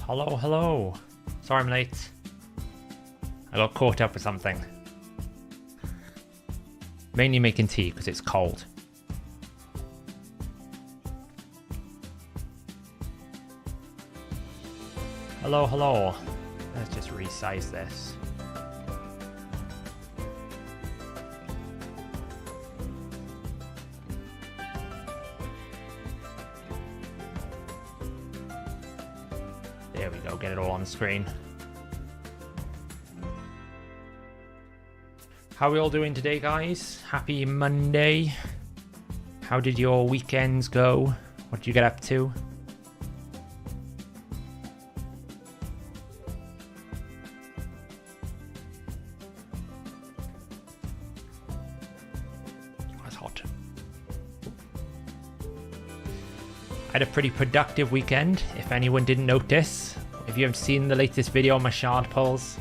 Hello. Sorry I'm late. I got caught up with something. Mainly making tea because it's cold. Hello. Let's just resize this. There we go, get it all on the screen. How are we all doing today, guys? Happy Monday. How did your weekends go? What did you get up to? That's hot. I had a pretty productive weekend, if anyone didn't notice. If you haven't seen the latest video on my shard pulls,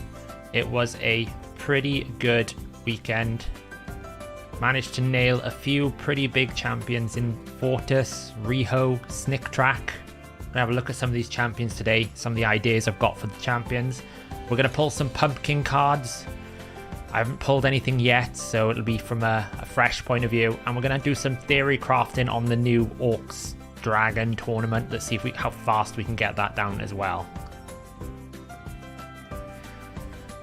it was a pretty good weekend. Managed to nail a few pretty big champions in Fortis, Reho, Snicktrack. We're gonna have a look at some of these champions today, some of the ideas I've got for the champions. We're gonna pull some pumpkin cards. I haven't pulled anything yet, so it'll be from a fresh point of view. And we're gonna do some theory crafting on the new Orcs Dragon tournament. Let's see how fast we can get that down as well.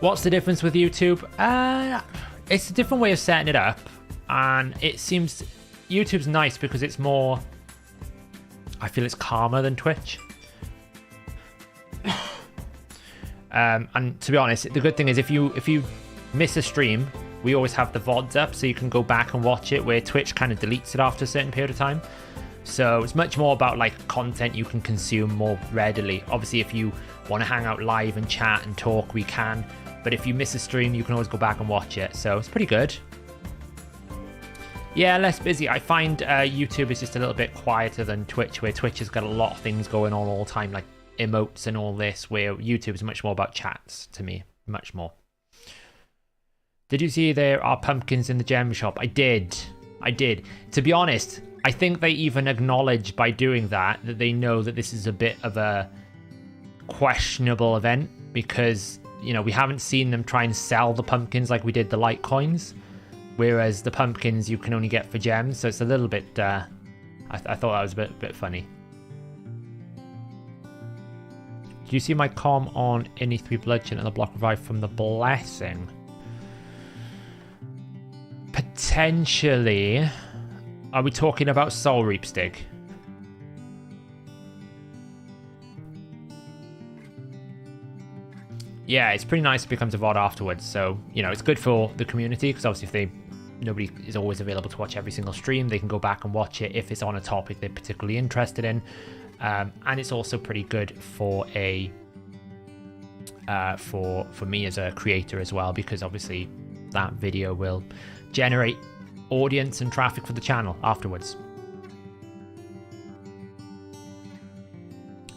What's the difference with YouTube? It's a different way of setting it up, and it seems YouTube's nice because it's more, I feel it's calmer than Twitch. And to be honest, the good thing is if you miss a stream, we always have the VODs up so you can go back and watch it, where Twitch kind of deletes it after a certain period of time. So it's much more about like content you can consume more readily. Obviously, if you want to hang out live and chat and talk, we can. But if you miss a stream, you can always go back and watch it. So it's pretty good. Yeah, less busy. I find YouTube is just a little bit quieter than Twitch, where Twitch has got a lot of things going on all the time, like emotes and all this, where YouTube is much more about chats to me. Much more. Did you see there are pumpkins in the gem shop? I did. To be honest, I think they even acknowledge by doing that they know that this is a bit of a questionable event, because, you know, we haven't seen them try and sell the pumpkins like we did the light coins, whereas the pumpkins you can only get for gems, so it's a little bit, I thought that was a bit funny. Do you see my com on any 3 bludgeon and the block revive from the blessing? Potentially. Are we talking about Soul Reap Stick? Yeah, it's pretty nice. It becomes a VOD afterwards, so you know it's good for the community, because obviously if nobody is always available to watch every single stream, they can go back and watch it if it's on a topic they're particularly interested in, and it's also pretty good for a for me as a creator as well, because obviously that video will generate audience and traffic for the channel afterwards.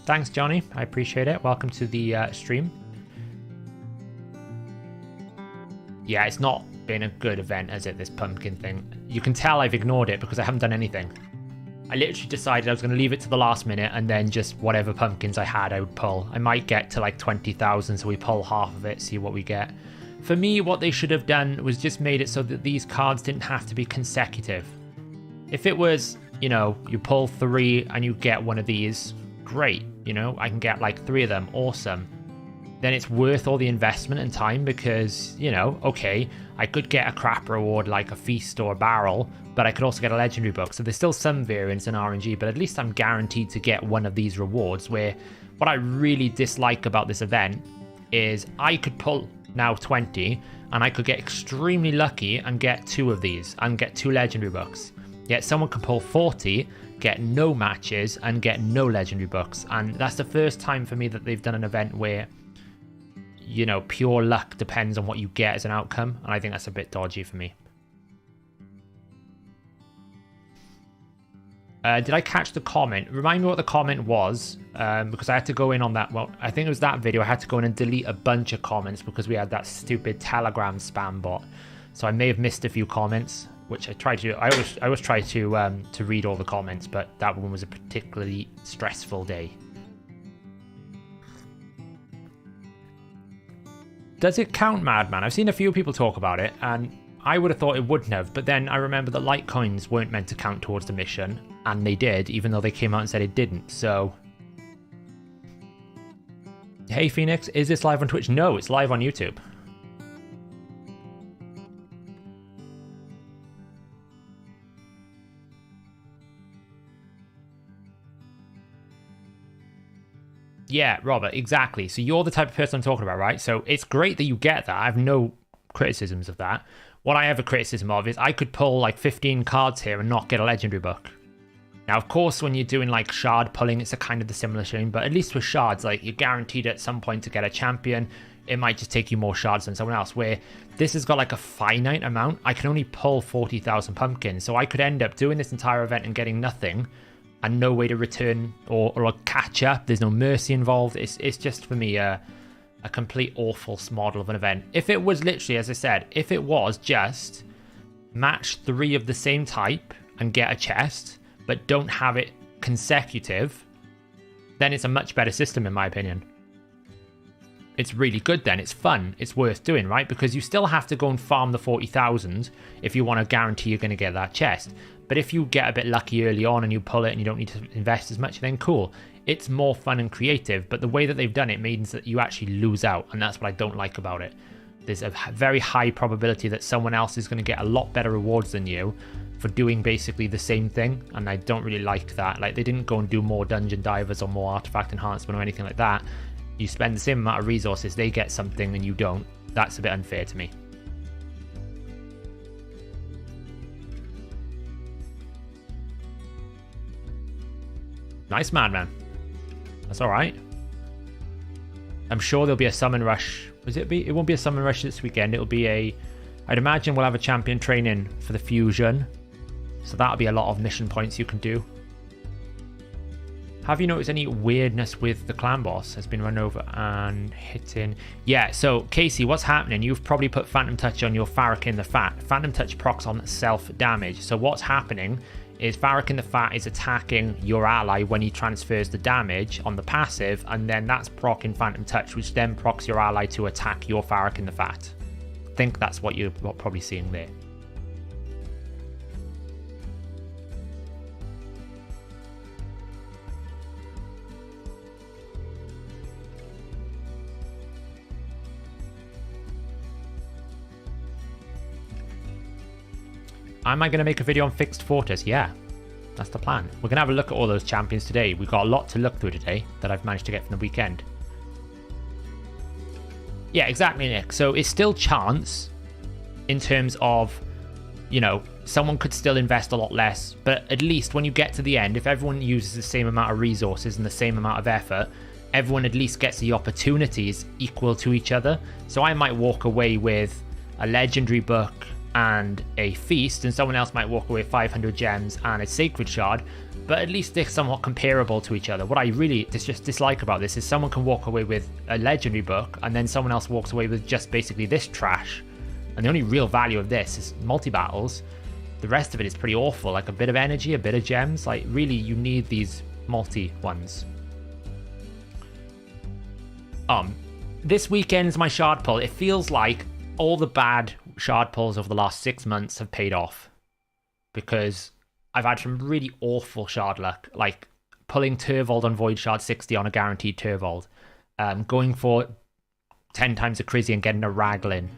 Thanks, Johnny. I appreciate it. Welcome to the stream. Yeah, it's not been a good event, has it, this pumpkin thing? You can tell I've ignored it because I haven't done anything. I literally decided I was going to leave it to the last minute, and then just whatever pumpkins I had, I would pull. I might get to like 20,000, so we pull half of it, see what we get. For me, what they should have done was just made it so that these cards didn't have to be consecutive. If it was, you know, you pull 3 and you get one of these, great. You know, I can get like 3 of them, awesome. Then it's worth all the investment and time, because, you know, okay, I could get a crap reward like a feast or a barrel, but I could also get a legendary book. So there's still some variance in RNG, but at least I'm guaranteed to get one of these rewards, where what I really dislike about this event is I could pull now 20 and I could get extremely lucky and get 2 of these and get 2 legendary books. Yet someone can pull 40, get no matches and get no legendary books. And that's the first time for me that they've done an event where, you know, pure luck depends on what you get as an outcome, and I think that's a bit dodgy for me. Did I catch the comment? Remind me what the comment was, because I had to go in on that. Well, I think it was that video. I had to go in and delete a bunch of comments because we had that stupid Telegram spam bot. So I may have missed a few comments, which I try to do. I always try to read all the comments, but that one was a particularly stressful day. Does it count, Madman? I've seen a few people talk about it, and I would have thought it wouldn't have, but then I remember that light coins weren't meant to count towards the mission, and they did, even though they came out and said it didn't, so... Hey Phoenix, is this live on Twitch? No, it's live on YouTube. Yeah, Robert, exactly. So you're the type of person I'm talking about, right? So it's great that you get that. I have no criticisms of that. What I have a criticism of is I could pull like 15 cards here and not get a legendary book. Now, of course, when you're doing like shard pulling, it's a kind of the similar thing, but at least with shards, like you're guaranteed at some point to get a champion. It might just take you more shards than someone else, where this has got like a finite amount. I can only pull 40,000 pumpkins, so I could end up doing this entire event and getting nothing and no way to return or catch up. There's no mercy involved. It's just, for me, a complete awful model of an event. If it was literally, as I said, if it was just match 3 of the same type and get a chest, but don't have it consecutive, then it's a much better system, in my opinion. It's really good then. It's fun. It's worth doing, right? Because you still have to go and farm the 40,000 if you want to guarantee you're going to get that chest. But if you get a bit lucky early on and you pull it and you don't need to invest as much, then cool. It's more fun and creative, but the way that they've done it means that you actually lose out, and that's what I don't like about it. There's a very high probability that someone else is going to get a lot better rewards than you for doing basically the same thing, and I don't really like that. Like, they didn't go and do more dungeon divers or more artifact enhancement or anything like that. You spend the same amount of resources, they get something and you don't. That's a bit unfair to me. Nice, Madman. That's alright. I'm sure there'll be a summon rush. It won't be a summon rush this weekend. It'll be I'd imagine we'll have a champion training for the fusion. So that'll be a lot of mission points you can do. Have you noticed any weirdness with the clan boss? Has been run over and hitting. Yeah, so Casey, what's happening? You've probably put Phantom Touch on your Farrakhan the Fat. Phantom Touch procs on self-damage. So what's happening is Farrakhan the Fat is attacking your ally when he transfers the damage on the passive, and then that's proccing Phantom Touch, which then procs your ally to attack your Farrakhan the Fat. I think that's what you're probably seeing there. Am I going to make a video on fixed Fortis? Yeah, that's the plan. We're going to have a look at all those champions today. We've got a lot to look through today that I've managed to get from the weekend. Yeah, exactly, Nick. So it's still chance in terms of, you know, someone could still invest a lot less, but at least when you get to the end, if everyone uses the same amount of resources and the same amount of effort, everyone at least gets the opportunities equal to each other. So I might walk away with a legendary book and a feast, and someone else might walk away with 500 gems and a sacred shard, but at least they're somewhat comparable to each other. What I really just dislike about this is someone can walk away with a legendary book and then someone else walks away with just basically this trash, and the only real value of this is multi-battles. The rest of it is pretty awful, like a bit of energy, a bit of gems. Like, really, you need these multi ones. This weekend's my shard pull. It feels like all the bad shard pulls over the last 6 months have paid off, because I've had some really awful shard luck, like pulling Turvold on Void Shard 60 on a guaranteed Turvold, going for 10 times a Crizzy and getting a Raglan,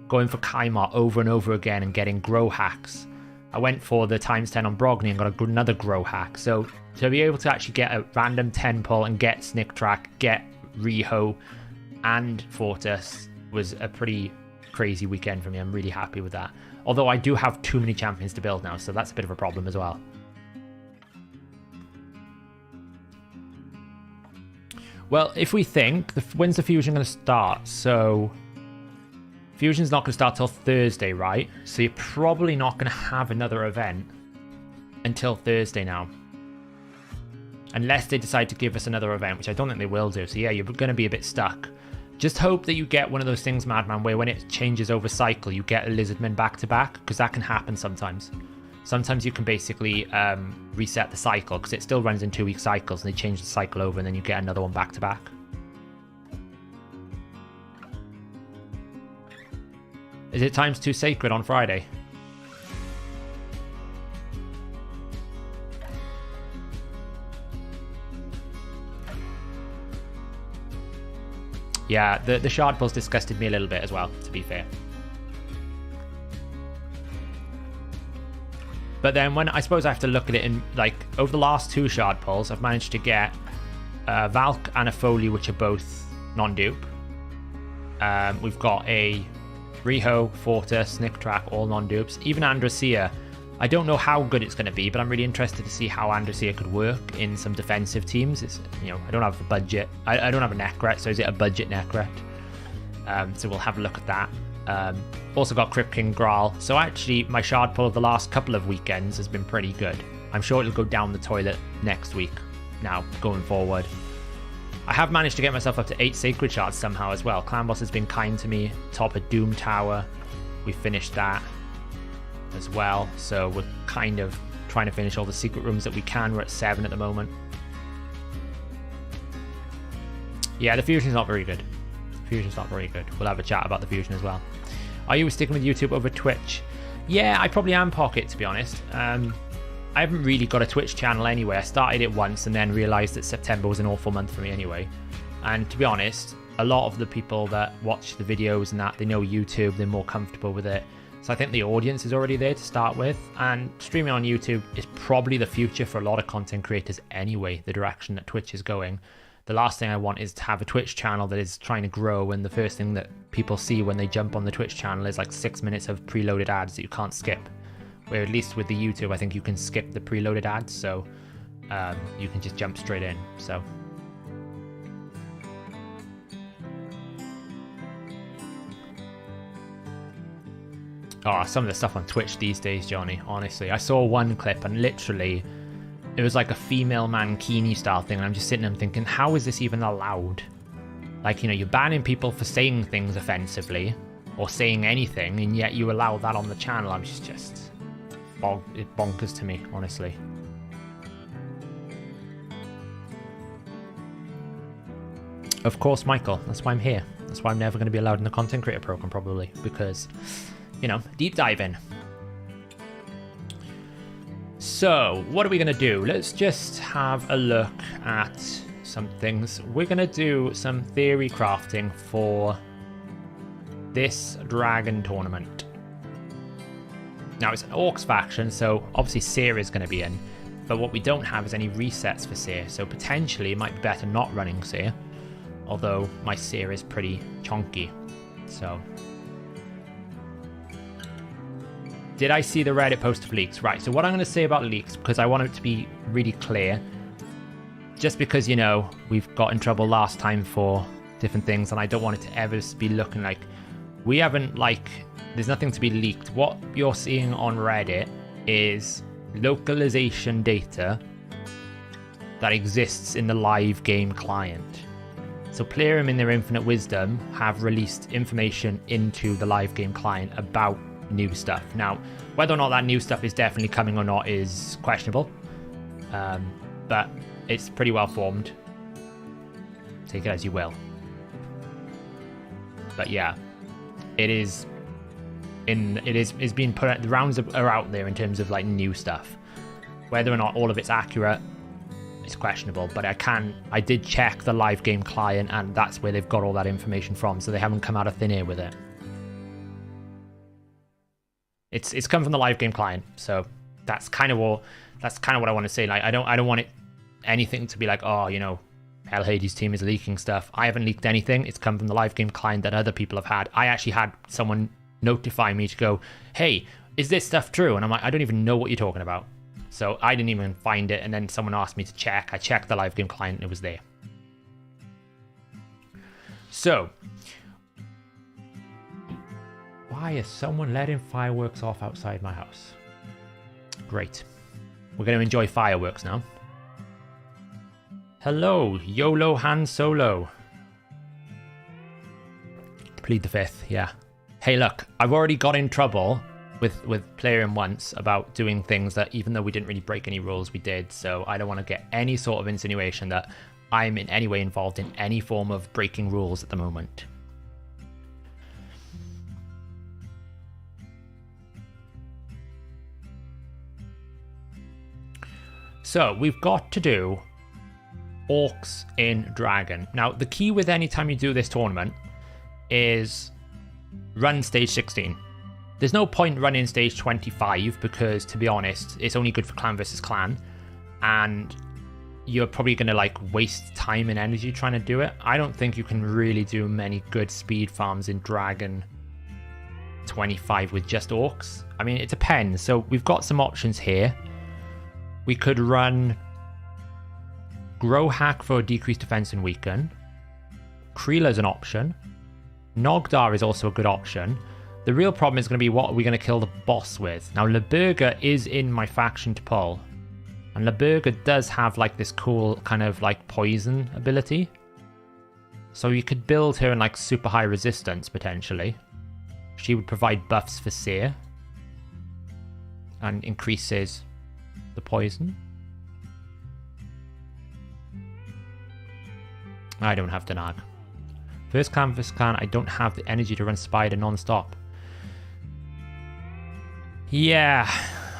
going for Kymar over and over again and getting Grow Hacks. I went for the times 10 on Brogni and got another Grow Hack. So to be able to actually get a random 10 pull and get Snicktrack, get Riho and Fortis was a pretty crazy weekend for me. I'm really happy with that. Although I do have too many champions to build now, so that's a bit of a problem as well. Well, if we think, when's the fusion going to start? So fusion's not going to start till Thursday, right? So you're probably not going to have another event until Thursday now, unless they decide to give us another event, which I don't think they will do. So yeah, you're going to be a bit stuck. Just hope that you get one of those things, Madman, where when it changes over cycle, you get a Lizardman back-to-back, because that can happen sometimes. Sometimes you can basically reset the cycle, because it still runs in 2-week cycles, and they change the cycle over, and then you get another one back-to-back. Is it times 2 sacred on Friday? Yeah, the shard pulls disgusted me a little bit as well, to be fair. But then when I suppose I have to look at it in, like, over the last 2 shard pulls, I've managed to get Valk and a Foley, which are both non-dupe. We've got a Riho, Fortis, Snicktrack, all non-dupes. Even Andracia, I don't know how good it's going to be, but I'm really interested to see how Andracia could work in some defensive teams. It's, you know, I don't have the budget. I don't have a Necret, so is it a budget Necret? So we'll have a look at that. Also got Crypt King Graal. So actually, my shard pull of the last couple of weekends has been pretty good. I'm sure it'll go down the toilet next week now, going forward. I have managed to get myself up to 8 sacred shards somehow as well. Clan Boss has been kind to me. Top of Doom Tower, we finished that as well. So we're kind of trying to finish all the secret rooms that we can. We're at 7 at the moment. Yeah, the fusion's not very good. Fusion's not very good. We'll have a chat about the fusion as well. Are you sticking with YouTube over Twitch? Yeah, I probably am, Pocket, to be honest. I haven't really got a Twitch channel anyway. I started it once and then realized that September was an awful month for me anyway. And to be honest, a lot of the people that watch the videos and that, they know YouTube, they're more comfortable with it. So I think the audience is already there to start with. And streaming on YouTube is probably the future for a lot of content creators anyway, the direction that Twitch is going. The last thing I want is to have a Twitch channel that is trying to grow, and the first thing that people see when they jump on the Twitch channel is like 6 minutes of preloaded ads that you can't skip. Where at least with the YouTube, I think you can skip the preloaded ads, so you can just jump straight in. So oh, some of the stuff on Twitch these days, Johnny, honestly. I saw one clip and literally it was like a female mankini style thing, and I'm just sitting there thinking, how is this even allowed? Like, you know, you're banning people for saying things offensively or saying anything, and yet you allow that on the channel. I'm just it's bonkers to me, honestly. Of course, Michael, that's why I'm here. That's why I'm never going to be allowed in the content creator program, probably, because, you know, deep diving. So, what are we going to do? Let's just have a look at some things. We're going to do some theory crafting for this dragon tournament. Now, it's an Orcs faction, so obviously Seer is going to be in, but what we don't have is any resets for Seer, so potentially it might be better not running Seer, although my Seer is pretty chonky, so... Did I see the Reddit post of leaks? Right, so what I'm going to say about leaks, because I want it to be really clear, just because, you know, we've got in trouble last time for different things, and I don't want it to ever be looking like we haven't, like, there's nothing to be leaked. What you're seeing on Reddit is localization data that exists in the live game client. So Plarium in their infinite wisdom have released information into the live game client about new stuff. Now, whether or not that new stuff is definitely coming or not is questionable, but it's pretty well formed. Take it as you will. But yeah, it's being put out, the rounds are out there in terms of like new stuff. Whether or not all of it's accurate is questionable, but I did check the live game client, and that's where they've got all that information from, so they haven't come out of thin air with it. It's come from the live game client, so that's kind of what I want to say. Like, I don't want anything to be like, oh, you know, Hellhades team is leaking stuff. I haven't leaked anything. It's come from the live game client that other people have had. I actually had someone notify me to go, hey, is this stuff true? And I'm like, I don't even know what you're talking about. So I didn't even find it, and then someone asked me to check. I checked the live game client and it was there. So, why is someone letting fireworks off outside my house? Great. We're going to enjoy fireworks now. Hello, YOLO Han Solo. Plead the fifth, yeah. Hey, look, I've already got in trouble with Plarium once about doing things that, even though we didn't really break any rules, we did. So I don't want to get any sort of insinuation that I'm in any way involved in any form of breaking rules at the moment. So we've got to do Orcs in Dragon. Now, the key with any time you do this tournament is run stage 16. There's no point running stage 25 because, to be honest, it's only good for clan versus clan. And you're probably going to like waste time and energy trying to do it. I don't think you can really do many good speed farms in Dragon 25 with just Orcs. I mean, it depends. So we've got some options here. We could run Grow Hack for decreased defense and weaken. Kreela's an option. Nogdar is also a good option. The real problem is going to be what are we going to kill the boss with. Now, Leburger is in my faction to pull. And Leburger does have like this cool kind of like poison ability. So you could build her in like super high resistance potentially. She would provide buffs for Seer. And increases the poison. I don't have Danag. First canvas clan, I don't have the energy to run Spider non-stop. Yeah,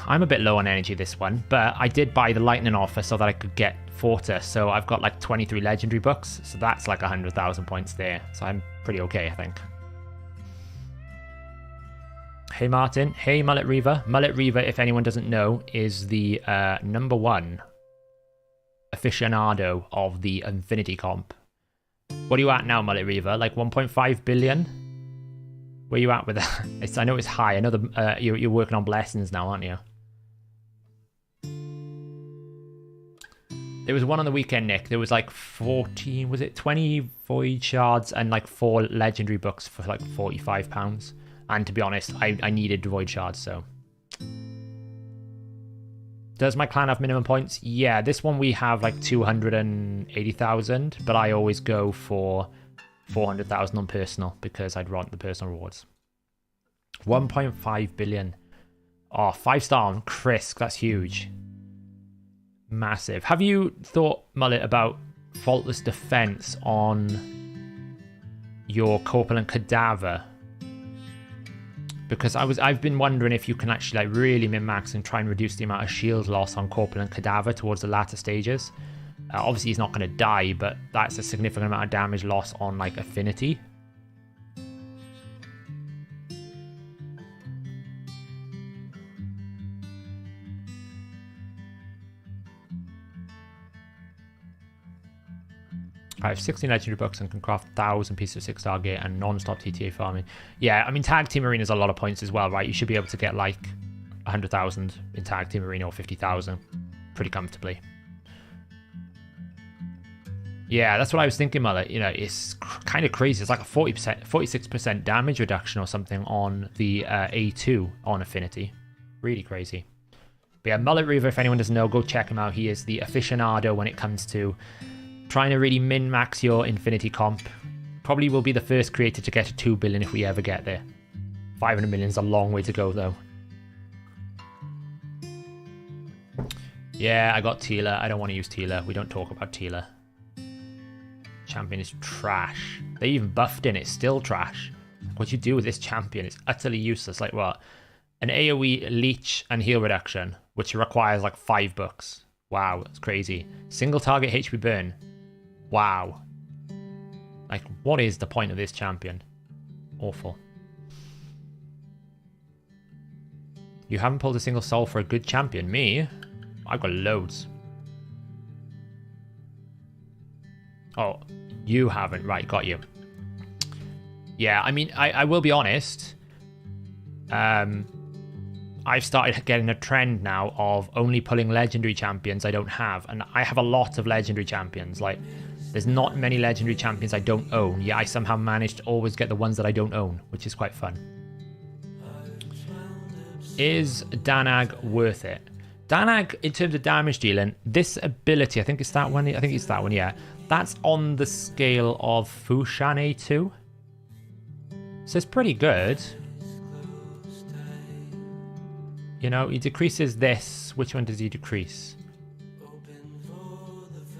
I'm a bit low on energy this one, but I did buy the Lightning offer so that I could get Fortis, so I've got like 23 legendary books, so that's like 100,000 points there, so I'm pretty okay, I think. Hey Martin, hey Mullet Reaver. Mullet Reaver, if anyone doesn't know, is the #1 aficionado of the Infinity Comp. What are you at now, Mullet Reaver? Like 1.5 billion? Where are you at with that? I know it's high. I know you're working on blessings now, aren't you? There was one on the weekend, Nick. There was like 14, was it 20 void shards and like 4 legendary books for like £45. And to be honest, I needed void shards, so. Does my clan have minimum points? Yeah, this one we have like 280,000, but I always go for 400,000 on personal because I'd want the personal rewards. 1.5 billion. Oh, 5-star on Krisk. That's huge. Massive. Have you thought, Mullet, about faultless defense on your corpulent cadaver? Because I've been wondering if you can actually like really min-max and try and reduce the amount of shield loss on corpulent cadaver towards the latter stages. Obviously he's not going to die, but that's a significant amount of damage loss on like affinity. I have 16 legendary books and can craft 1,000 pieces of 6-star gear and non-stop TTA farming. Yeah, I mean, Tag Team Arena is a lot of points as well, right? You should be able to get like 100,000 in Tag Team Arena or 50,000 pretty comfortably. Yeah, that's what I was thinking, Mullet. You know, it's kind of crazy. It's like a 46% damage reduction or something on the A2 on Affinity. Really crazy. But yeah, Mullet Reaver, if anyone doesn't know, go check him out. He is the aficionado when it comes to trying to really min-max your Infinity Comp. Probably will be the first creator to get to 2 billion if we ever get there. 500 million is a long way to go, though. Yeah, I got Teela. I don't want to use Teela. We don't talk about Teela. Champion is trash. They even buffed in it. It's still trash. What do you do with this champion? It's utterly useless. Like what? An AoE leech and heal reduction, which requires like 5 books. Wow, that's crazy. Single target HP burn. Wow. Like, what is the point of this champion? Awful. You haven't pulled a single soul for a good champion. Me? I've got loads. Oh, you haven't. Right, got you. Yeah, I mean, I will be honest. I've started getting a trend now of only pulling legendary champions I don't have. And I have a lot of legendary champions. Like, there's not many legendary champions I don't own. Yet I somehow manage to always get the ones that I don't own, which is quite fun. Is Danag worth it? Danag, in terms of damage dealing, this ability, I think it's that one. I think it's that one, yeah. That's on the scale of Fushan A2. So it's pretty good. You know, he decreases this. Which one does he decrease?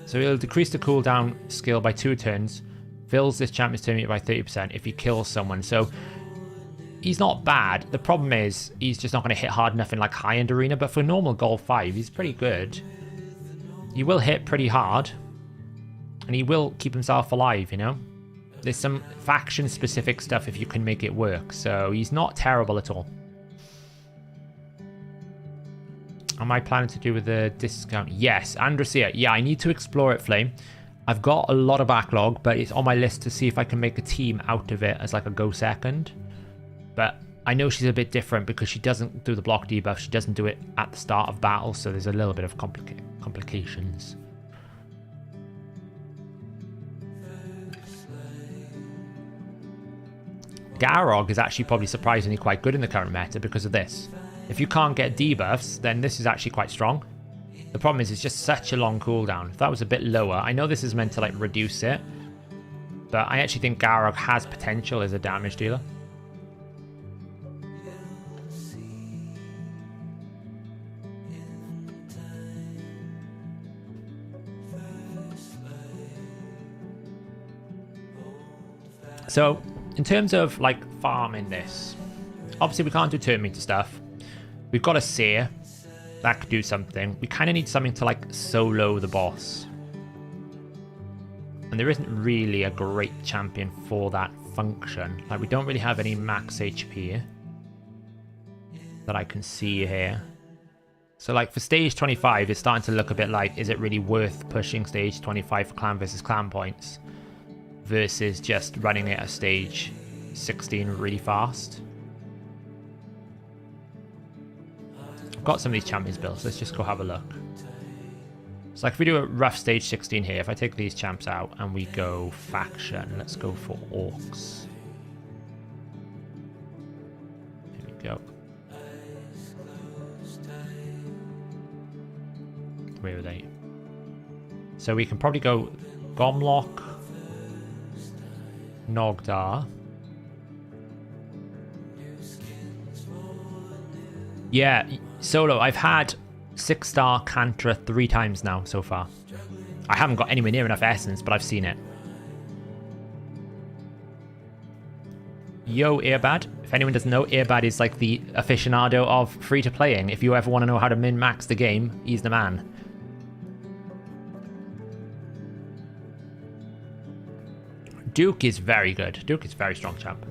So he'll decrease the cooldown skill by 2 turns. Fills this champion's turn meter by 30% if he kills someone. So he's not bad. The problem is he's just not going to hit hard enough in like high-end arena. But for normal Gold 5, he's pretty good. he will hit pretty hard. And he will keep himself alive, you know? There's some faction-specific stuff if you can make it work. So he's not terrible at all. Am I planning to do with the discount? Yes, Andresia. Yeah, I need to explore it, Flame. I've got a lot of backlog, but it's on my list to see if I can make a team out of it as like a go second. But I know she's a bit different because she doesn't do the block debuff. She doesn't do it at the start of battle, so there's a little bit of complications. Garog is actually probably surprisingly quite good in the current meta because of this. If you can't get debuffs, then this is actually quite strong. The problem is it's just such a long cooldown. If that was a bit lower, I know this is meant to like reduce it, but I actually think Garog has potential as a damage dealer. So, in terms of like farming this, obviously we can't do turn meter stuff. We've got a seer that could do something. We kind of need something to like solo the boss. And there isn't really a great champion for that function. Like we don't really have any max HP that I can see here. So like for stage 25, it's starting to look a bit like, is it really worth pushing stage 25 for clan versus clan points versus just running it at stage 16 really fast? I've got some of these champions built, so let's just go have a look. So like if we do a rough stage 16 here, if I take these champs out and we go faction, let's go for Orcs. Here we go. Where are they? So we can probably go Gomlock, Nogdar. Yeah, solo. I've had 6-star Cantra 3 times now so far. I haven't got anywhere near enough essence, but I've seen it. Yo, Earbad. If anyone doesn't know, Earbad is like the aficionado of free-to-playing. If you ever want to know how to min-max the game, he's the man. Duke is very good. Duke is very strong champ.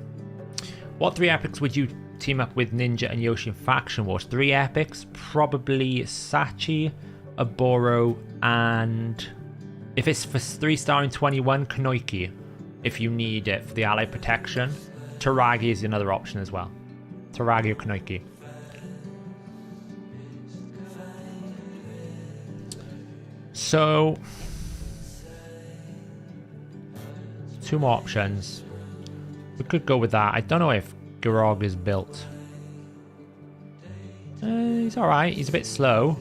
What 3 epics would you team up with Ninja and Yoshi in Faction Wars? 3 epics? Probably Sachi, Aboro, and if it's for 3-star in 21, Knoiki, if you need it for the ally protection. Taragi is another option as well. Taragi or Knoiki. So 2 more options. We could go with that. I don't know if Garog is built. He's alright. He's a bit slow.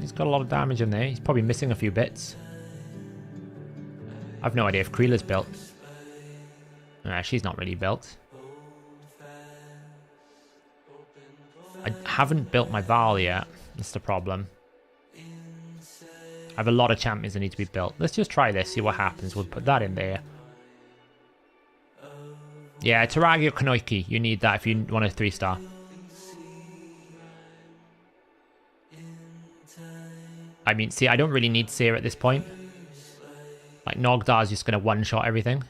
He's got a lot of damage in there. He's probably missing a few bits. I've no idea if Creela's built. She's not really built. I haven't built my Val yet. That's the problem. I have a lot of champions that need to be built. Let's just try this, see what happens. We'll put that in there. Yeah, Taragi or Knoiki. You need that if you want a 3-star. I mean, see, I don't really need Seer at this point. Like, Nogdar's just going to one-shot everything.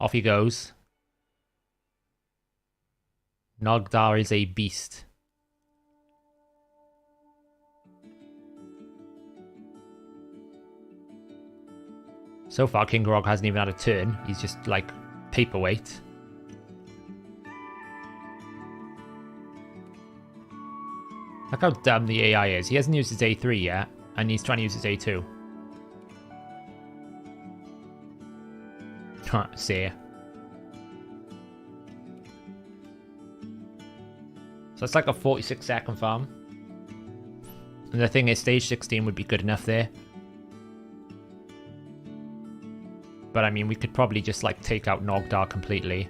Off he goes. Nogdar is a beast. So far, King Garog hasn't even had a turn. He's just, like, paperweight. Look how dumb the AI is. He hasn't used his A3 yet, and he's trying to use his A2. See. So it's like a 46-second farm. And the thing is, stage 16 would be good enough there. But I mean, we could probably just like take out Nogdar completely.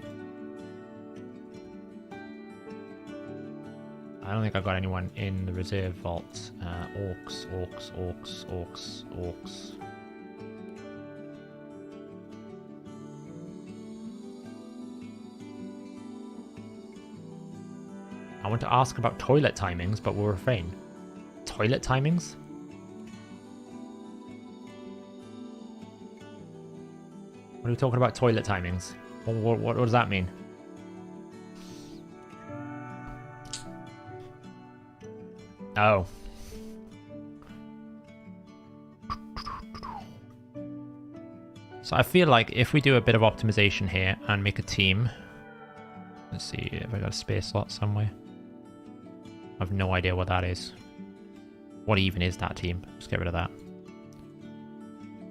I don't think I got anyone in the reserve vault. Orcs, Orcs, Orcs, Orcs, Orcs. I want to ask about toilet timings, but we'll refrain. toilet timings? What are we talking about toilet timings? What does that mean? Oh. So I feel like if we do a bit of optimization here and make a team. Let's see if I got a space slot somewhere. I have no idea what that is. What even is that team? Let's get rid of that.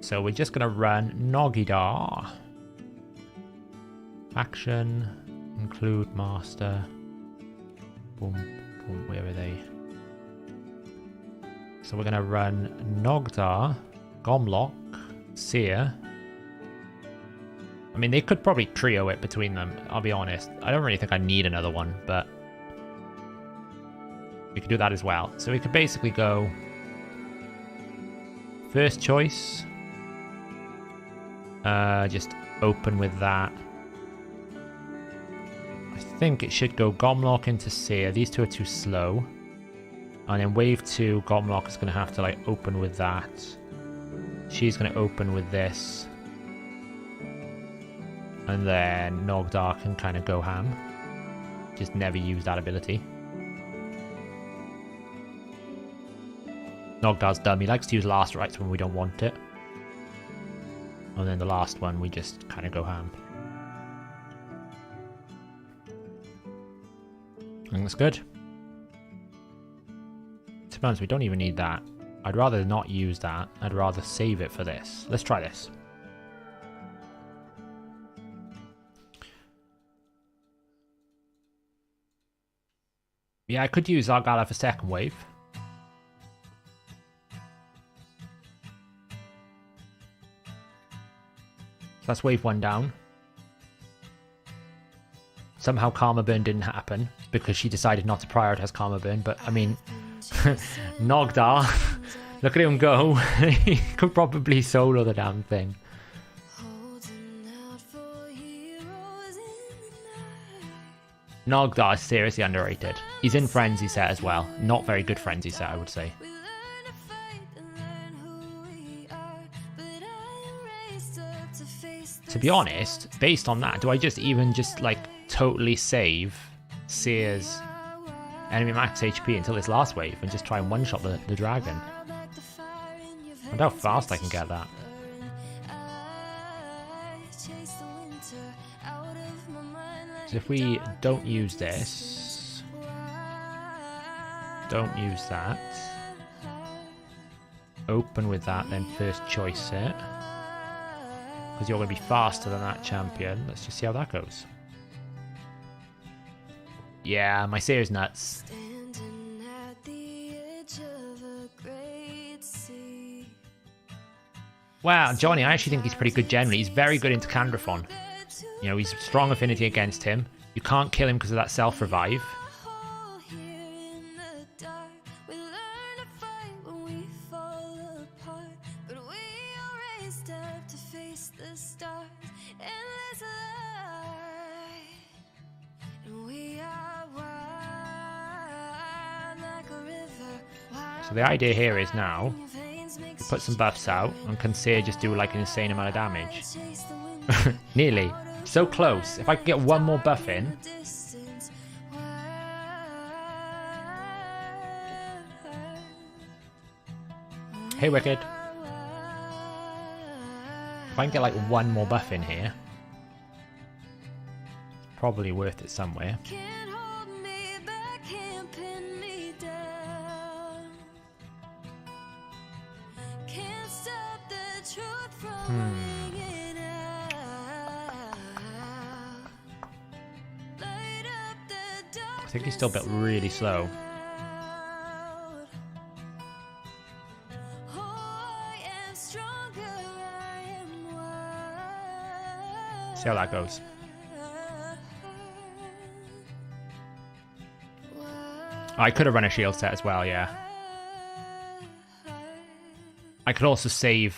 So we're just going to run Nogidar. Action. Include master. Boom. Boom. Where are they? So we're going to run Nogdar, Gomlock, Seer. I mean, they could probably trio it between them, I'll be honest. I don't really think I need another one, but we could do that as well. So we could basically go first choice. Just open with that. I think it should go Gomlock into Seer. These two are too slow. And then wave 2, Gomlock is going to have to like open with that. She's going to open with this. And then Nogdar can kind of go ham. Just never use that ability. Nogdar's dumb. He likes to use last rights when we don't want it. And then the last one, we just kind of go ham. I think that's good. To be honest, we don't even need that. I'd rather not use that. I'd rather save it for this. Let's try this. Yeah, I could use Argala for second wave. So that's wave 1 down. Somehow Karma Burn didn't happen because she decided not to prioritize Karma Burn. But I mean, Nogdar, look at him go. He could probably solo the damn thing. Nogdar is seriously underrated. He's in Frenzy set as well. Not very good Frenzy set, I would say. To be honest, based on that, do I just even like totally save Seer's enemy max HP until this last wave and just try and one-shot the dragon? I wonder how fast I can get that. So if we don't use this, don't use that, open with that, then first choice it, because you're going to be faster than that champion. Let's just see how that goes. Yeah, my Seer's nuts. Wow, Johnny, I actually think he's pretty good generally. He's very good into Candrathon. You know, he's strong affinity against him. You can't kill him because of that self-revive. So the idea here is now, put some buffs out, and can Seer just do like an insane amount of damage. Nearly. So close. If I could get one more buff in. Hey, Wicked. If I can get like one more buff in here. Probably worth it somewhere. I think he's still built really slow. See how that goes. I could have run a shield set as well, yeah. I could also save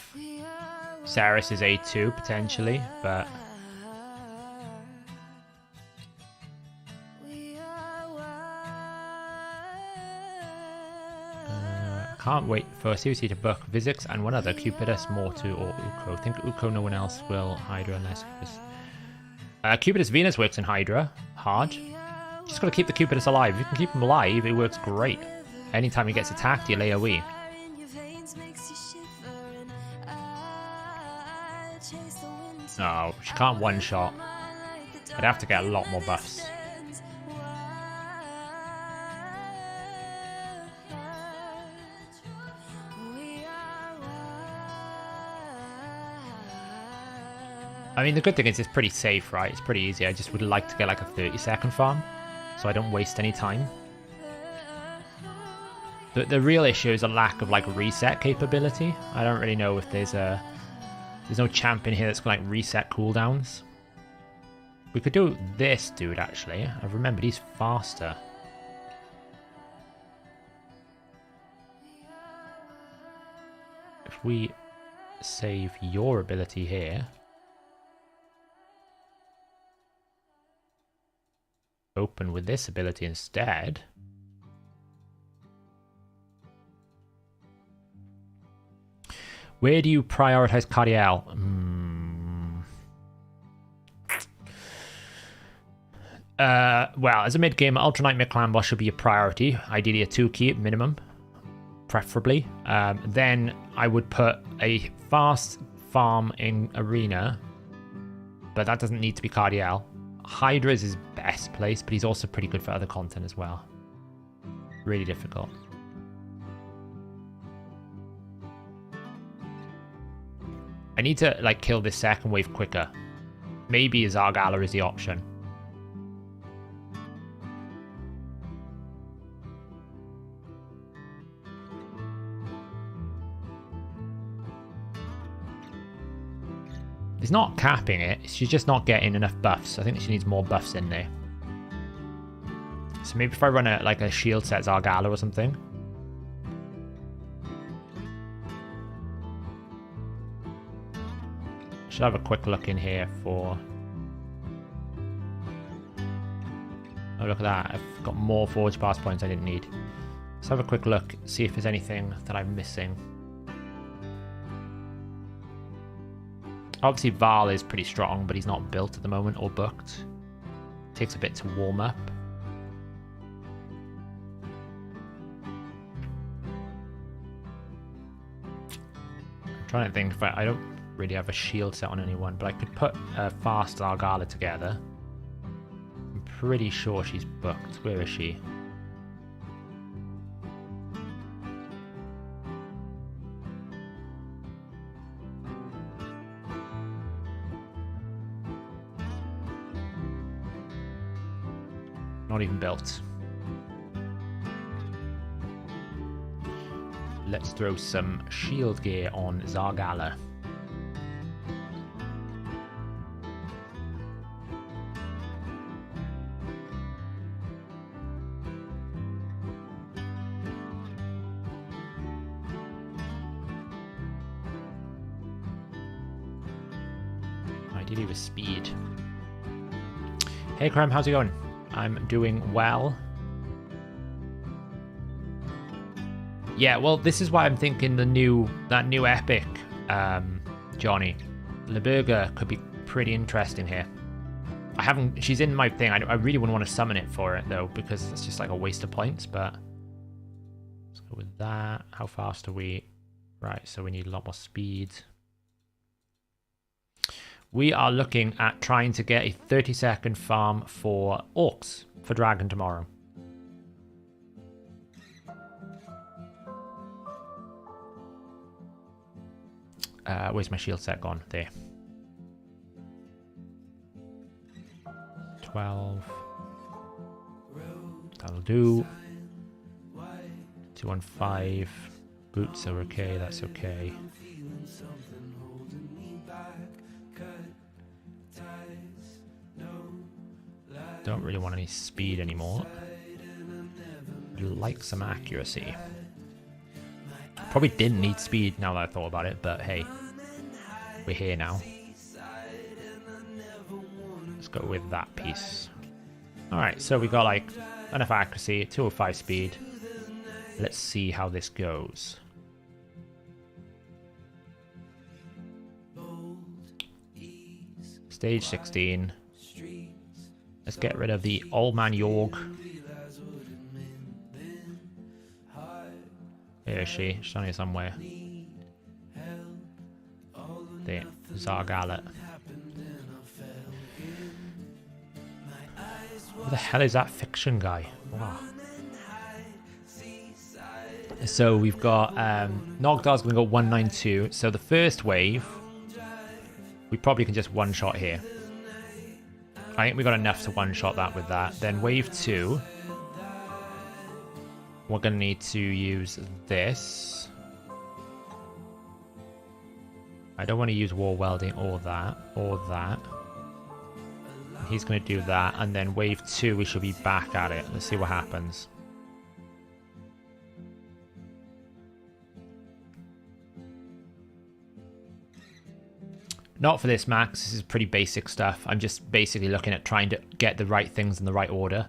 Ceres's A2 potentially, but can't wait for CvC to book Vizix and one other, Cupidus, Mortu, or Uko. I think Uko no one else will. Hydra unless Cupidus Venus works in Hydra. Hard. Just gotta keep the Cupidus alive. If you can keep him alive, it works great. Anytime he gets attacked, you'll AoE. No, she can't one-shot. I'd have to get a lot more buffs. I mean, the good thing is it's pretty safe, right? It's pretty easy. I just would like to get like a 30-second farm, so I don't waste any time. The real issue is a lack of like reset capability. I don't really know if there's no champion here that's got like reset cooldowns. We could do this dude actually. I've remembered he's faster. If we save your ability here. Open with this ability instead. Where do you prioritize Cardiel? Well, as a mid-game, Ultra Nightmare Clan boss should be a priority. Ideally a 2-key minimum, preferably. Then I would put a fast farm in Arena, but that doesn't need to be Cardiel. Hydra is his best place, but he's also pretty good for other content as well. Really difficult. I need to like kill this second wave quicker. Maybe Zargala is the option. He's not capping it, she's just not getting enough buffs. I think she needs more buffs in there. So maybe if I run like a shield set Zargala or something. Should have a quick look in here for... Oh, look at that. I've got more forge pass points I didn't need. Let's have a quick look, see if there's anything that I'm missing. Obviously, Val is pretty strong, but he's not built at the moment or booked. Takes a bit to warm up. I'm trying to think if I don't really have a shield set on anyone, but I could put a fast Zargala together. I'm pretty sure she's booked. Where is she? Not even built. Let's throw some shield gear on Zargala. Ideally with speed. Hey Cram, how's it going? I'm doing well. Yeah, well, this is why I'm thinking that new epic, Johnny. Leburger could be pretty interesting here. She's in my thing. I really wouldn't want to summon it for it though, because it's just like a waste of points, but let's go with that. How fast are we? Right, so we need a lot more speed. We are looking at trying to get a 30-second farm for Orcs for Dragon tomorrow. Where's my shield set gone? There. 12. That'll do. 215. Boots are okay, that's okay. Don't really want any speed anymore. I'd like some accuracy. Probably didn't need speed now that I thought about it, but hey, we're here now. Let's go with that piece. Alright, so we got like enough accuracy, 205 speed. Let's see how this goes. Stage 16. Let's get rid of the old man Yorg. Where is she? She's down here somewhere. There. Zargalet. Who the hell is that fiction guy? Wow. So we've got Nogdar's going to go 192. So the first wave, we probably can just one-shot here. I think we got enough to one-shot that with that. Then wave 2, we're going to need to use this. I don't want to use wall welding or that, or that. He's going to do that, and then wave 2, we should be back at it. Let's see what happens. Not for this, Max. This is pretty basic stuff. I'm just basically looking at trying to get the right things in the right order.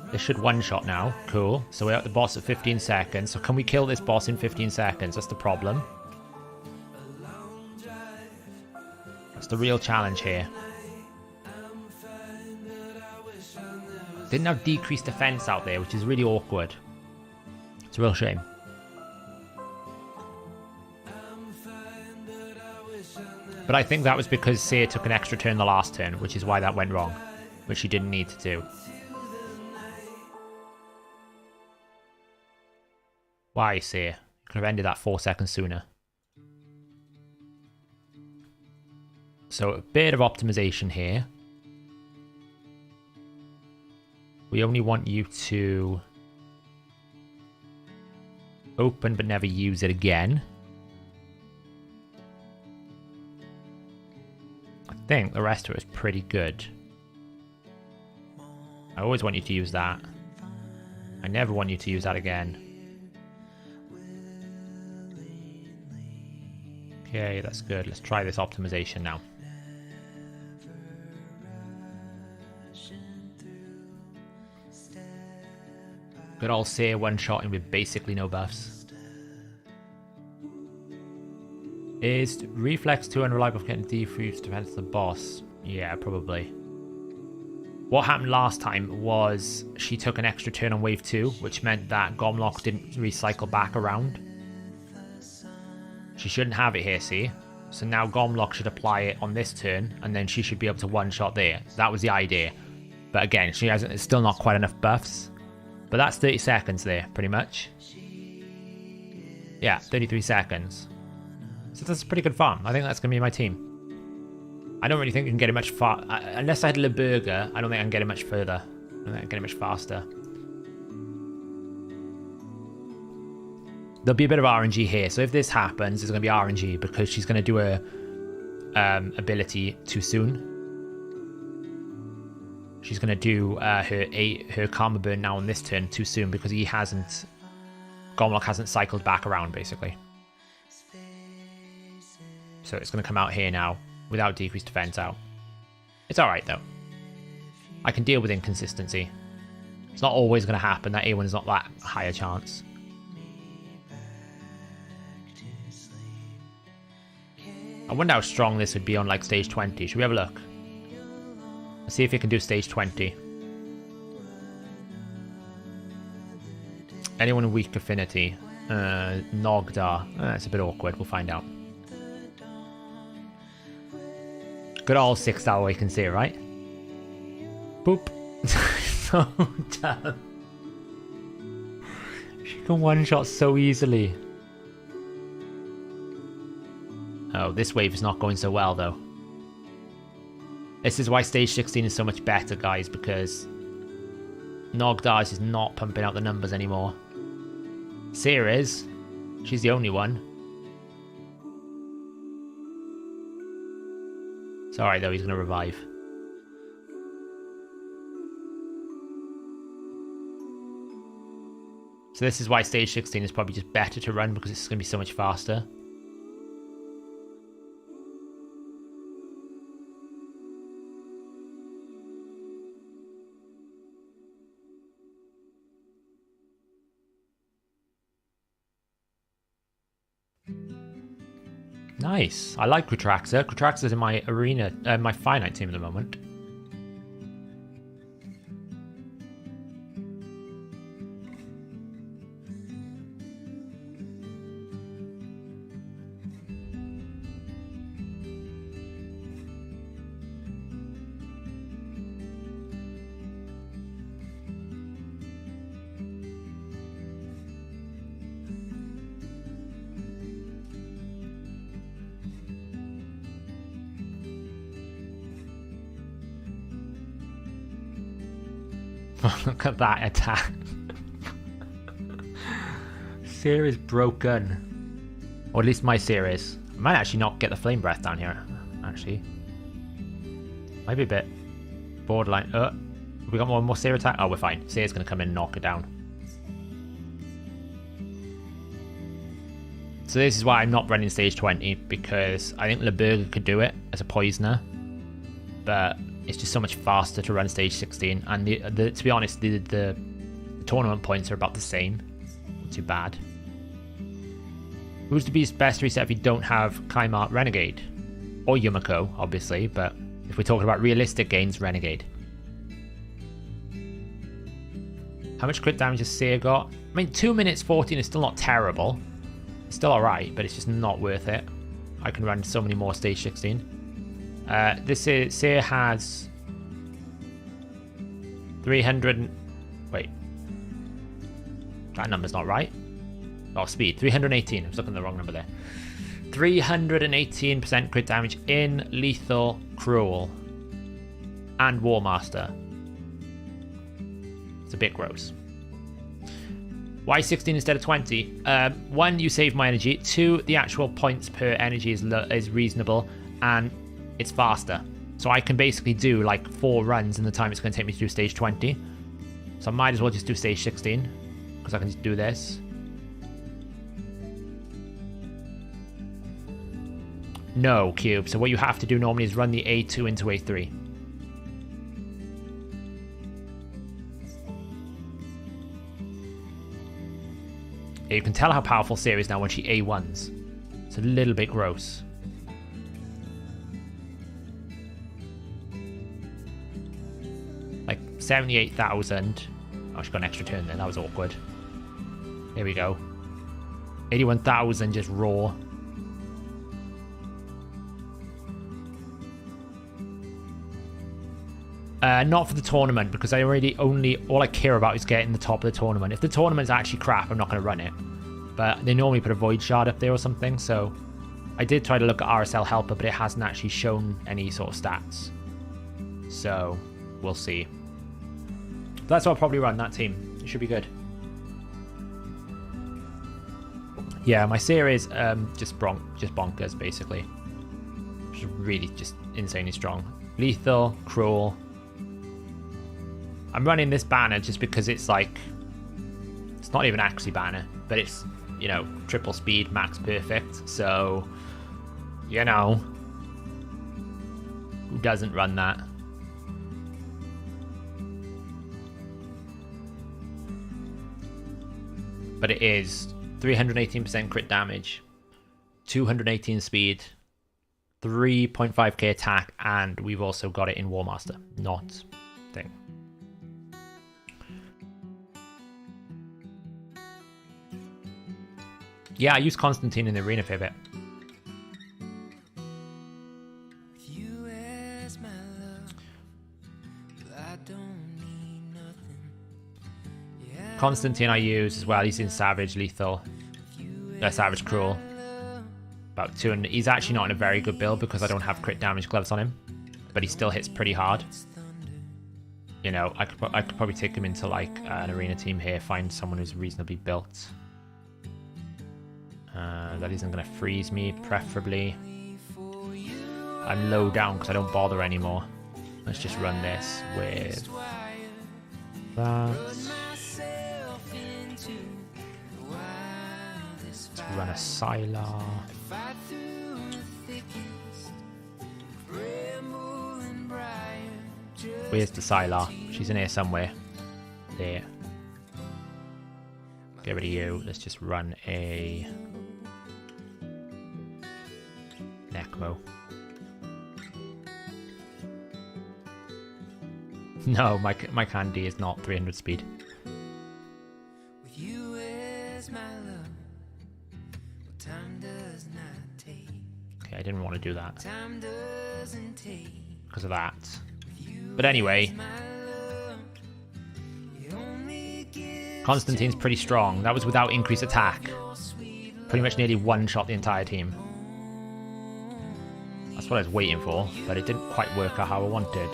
This should one-shot now. Cool. So we're at the boss at 15 seconds. So can we kill this boss in 15 seconds? That's the problem. That's the real challenge here. Didn't have decreased defense out there, which is really awkward. It's a real shame. But I think that was because Seer took an extra turn the last turn, which is why that went wrong. Which she didn't need to do. Why, Seer? You could have ended that 4 seconds sooner. So a bit of optimization here. We only want you to open but never use it again. I think the rest of it is pretty good. I always want you to use that. I never want you to use that again. Okay, that's good. Let's try this optimization now. Good old Seer one-shotting with basically no buffs. Is Reflex 2 unreliable for getting defused defense to the boss? Yeah, probably. What happened last time was she took an extra turn on wave 2, which meant that Gomlock didn't recycle back around. She shouldn't have it here, see? So now Gomlock should apply it on this turn, and then she should be able to one-shot there. That was the idea. But again, she hasn't. It's still not quite enough buffs. But that's 30 seconds there, pretty much. Yeah, 33 seconds. So that's a pretty good farm. I think that's going to be my team. I don't really think we can get it much far. Unless I had Leburger, I don't think I can get it much further. I don't think I can get it much faster. There'll be a bit of RNG here. So if this happens, there's going to be RNG because she's going to do a ability too soon. She's going to do her Karma Burn now on this turn too soon because he hasn't... Gomlock hasn't cycled back around, basically. So it's going to come out here now without decreased defense out. It's alright, though. I can deal with inconsistency. It's not always going to happen. That A1 is not that high a chance. I wonder how strong this would be on, like, stage 20. Should we have a look? Let's see if it can do stage 20. Anyone with weak affinity? Nogdar. It's a bit awkward. We'll find out. Good old 6-star we can see, right? Boop. So dumb. She can one-shot so easily. Oh, this wave is not going so well, though. This is why stage 16 is so much better, guys, because Nogdar's is not pumping out the numbers anymore. Seer is. She's the only one. It's alright, though. He's going to revive. So this is why stage 16 is probably just better to run because it's going to be so much faster. Nice. I like Crutraxa. Crutraxa's in my arena, my finite team at the moment. Look at that attack. Series broken. Or at least my series. I might actually not get the flame breath down here, actually. Might be a bit borderline. We got one more Seer attack? Oh, we're fine. Seer's going to come in and knock it down. So this is why I'm not running stage 20, because I think LeBurger could do it as a poisoner. But it's just so much faster to run stage 16, and to be honest, the tournament points are about the same. Not too bad. Who's the best reset if you don't have Kaimart Renegade? Or Yumiko, obviously, but if we're talking about realistic gains, Renegade. How much crit damage has Seer got? I mean, 2 minutes 14 is still not terrible. It's still alright, but it's just not worth it. I can run so many more stage 16. Seer has 300. Wait, that number's not right. Oh, speed 318. I was looking at the wrong number there. 318% crit damage in lethal, cruel, and War Master. It's a bit gross. Why 16 instead of 20? One, you save my energy. Two, the actual points per energy is reasonable, and it's faster. So I can basically do like 4 runs in the time it's going to take me to do stage 20. So I might as well just do stage 16, because I can just do this. No, Cube. So what you have to do normally is run the A2 into A3. You can tell how powerful Seer is now when she A1s. It's a little bit gross. Like 78,000. Oh, she got an extra turn there. That was awkward. Here we go. 81,000 just raw. Not for the tournament, because I already all I care about is getting the top of the tournament. If the tournament's actually crap, I'm not going to run it. But they normally put a void shard up there or something, so I did try to look at RSL Helper, but it hasn't actually shown any sort of stats. So we'll see. That's what I'll probably run, that team. It should be good. Yeah, my Seer is just bonkers, basically. Just really just insanely strong. Lethal, cruel. I'm running this banner just because it's like, it's not even actually banner, but it's, you know, triple speed, max perfect. So, you know, who doesn't run that? But it is 318% crit damage, 218 speed, 3.5k attack, and we've also got it in War Master, not thing. Yeah, I use Constantine in the arena for a bit. Constantine I use as well. He's in Savage, Lethal, Savage, Cruel. About 200. He's actually not in a very good build because I don't have crit damage gloves on him, but he still hits pretty hard. You know, I could probably take him into like an arena team here, find someone who's reasonably built. That isn't going to freeze me, preferably. I'm low down because I don't bother anymore. Let's just run this with that. Let's run a Sylar. Where's the Sylar? She's in here somewhere. There. Get rid of you. Let's just run a Akmo. No, my candy is not 300 speed. Okay, I didn't want to do that because of that. But anyway, Constantine's pretty strong. That was without increased attack. Pretty much nearly one-shot the entire team. That's what I was waiting for, but it didn't quite work out how I wanted.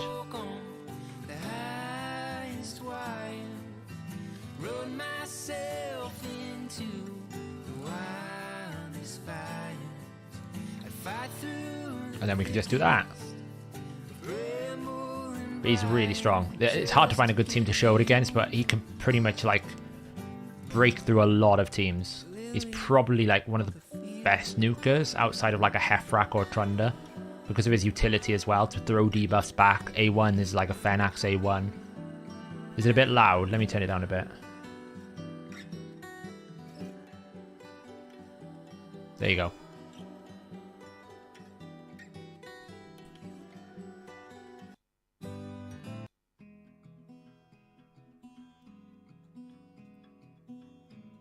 And then we can just do that. But he's really strong. It's hard to find a good team to show it against, but he can pretty much like break through a lot of teams. He's probably like one of the best nukers outside of like a Hefrak or Trunder because of his utility as well to throw debuffs back. A1 is like a Fenax A1. Is it a bit loud? Let me turn it down a bit. There you go.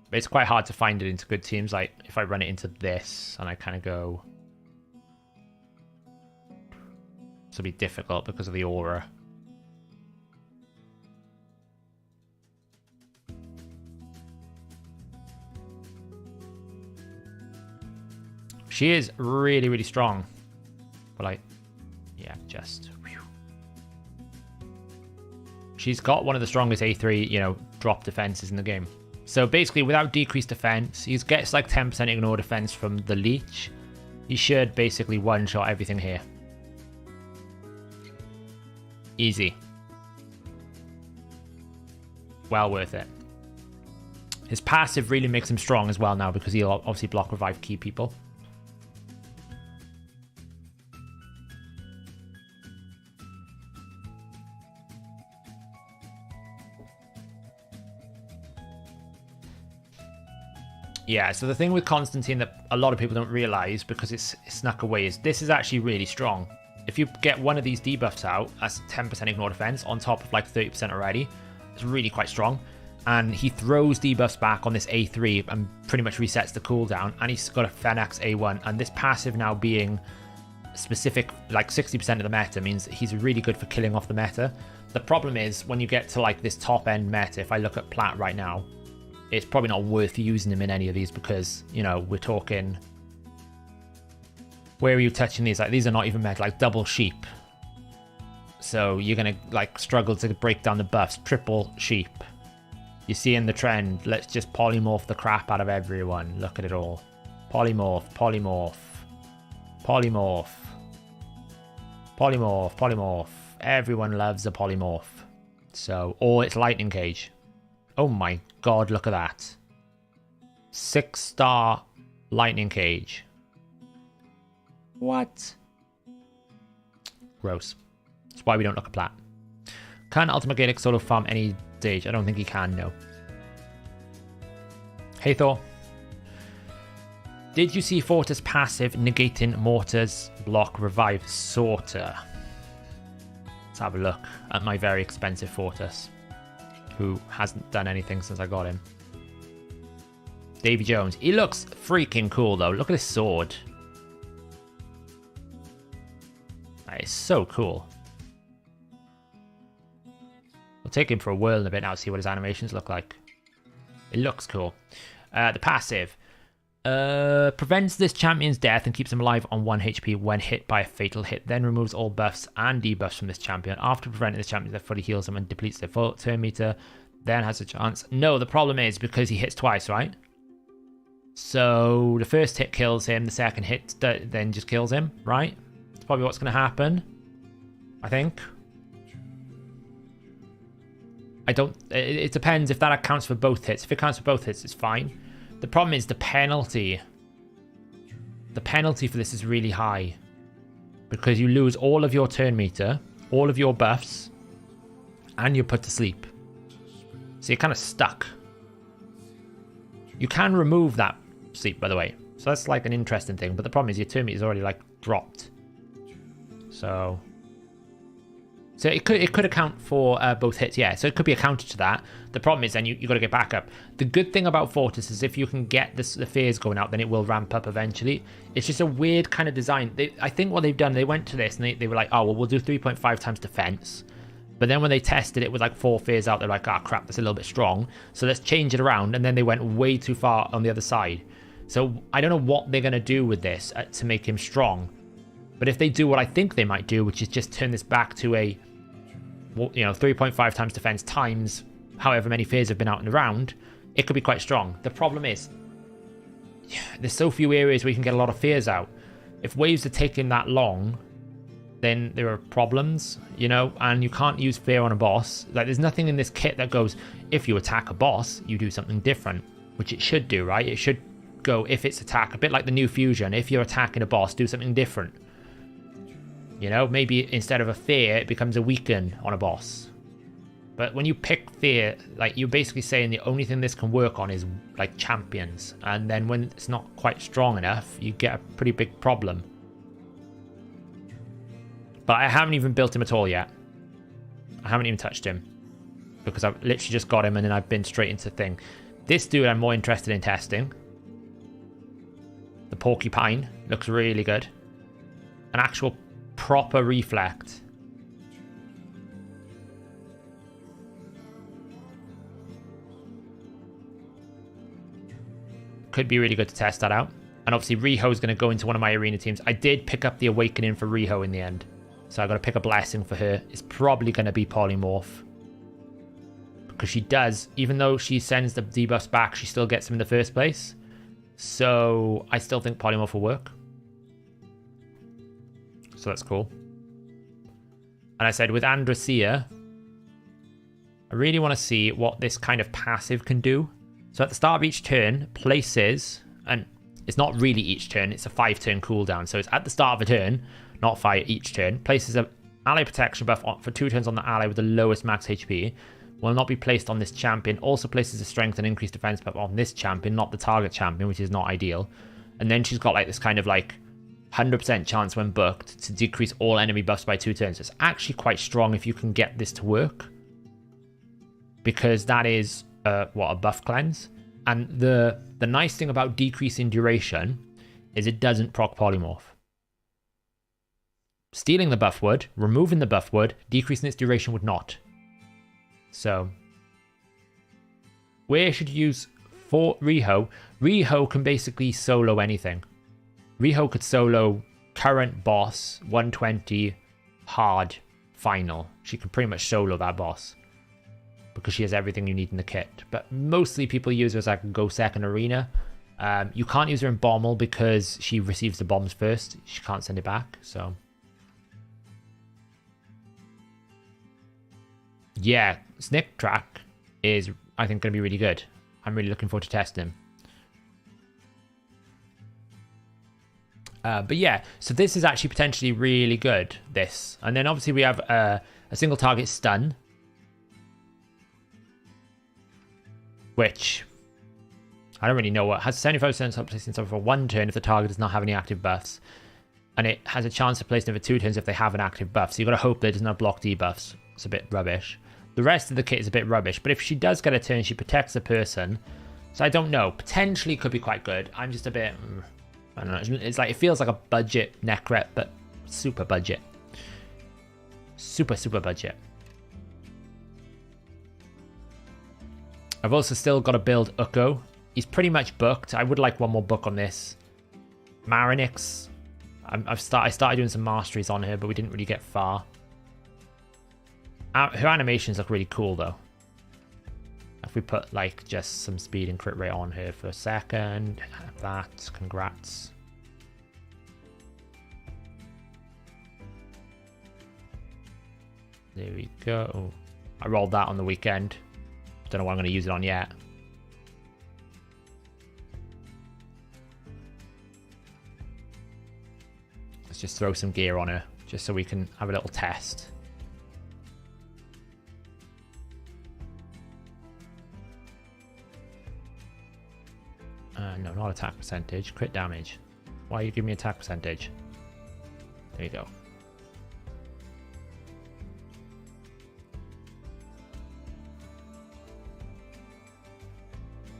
But it's quite hard to find it into good teams. Like if I run it into this and I kind of go, this will be difficult because of the aura. She is really, really strong. But like, yeah, just. Whew. She's got one of the strongest A3, you know, drop defenses in the game. So basically, without decreased defense, he gets like 10% ignore defense from the leech. He should basically one-shot everything here. Easy. Well worth it. His passive really makes him strong as well now because he'll obviously block revive key people. Yeah, so the thing with Constantine that a lot of people don't realize because it's snuck away is this is actually really strong. If you get one of these debuffs out, that's 10% ignore defense on top of like 30% already. It's really quite strong. And he throws debuffs back on this A3 and pretty much resets the cooldown. And he's got a Fenax A1. And this passive now being specific, like 60% of the meta, means that he's really good for killing off the meta. The problem is when you get to like this top end meta, if I look at Plat right now, it's probably not worth using him in any of these because, you know, we're talking... Where are you touching these? Like, these are not even meta, like double sheep. So you're going to, like, struggle to break down the buffs. Triple sheep. You see in the trend, let's just polymorph the crap out of everyone. Look at it all. Polymorph, polymorph. Polymorph. Polymorph, polymorph. Everyone loves a polymorph. So, or it's lightning cage. Oh my god, look at that. 6-star lightning cage. What? Gross. That's why we don't look at Plat. Can Ultimate Gaelic solo farm any stage? I don't think he can, no. Hey Thor. Did you see Fortis passive negating Mortar's block revive sorter? Let's have a look at my very expensive Fortis, who hasn't done anything since I got him. Davy Jones. He looks freaking cool though. Look at his sword. That is so cool. We'll take him for a whirl in a bit now to see what his animations look like. It looks cool. The passive. Prevents this champion's death and keeps him alive on 1 HP when hit by a fatal hit. Then removes all buffs and debuffs from this champion. After preventing this champion, that fully heals him and depletes their full turn meter. Then has a chance. No, the problem is because he hits twice, right? So the first hit kills him. The second hit then just kills him, right? That's probably what's going to happen. I think. It depends if that accounts for both hits. If it counts for both hits, it's fine. The problem is the penalty. The penalty for this is really high. Because you lose all of your turn meter, all of your buffs, and you're put to sleep. So you're kind of stuck. You can remove that sleep, by the way. So that's like an interesting thing. But the problem is your turn meter is already like dropped. So it could account for both hits, yeah. So it could be a counter to that. The problem is then you got to get back up. The good thing about Fortis is if you can get the fears going out, then it will ramp up eventually. It's just a weird kind of design. I think what they've done, they went to this and they were like, oh, well, we'll do 3.5 times defense. But then when they tested it with like 4 fears out, they're like, oh, crap, that's a little bit strong. So let's change it around. And then they went way too far on the other side. So I don't know what they're going to do with this to make him strong. But if they do what I think they might do, which is just turn this back to a, 3.5 times defense times however many fears have been out and around, it could be quite strong. The problem is, there's so few areas where you can get a lot of fears out. If waves are taking that long, then there are problems, and you can't use fear on a boss. Like, there's nothing in this kit that goes, if you attack a boss, you do something different, which it should do, right? It should go, if it's attack, a bit like the new fusion, if you're attacking a boss, do something different. Maybe instead of a fear, it becomes a weaken on a boss. But when you pick fear, like, you're basically saying the only thing this can work on is like champions. And then when it's not quite strong enough, you get a pretty big problem. But I haven't even built him at all yet. I haven't even touched him. Because I've literally just got him and then I've been straight into the thing. This dude I'm more interested in testing. The porcupine looks really good. An actual proper reflect. Could be really good to test that out. And obviously Riho is going to go into one of my arena teams. I did pick up the Awakening for Riho in the end. So I got to pick a blessing for her. It's probably going to be Polymorph. Because she does, even though she sends the debuffs back, she still gets them in the first place. So I still think Polymorph will work. So that's cool. And I said with Andracia, I really want to see what this kind of passive can do. So at the start of each turn, places, and it's not really each turn, it's a 5-turn cooldown. So it's at the start of a turn, not 5 each turn. Places an ally protection buff for 2 turns on the ally with the lowest max HP. Will not be placed on this champion. Also places a strength and increased defense buff on this champion, not the target champion, which is not ideal. And then she's got like this kind of like 100% chance when booked to decrease all enemy buffs by 2 turns. It's actually quite strong if you can get this to work. Because that is, a buff cleanse. And the nice thing about decreasing duration is it doesn't proc polymorph. Stealing the buff would, removing the buff would, decreasing its duration would not. So, where should you use for Riho? Riho can basically solo anything. Riho could solo current boss, 120, hard, final. She could pretty much solo that boss. Because she has everything you need in the kit. But mostly people use her as like a go second arena. You can't use her in Bommel because she receives the bombs first. She can't send it back, so. Yeah, Snicktrack is, I think, going to be really good. I'm really looking forward to testing him. But yeah, so this is actually potentially really good, this. And then obviously we have a single target stun. Which, I don't really know what, has 75% of placing something for 1 turn if the target does not have any active buffs. And it has a chance of placing it for 2 turns if they have an active buff. So you've got to hope that it does not block debuffs. It's a bit rubbish. The rest of the kit is a bit rubbish. But if she does get a turn, she protects the person. So I don't know. Potentially could be quite good. I'm just a bit, I don't know. It's like, it feels like a budget neck rep, but super budget. Super, super budget. I've also still got to build Ukko. He's pretty much booked. I would like one more book on this. Marinex. I started doing some masteries on her, but we didn't really get far. Her animations look really cool, though. If we put, like, just some speed and crit rate on her for a second. That. Congrats. There we go. I rolled that on the weekend. Don't know what I'm going to use it on yet. Let's just throw some gear on her, just so we can have a little test. No, Not attack percentage, crit damage. Why you give me attack percentage? There you go.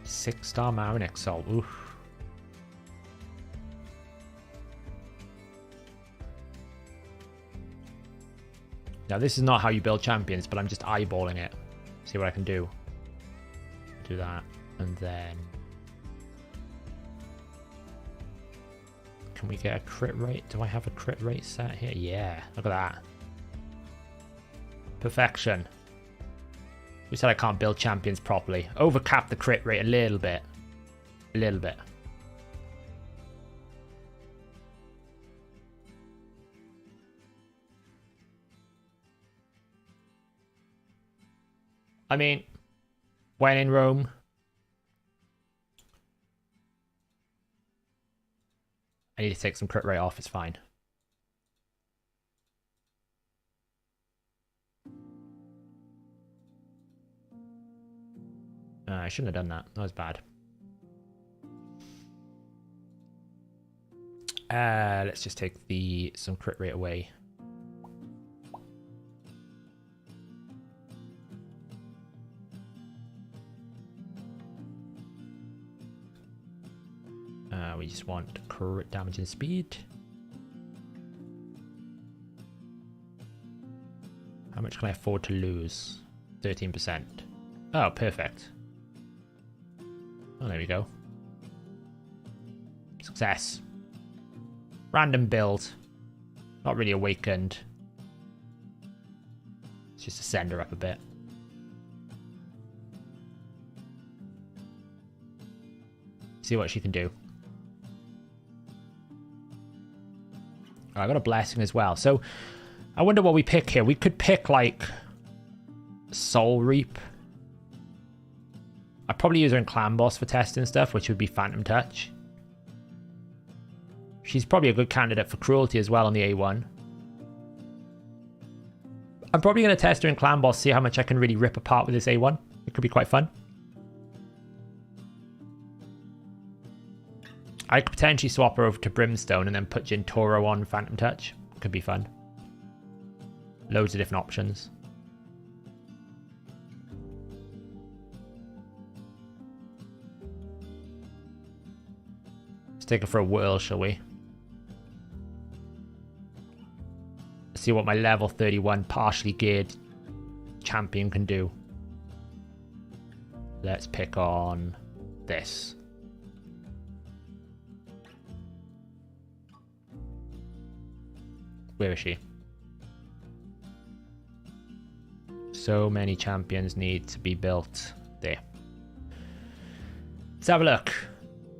Six-star Marinex Salt. Oof. Now this is not how you build champions, but I'm just eyeballing it. See what I can do. Do that, and then can we get a crit rate? Do I have a crit rate set here? Yeah, look at that. Perfection. We said I can't build champions properly. Overcap the crit rate a little bit. A little bit. I mean, when in Rome. I need to take some crit rate off, it's fine. I shouldn't have done that. That was bad. Let's just take some crit rate away. We just want crit damage and speed. How much can I afford to lose? 13%. Oh, perfect. Oh, there we go. Success. Random build. Not really awakened. Let's just send her up a bit. See what she can do. Oh, I got a blessing as well. So, I wonder what we pick here. We could pick, like, Soul Reap. I'd probably use her in Clan Boss for testing stuff, which would be Phantom Touch. She's probably a good candidate for Cruelty as well on the A1. I'm probably going to test her in Clan Boss, see how much I can really rip apart with this A1. It could be quite fun. I could potentially swap her over to Brimstone and then put Jin Toro on Phantom Touch. Could be fun. Loads of different options. Let's take her for a whirl, shall we? Let's see what my level 31 partially geared champion can do. Let's pick on this. Where is she? So many champions need to be built. There. Let's have a look.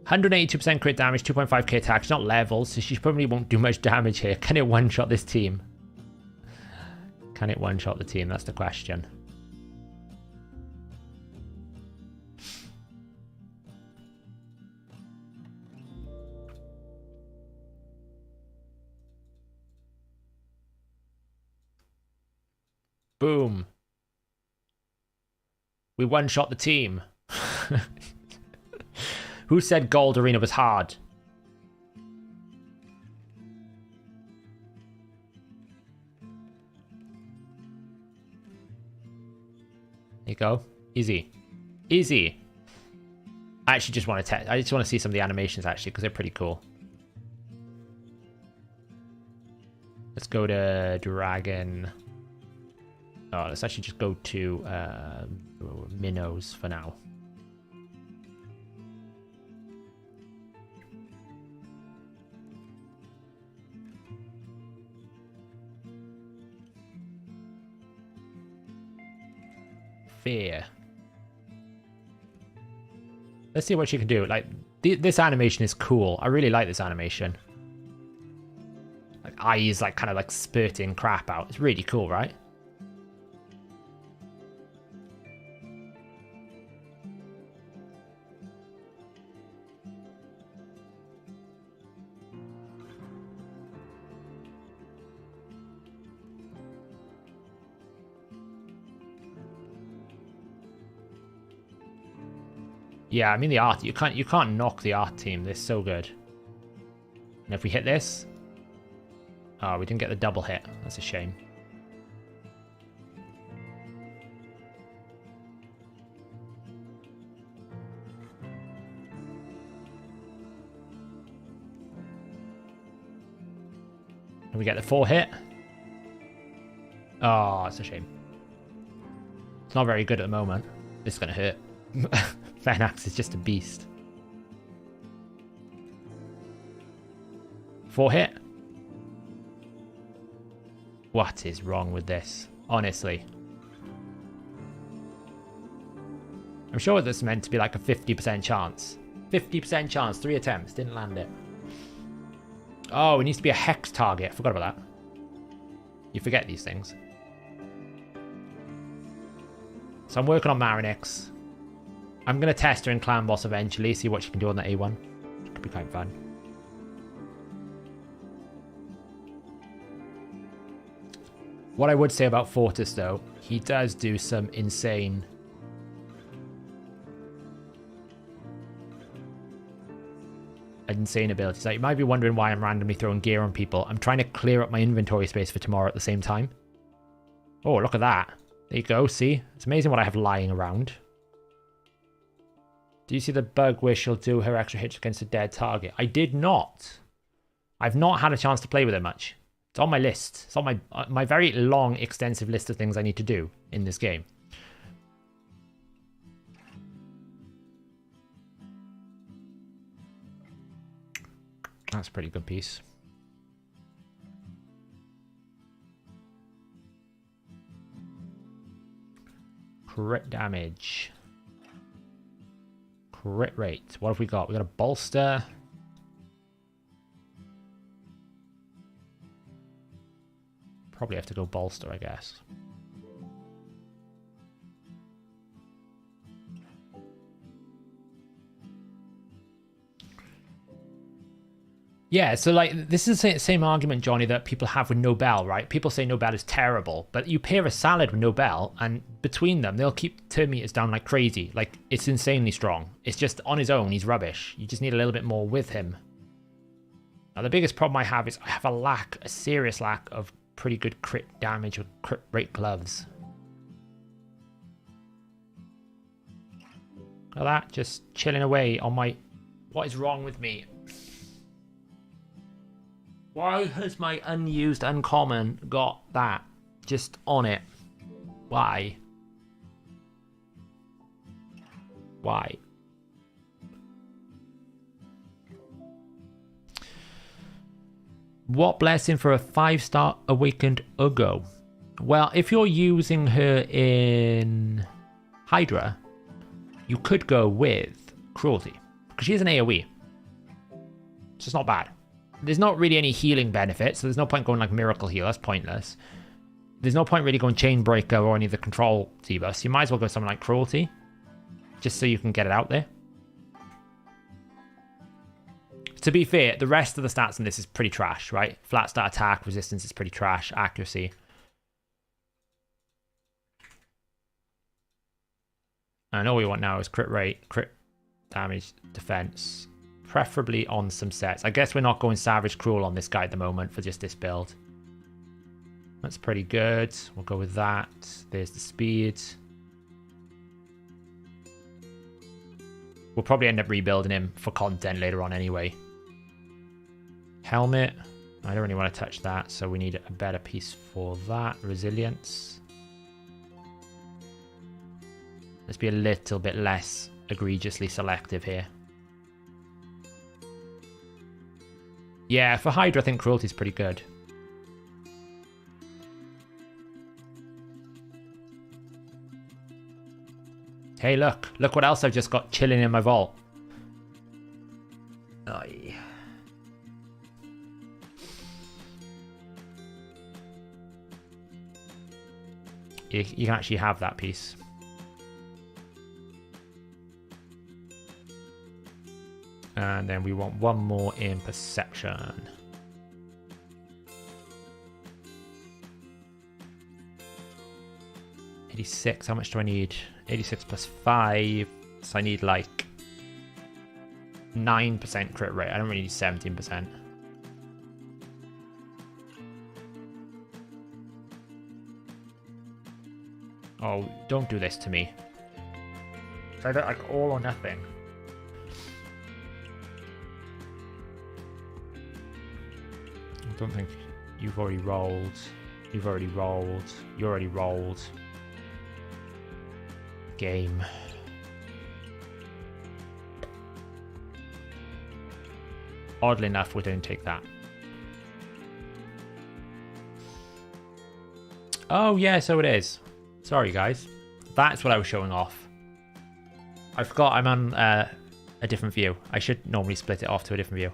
182% crit damage, 2.5k attack. She's not level, so she probably won't do much damage here. Can it one-shot this team? Can it one-shot the team? That's the question. Boom. We one-shot the team. Who said Gold Arena was hard? There you go. Easy. Easy. I actually just want to I just want to see some of the animations actually because they're pretty cool. Let's go to Dragon. Oh, let's actually just go to Minnows for now. Fear. Let's see what she can do. Like, this animation is cool. I really like this animation. Like, eyes, like, kind of like spurting crap out. It's really cool, right? Yeah, I mean the art. You can't knock the art team. They're so good. And if we hit this, oh, we didn't get the double hit. That's a shame. And we get the 4 hit. Oh, it's a shame. It's not very good at the moment. This is gonna hurt. Fenax is just a beast. 4 hit. What is wrong with this? Honestly. I'm sure this meant to be like a 50% chance. 50% chance, 3 attempts, didn't land it. Oh, it needs to be a hex target. Forgot about that. You forget these things. So I'm working on Marinex. I'm going to test her in Clan Boss eventually, see what she can do on the A1. Could be quite fun. What I would say about Fortis, though, he does do some insane... abilities. Like, you might be wondering why I'm randomly throwing gear on people. I'm trying to clear up my inventory space for tomorrow at the same time. Oh, look at that. There you go, see? It's amazing what I have lying around. Do you see the bug where she'll do her extra hits against a dead target? I did not. I've not had a chance to play with it much. It's on my list. It's on my very long, extensive list of things I need to do in this game. That's a pretty good piece. Crit damage. Crit rate. What have we got? We got a bolster. Probably have to go bolster, I guess. Yeah, so like this is the same argument, Johnny, that people have with Nobel, right? People say Nobel is terrible, but you pair a salad with Nobel, and between them, they'll keep turn meters down like crazy. Like, it's insanely strong. It's just on his own, he's rubbish. You just need a little bit more with him. Now, the biggest problem I have is I have a serious lack of pretty good crit damage or crit rate gloves. Look at that, just chilling away on my... What is wrong with me? Why has my unused uncommon got that just on it? Why? Why? What blessing for a 5-star awakened Ugo? Well, if you're using her in Hydra, you could go with Cruelty, because she has an AoE. So it's not bad. There's not really any healing benefit, so there's no point going like Miracle Heal. That's pointless. There's no point really going Chain Breaker or any of the control debuffs. You might as well go something like Cruelty, just so you can get it out there. To be fair, the rest of the stats in this is pretty trash, right? Flat stat attack, resistance is pretty trash, accuracy. And all we want now is crit rate, crit damage, defense. Preferably on some sets. I guess we're not going Savage Cruel on this guy at the moment for just this build. That's pretty good. We'll go with that. There's the speed. We'll probably end up rebuilding him for content later on anyway. Helmet. I don't really want to touch that, so we need a better piece for that. Resilience. Let's be a little bit less egregiously selective here. Yeah, for Hydra, I think Cruelty is pretty good. Hey, look what else I've just got chilling in my vault. Aye. You can actually have that piece. And then we want one more in Perception. $86, how much do I need? 86 plus 5, so I need like 9% crit rate. I don't really need 17%. Oh, don't do this to me. It's either like all or nothing. I don't think you've already rolled. You've already rolled. You already rolled. Game. Oddly enough, we don't take that. Oh, yeah, so it is. Sorry, guys. That's what I was showing off. I forgot I'm on a different view. I should normally split it off to a different view.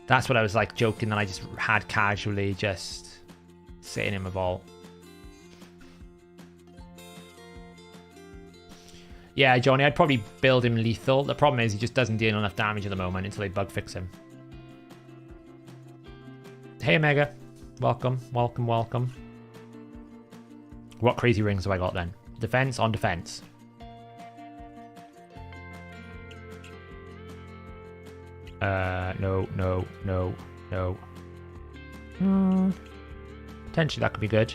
That's what I was like joking that I just had casually just sitting in my vault. Yeah, Johnny, I'd probably build him lethal. The problem is he just doesn't deal enough damage at the moment until they bug fix him. Hey, Omega. Welcome, welcome, welcome. What crazy rings have I got then? Defense on defense. No. Potentially that could be good.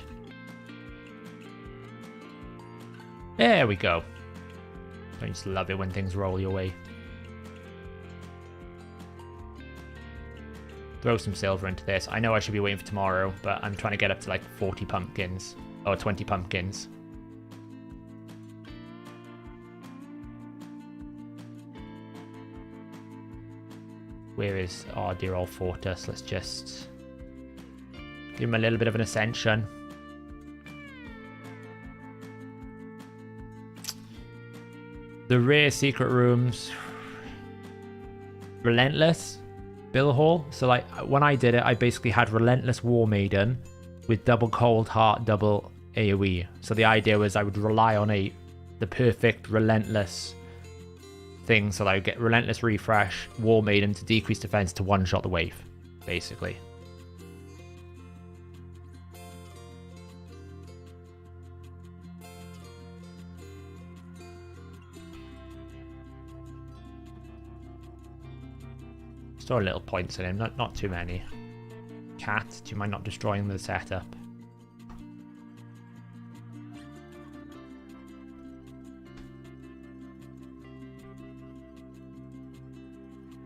There we go. I just love it when things roll your way. Throw some silver into this. I know I should be waiting for tomorrow, but I'm trying to get up to like 40 pumpkins. Or 20 pumpkins. Where is our dear old Fortis? Let's just give him a little bit of an ascension. The rare secret rooms. Relentless. Bill Hall. So like when I did it, I basically had Relentless War Maiden with double Cold Heart, double AoE. So the idea was I would rely on the perfect Relentless thing, so that I would get Relentless Refresh, War Maiden to decrease defense to one-shot the wave, basically. Store little points in him, not too many. Cat, do you mind not destroying the setup?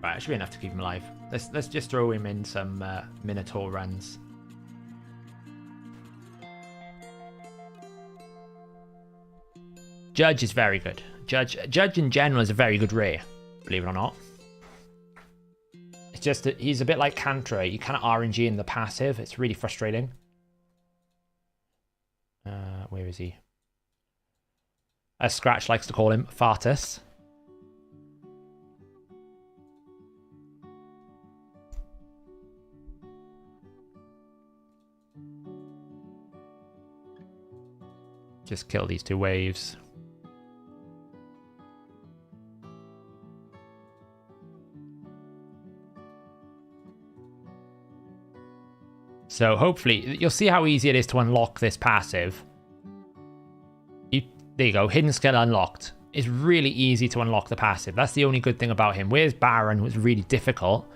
Right, it should be enough to keep him alive. Let's just throw him in some Minotaur runs. Judge is very good. Judge in general is a very good rare, believe it or not. It's just that he's a bit like Cantra. You kind of RNG in the passive. It's really frustrating. Where is he? As Scratch likes to call him, Fortis. Just kill these two waves. So hopefully, you'll see how easy it is to unlock this passive. There you go, Hidden Skill unlocked. It's really easy to unlock the passive. That's the only good thing about him. Whereas Baron was really difficult,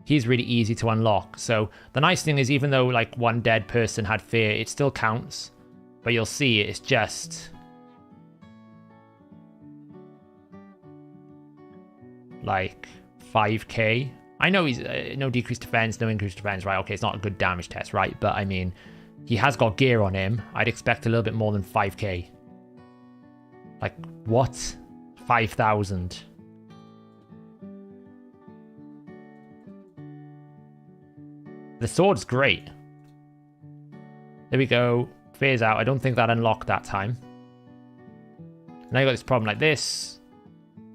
he's really easy to unlock. So the nice thing is, even though like one dead person had fear, it still counts. But you'll see it's just like 5k. I know he's no decreased defense, no increased defense, right? Okay, it's not a good damage test, right? But I mean, he has got gear on him. I'd expect a little bit more than 5k. Like, what? 5,000. The sword's great. There we go. Phase out. I don't think that unlocked that time. Now you got this problem like this.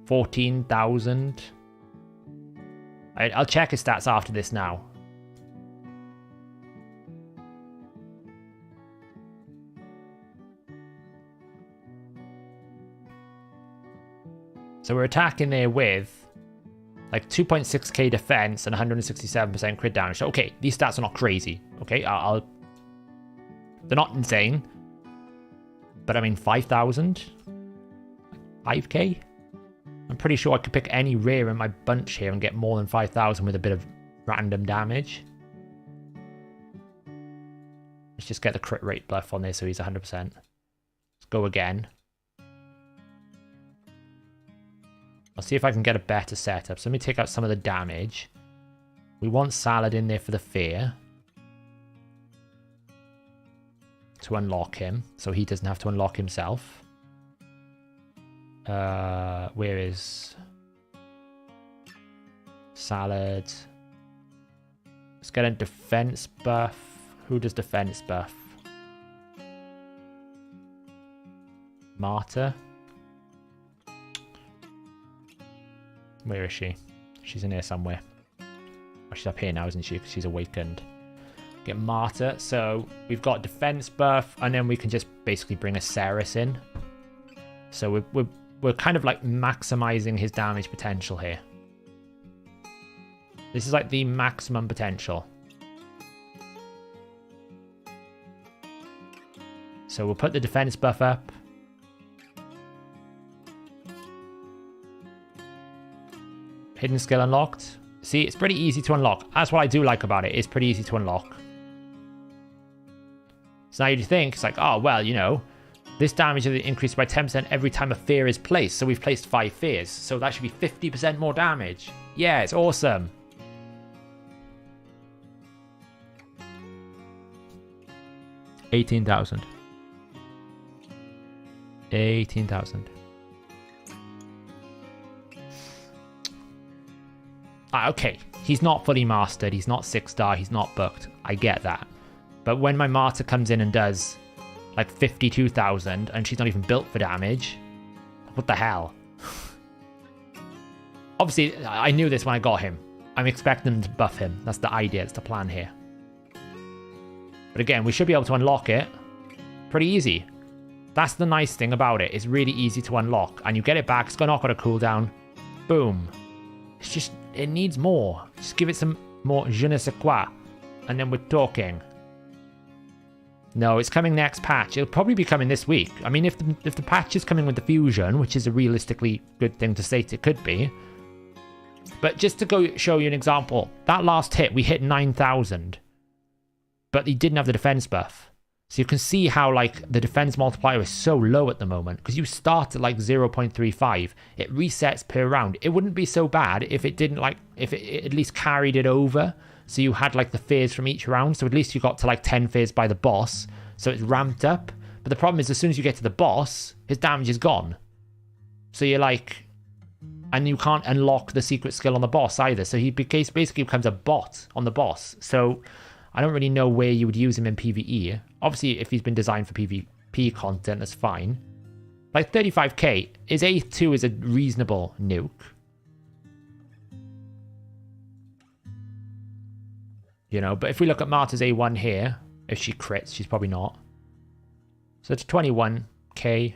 14,000. I'll check his stats after this now. So we're attacking there with like 2.6k defense and 167% crit damage. So okay, these stats are not crazy. Okay, they're not insane. But I mean, 5,000? 5k? I'm pretty sure I could pick any rare in my bunch here and get more than 5,000 with a bit of random damage. Let's just get the crit rate buff on this so he's 100%. Let's go again. I'll see if I can get a better setup. So let me take out some of the damage. We want Salad in there for the fear. To unlock him. So he doesn't have to unlock himself. Where is Salad? Let's get a defense buff. Who does defense buff? Marta. Where is she? She's in here somewhere. Oh, she's up here now, isn't she? Because she's awakened. Get Marta. So we've got defense buff, and then we can just basically bring a Ceres in. So we're kind of like maximizing his damage potential here. This is like the maximum potential. So we'll put the defense buff up. Hidden skill unlocked. See, it's pretty easy to unlock. That's what I do like about it. It's pretty easy to unlock. So now you think, it's like, oh, well, you know, this damage is increased by 10% every time a fear is placed. So we've placed 5 fears. So that should be 50% more damage. Yeah, it's awesome. $18,000. 18,000. Okay, he's not fully mastered, he's not 6-star, he's not booked. I get that. But when my Marta comes in and does like 52,000 and she's not even built for damage, what the hell? Obviously, I knew this when I got him. I'm expecting them to buff him. That's the idea, it's the plan here. But again, we should be able to unlock it pretty easy. That's the nice thing about it. It's really easy to unlock. And you get it back, it's gonna knock on a cooldown. Boom. It's just, it needs more. Just give it some more je ne sais quoi. And then we're talking. No, it's coming next patch. It'll probably be coming this week. I mean, if the patch is coming with the fusion, which is a realistically good thing to state it could be. But just to go show you an example, that last hit, we hit 9,000. But he didn't have the defense buff. So you can see how, like, the defense multiplier is so low at the moment. Because you start at, like, 0.35. It resets per round. It wouldn't be so bad if it didn't, like, if it at least carried it over. So you had, like, the fears from each round. So at least you got to, like, 10 fears by the boss. So it's ramped up. But the problem is, as soon as you get to the boss, his damage is gone. So you're, like... And you can't unlock the secret skill on the boss either. So he basically becomes a bot on the boss. So... I don't really know where you would use him in PvE. Obviously, if he's been designed for PvP content, that's fine. Like 35k, his A2 is a reasonable nuke. You know, but if we look at Marta's A1 here, if she crits, she's probably not. So it's 21k.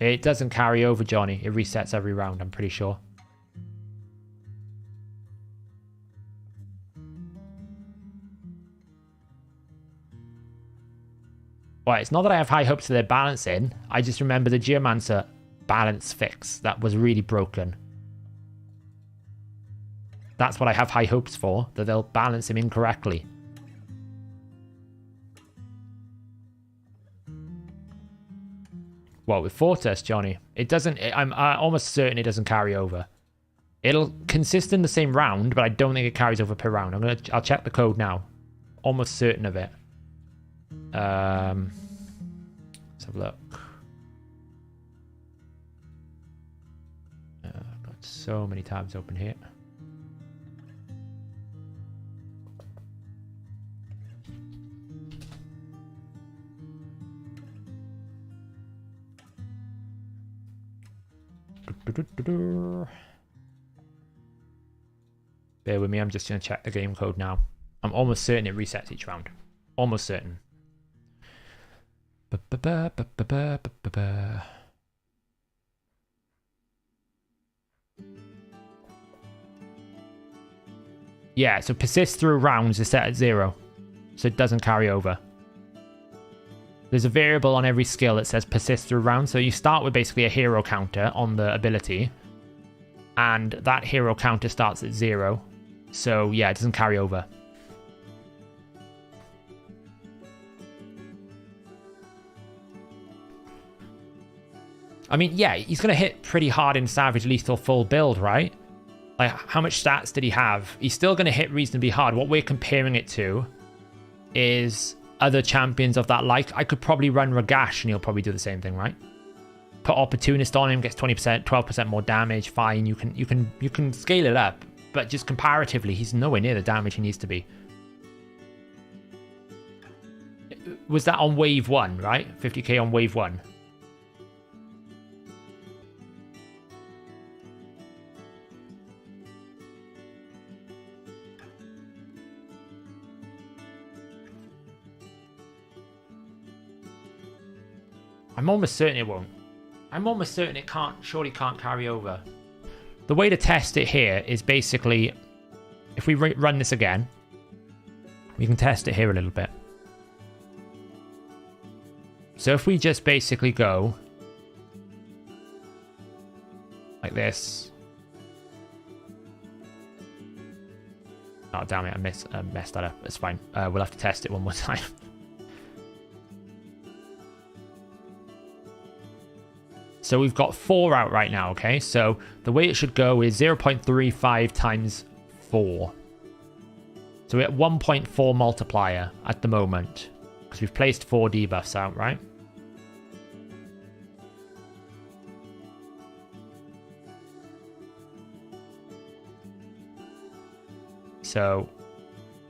It doesn't carry over, Johnny. It resets every round, I'm pretty sure. Well, it's not that I have high hopes for their balancing. I just remember the Geomancer balance fix that was really broken. That's what I have high hopes for, that they'll balance him incorrectly. Well, with Fortis, Johnny, it doesn't... I'm almost certain it doesn't carry over. It'll consist in the same round, but I don't think it carries over per round. I'll check the code now. Almost certain of it. Let's have a look. I've got so many tabs open here. Bear with me, I'm just going to check the game code now. I'm almost certain it resets each round. Almost certain. Yeah, so persist through rounds is set at 0. So it doesn't carry over. there's a variable on every skill that says persist through round. So you start with basically a hero counter on the ability, and that hero counter starts at 0. So yeah, it doesn't carry over. I mean, yeah, he's going to hit pretty hard in Savage Lethal full build, right? Like, how much stats did he have? He's still going to hit reasonably hard. What we're comparing it to is other champions of that like. I could probably run Ragash and he'll probably do the same thing, right? Put Opportunist on him, gets 20%, 12% more damage. Fine, you can scale it up, but just comparatively, he's nowhere near the damage he needs to be. Was that on wave 1, right? 50k on wave 1. I'm almost certain it won't. I'm almost certain it surely can't carry over. The way to test it here is basically, if we run this again, we can test it here a little bit. So if we just basically go like this. Oh, damn it, I messed that up. It's fine. We'll have to test it one more time. So we've got 4 out right now, okay? So the way it should go is 0.35 times 4. So we're at 1.4 multiplier at the moment, because we've placed 4 debuffs out, right? So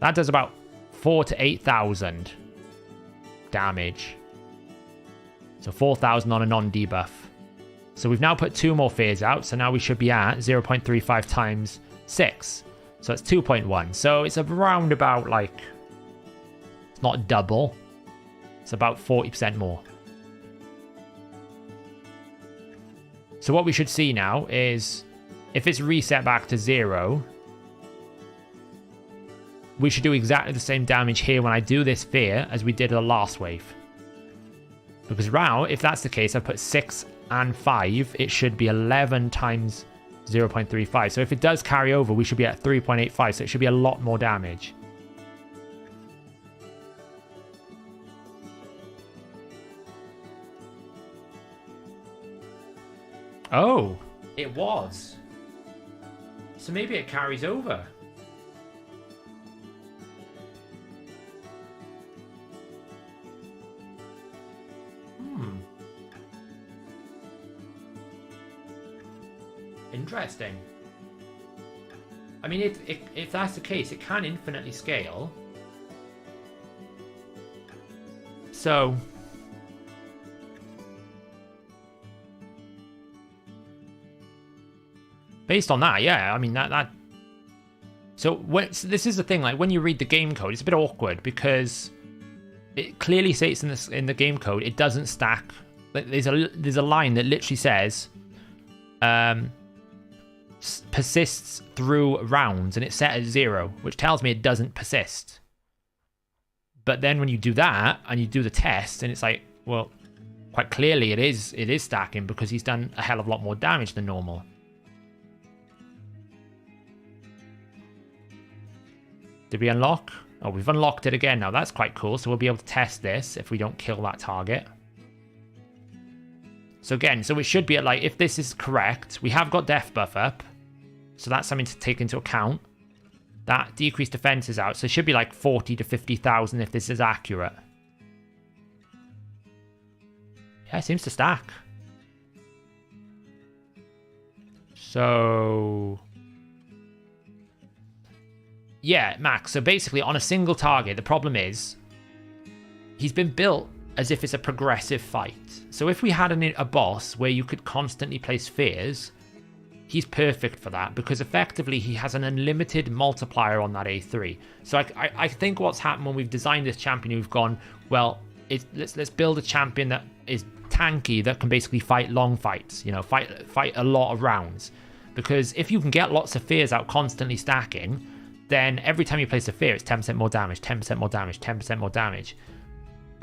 that does about 4,000 to 8,000 damage. So 4,000 on a non-debuff. So we've now put 2 more fears out, so now we should be at 0.35 times 6. So it's 2.1. So it's around about, like, it's not double. It's about 40% more. So what we should see now is, if it's reset back to 0, we should do exactly the same damage here when I do this fear as we did the last wave. Because now, if that's the case, I put 6 and 5, it should be 11 times 0.35. So if it does carry over, we should be at 3.85, so it should be a lot more damage. Oh, it was. So maybe it carries over. Interesting. I mean, if that's the case, it can infinitely scale. So based on that, yeah, I mean that. So this is the thing. Like when you read the game code, it's a bit awkward because it clearly states in the game code it doesn't stack. There's a line that literally says, persists through rounds, and it's set at 0, which tells me it doesn't persist. But then when you do that and you do the test, and it's like, well, quite clearly it is stacking because he's done a hell of a lot more damage than normal. Did we unlock? Oh, we've unlocked it again now. That's quite cool. So we'll be able to test this if we don't kill that target. So again, so it should be at, like, if this is correct, we have got death buff up. So that's something to take into account. That decreased defense is out. So it should be like 40 to 50,000 if this is accurate. Yeah, it seems to stack. So yeah, max. So basically on a single target, the problem is he's been built as if it's a progressive fight. So if we had a boss where you could constantly place fears, he's perfect for that because effectively he has an unlimited multiplier on that A3. So I think what's happened when we've designed this champion, we've gone, well, let's build a champion that is tanky, that can basically fight long fights, you know, fight a lot of rounds. Because if you can get lots of fears out constantly stacking, then every time you place a fear, it's 10% more damage, 10% more damage, 10% more damage.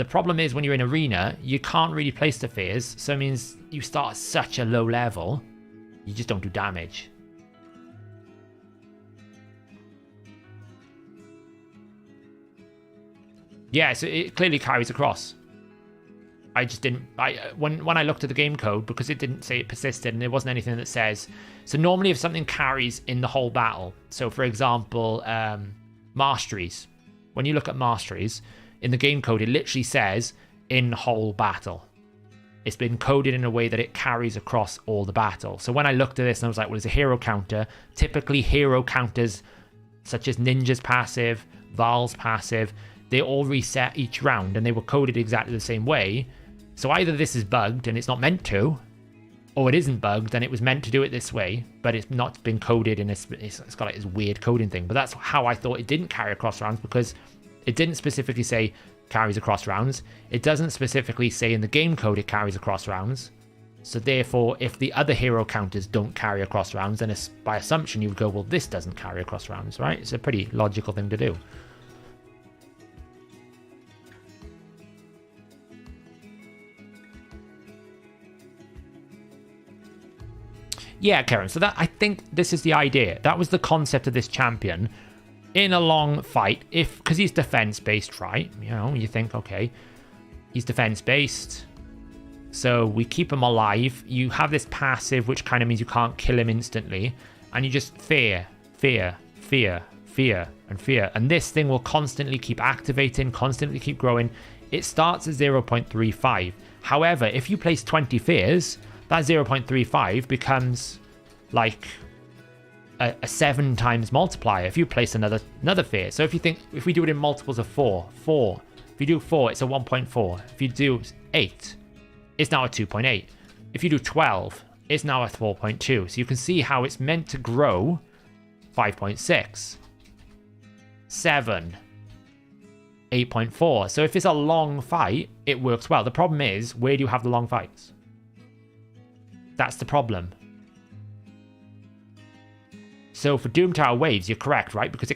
The problem is when you're in arena, you can't really place the fears, so it means you start at such a low level, you just don't do damage. Yeah, so it clearly carries across. I just didn't... when I looked at the game code, because it didn't say it persisted and there wasn't anything that says... So normally if something carries in the whole battle, so for example, masteries. When you look at masteries, in the game code, it literally says in whole battle. It's been coded in a way that it carries across all the battle. So when I looked at this and I was like, well, it's a hero counter. Typically hero counters, such as Ninja's passive, Val's passive, they all reset each round and they were coded exactly the same way. So either this is bugged and it's not meant to, or it isn't bugged and it was meant to do it this way, but it's not been coded in it's got like this weird coding thing. But that's how I thought it didn't carry across rounds, because it didn't specifically say carries across rounds. It doesn't specifically say in the game code it carries across rounds. So therefore, if the other hero counters don't carry across rounds, then by assumption you would go, well, this doesn't carry across rounds, right? It's a pretty logical thing to do. Yeah, Karen, so that I think this is the idea. That was the concept of this champion. In a long fight, because he's defense-based, right? You know, you think, okay, he's defense-based, so we keep him alive. You have this passive, which kind of means you can't kill him instantly, and you just fear, fear, fear, fear, and fear. And this thing will constantly keep activating, constantly keep growing. It starts at 0.35. However, if you place 20 fears, that 0.35 becomes like a 7 times multiplier if you place another fear. So if you think, if we do it in multiples of 4, if you do 4, it's a 1.4. If you do 8, it's now a 2.8. If you do 12, it's now a 4.2. So you can see how it's meant to grow 5.6, 7, 8.4. So if it's a long fight, it works well. The problem is, where do you have the long fights? That's the problem. So for Doom Tower waves, you're correct, right? Because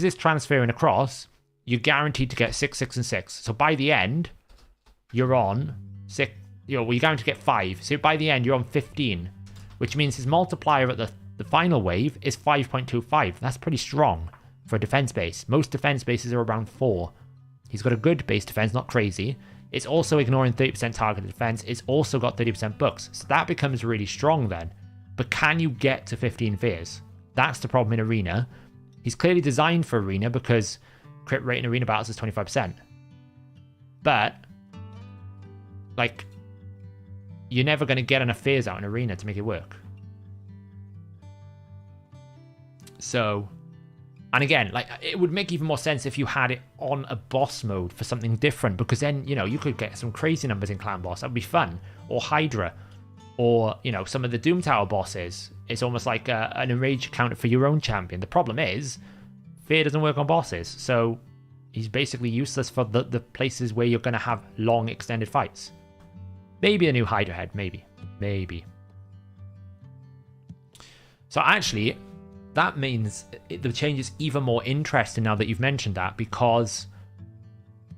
it's transferring across, you're guaranteed to get 6, 6, and 6. So by the end, you're on 6. You're guaranteed to get 5. So by the end, you're on 15, which means his multiplier at the final wave is 5.25. That's pretty strong for a defense base. Most defense bases are around 4. He's got a good base defense, not crazy. It's also ignoring 30% targeted defense. It's also got 30% books. So that becomes really strong then. But can you get to 15 fears? That's the problem in Arena. He's clearly designed for Arena because crit rate in Arena battles is 25%. But, like, you're never going to get enough fears out in Arena to make it work. So, and again, like, it would make even more sense if you had it on a boss mode for something different, because then, you know, you could get some crazy numbers in Clan Boss. That would be fun. Or Hydra. Or, you know, some of the Doom Tower bosses. It's almost like an enrage counter for your own champion. The problem is, fear doesn't work on bosses. So he's basically useless for the places where you're going to have long, extended fights. Maybe a new Hydra head. Maybe. Maybe. So actually, that means the change is even more interesting now that you've mentioned that, because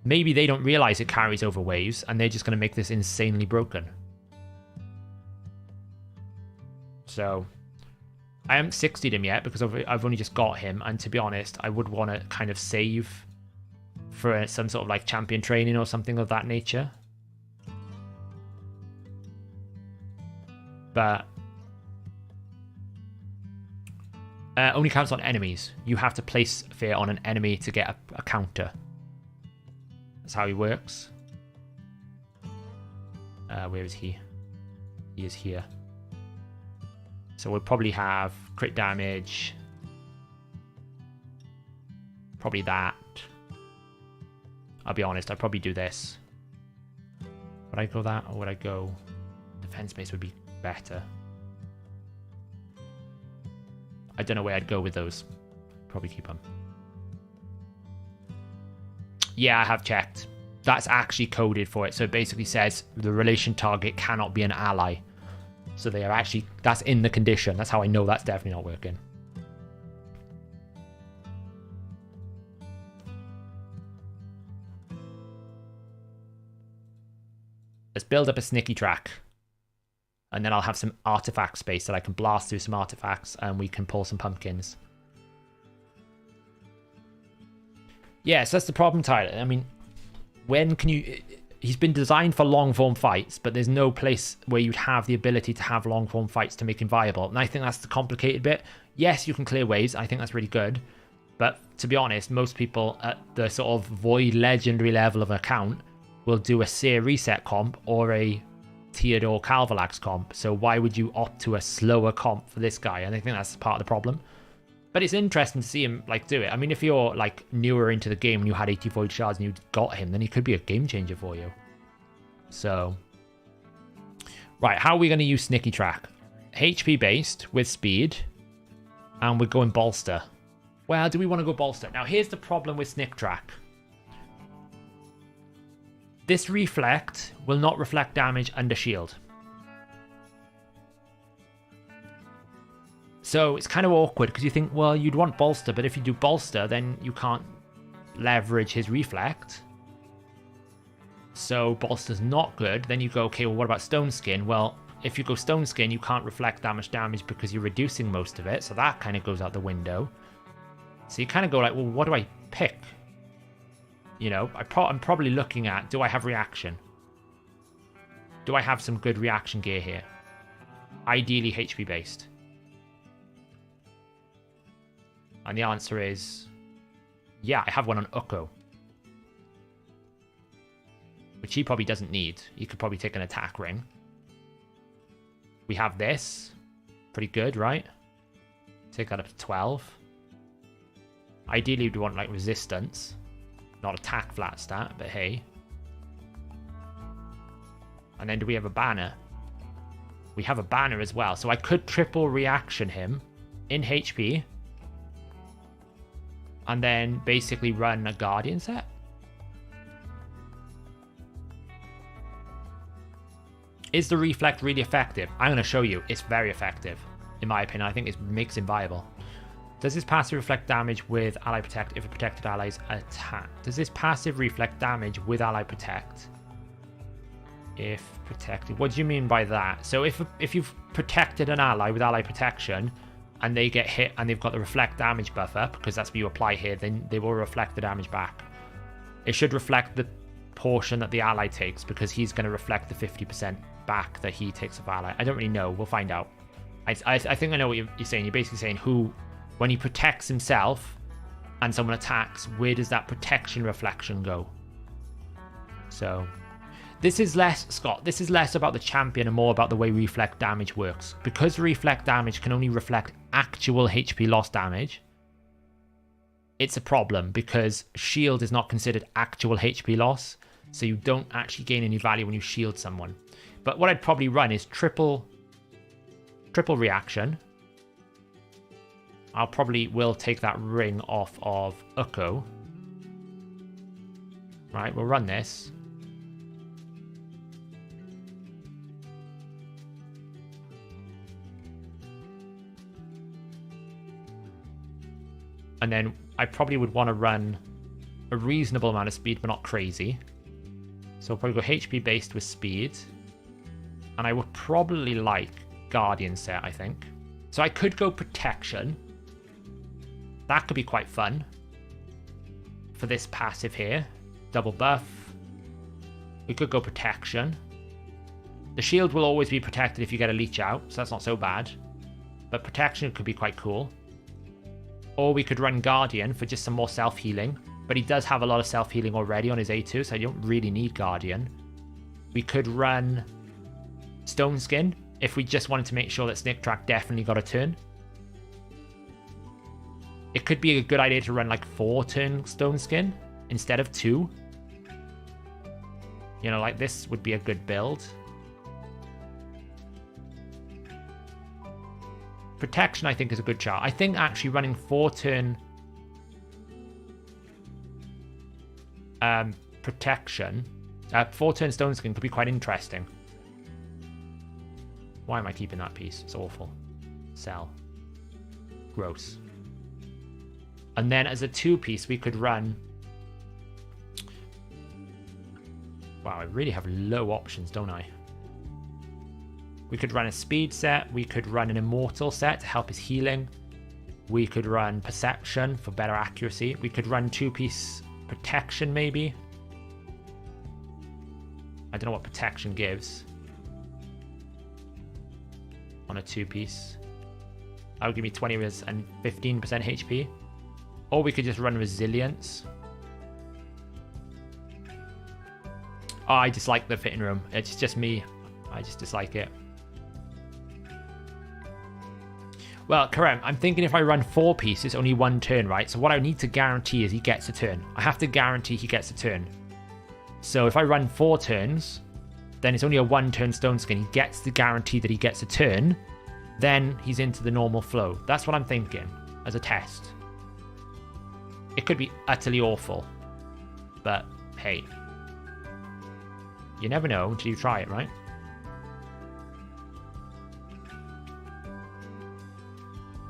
maybe they don't realize it carries over waves and they're just going to make this insanely broken. So I haven't 60'd him yet because I've only just got him, and to be honest, I would want to kind of save for some sort of like champion training or something of that nature. But only counts on enemies. You have to place fear on an enemy to get a counter. That's how he works. Where is he? He is here. So we'll probably have crit damage. Probably that. I'll be honest, I'd probably do this. Would I go that, or would I go... Defense base would be better. I don't know where I'd go with those. Probably keep them. Yeah, I have checked. That's actually coded for it. So it basically says the relation target cannot be an ally. So they are actually, that's in the condition. That's how I know that's definitely not working. Let's build up a Snicktrack. And then I'll have some artifact space that I can blast through some artifacts and we can pull some pumpkins. Yeah, so that's the problem, Tyler. I mean, when can you... He's been designed for long-form fights, but there's no place where you'd have the ability to have long-form fights to make him viable. And I think that's the complicated bit. Yes, you can clear waves. I think that's really good. But to be honest, most people at the sort of Void Legendary level of account will do a Seer Reset comp or a Theodore Calvalax comp. So why would you opt to a slower comp for this guy? And I think that's part of the problem. But it's interesting to see him like do it. I mean, if you're like newer into the game and you had 80 Void Shards and you got him, then he could be a game changer for you. So, right, how are we going to use Snicktrack? HP based with speed, and we're going bolster. Well, do we want to go bolster? Now, here's the problem with Snicktrack. This reflect will not reflect damage under shield. So it's kind of awkward because you think, well, you'd want bolster, but if you do bolster, then you can't leverage his reflect. So bolster's not good. Then you go, okay, well, what about stone skin? Well, if you go stone skin, you can't reflect that much damage because you're reducing most of it. So that kind of goes out the window. So you kind of go like, well, what do I pick? You know, I'm probably looking at, do I have reaction? Do I have some good reaction gear here? Ideally HP based. And the answer is, yeah, I have one on Ukko. Which he probably doesn't need. He could probably take an attack ring. We have this. Pretty good, right? Take that up to 12. Ideally, we'd want like resistance. Not attack flat stat, but hey. And then do we have a banner? We have a banner as well. So I could triple reaction him in HP. And then basically run a Guardian set. Is the reflect really effective? I'm going to show you. It's very effective. In my opinion, I think it makes him viable. Does this passive reflect damage with ally protect if a protected ally is attacked? Does this passive reflect damage with ally protect? If protected. What do you mean by that? So if you've protected an ally with ally protection, and they get hit and they've got the reflect damage buffer, because that's what you apply here, then they will reflect the damage back. It should reflect the portion that the ally takes, because he's going to reflect the 50% back that he takes of ally. I don't really know. We'll find out. I think I know what you're saying. You're basically saying when he protects himself and someone attacks, where does that protection reflection go? So this is less, Scott, this is less about the champion and more about the way reflect damage works. Because reflect damage can only reflect actual HP loss damage, it's a problem because shield is not considered actual HP loss, so you don't actually gain any value when you shield someone. But what I'd probably run is triple reaction. I'll probably will take that ring off of Ukko. Right, we'll run this. And then I probably would want to run a reasonable amount of speed, but not crazy. So I'll probably go HP based with speed. And I would probably like Guardian set, I think. So I could go protection. That could be quite fun. For this passive here. Double buff. We could go protection. The shield will always be protected if you get a leech out, so that's not so bad. But protection could be quite cool. Or we could run Guardian for just some more self-healing. But he does have a lot of self-healing already on his A2, so I don't really need Guardian. We could run Stone Skin if we just wanted to make sure that Snicktrack definitely got a turn. It could be a good idea to run like 4 turn Stone Skin instead of 2. You know, like this would be a good build. Protection, I think, is a good chart. I think actually running 4 turn protection, 4 turn Stone Skin could be quite interesting. Why am I keeping that piece? It's awful. Sell. Gross. And then as a 2 piece, we could run Wow, I really have low options, don't I? We could run a speed set. We could run an immortal set to help his healing. We could run perception for better accuracy. We could run 2-piece protection, maybe. I don't know what protection gives on a 2-piece. That would give me 20 res and 15% HP. Or we could just run resilience. Oh, I dislike the fitting room. It's just me. I just dislike it. Well, correct. I'm thinking if I run 4 pieces, only 1 turn, right? So what I need to guarantee is he gets a turn. I have to guarantee he gets a turn. So if I run 4 turns, then it's only a 1-turn stone skin. He gets the guarantee that he gets a turn. Then he's into the normal flow. That's what I'm thinking as a test. It could be utterly awful. But, hey. You never know until you try it, right?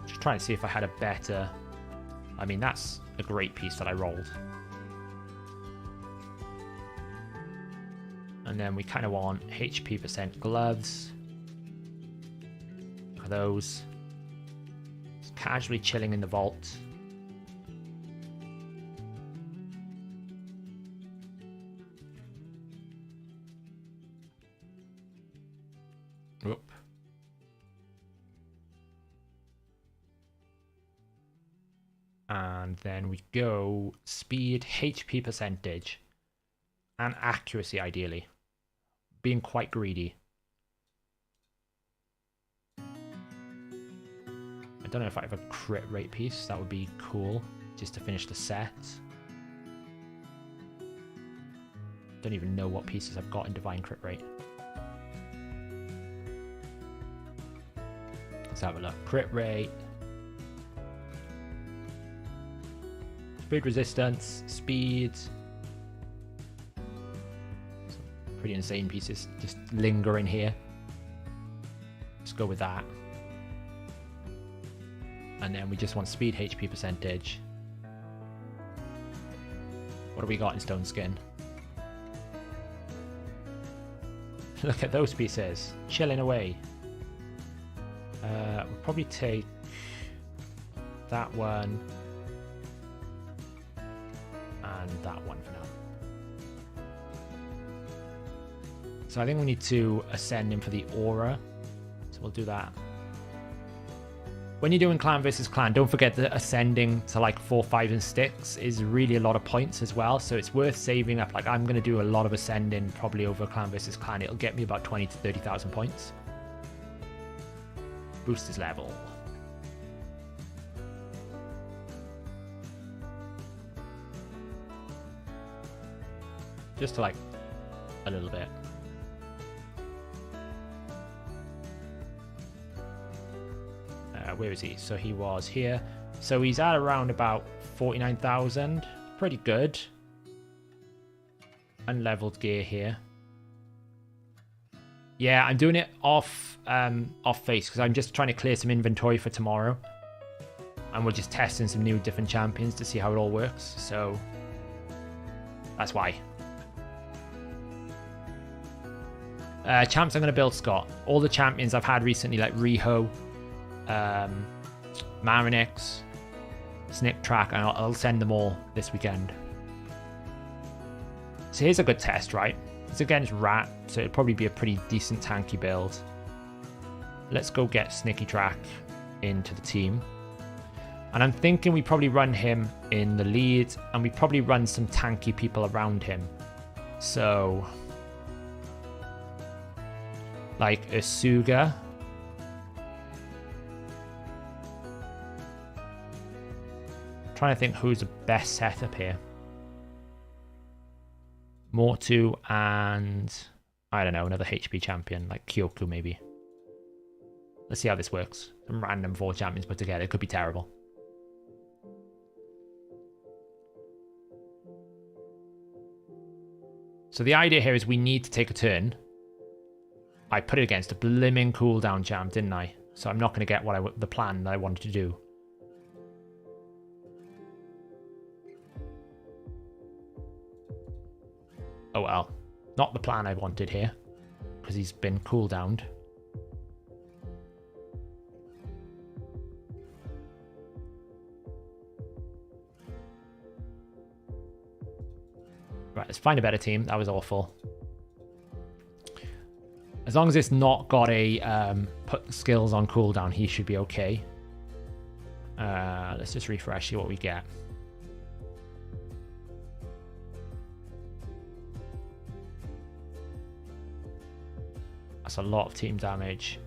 Just trying to see if I had a better... I mean, that's a great piece that I rolled. And then we kind of want HP percent gloves. Look at those. Just casually chilling in the vault. Oop. And then we go speed, HP percentage, and accuracy ideally. Being quite greedy. I don't know if I have a crit rate piece. That would be cool, just to finish the set. Don't even know what pieces I've got in divine crit rate. Let's have a look. Crit rate. Speed resistance. Speed. Some pretty insane pieces just lingering here. Let's go with that. And then we just want speed, HP percentage. What do we got in stone skin? Look at those pieces. Chilling away. We'll probably take that one and that one for now. So I think we need to ascend him for the aura. So we'll do that. When you're doing clan versus clan, don't forget that ascending to like 4, 5, and 6 is really a lot of points as well. So it's worth saving up. Like I'm going to do a lot of ascending probably over clan versus clan. It'll get me about 20 to 30,000 points. Boost his level. Just to like a little bit. Where is he? So he was here. So he's at around about 49,000. Pretty good. Unleveled gear here. Yeah, I'm doing it off face because I'm just trying to clear some inventory for tomorrow. And we're just testing some new different champions to see how it all works. So that's why. Champs I'm going to build Scott. All the champions I've had recently, like Riho, Marinex, Snicktrack, and I'll send them all this weekend. So here's a good test, right? It's against Rat, so it'll probably be a pretty decent tanky build. Let's go get Snicktrack into the team. And I'm thinking we probably run him in the lead, and we probably run some tanky people around him. So, like Asuga. Trying to think who's the best setup here. Mortu and I don't know, another HP champion like Kyoku maybe. Let's see how this works. Some random 4 champions put together. It could be terrible. So the idea here is we need to take a turn. I put it against a blimmin' cooldown champ, didn't I? So I'm not going to get what the plan that I wanted to do. Oh well. Not the plan I wanted here, because he's been cooldowned. Right, let's find a better team. That was awful. As long as it's not got a put skills on cooldown, he should be okay. Let's just refresh, see what we get. That's a lot of team damage.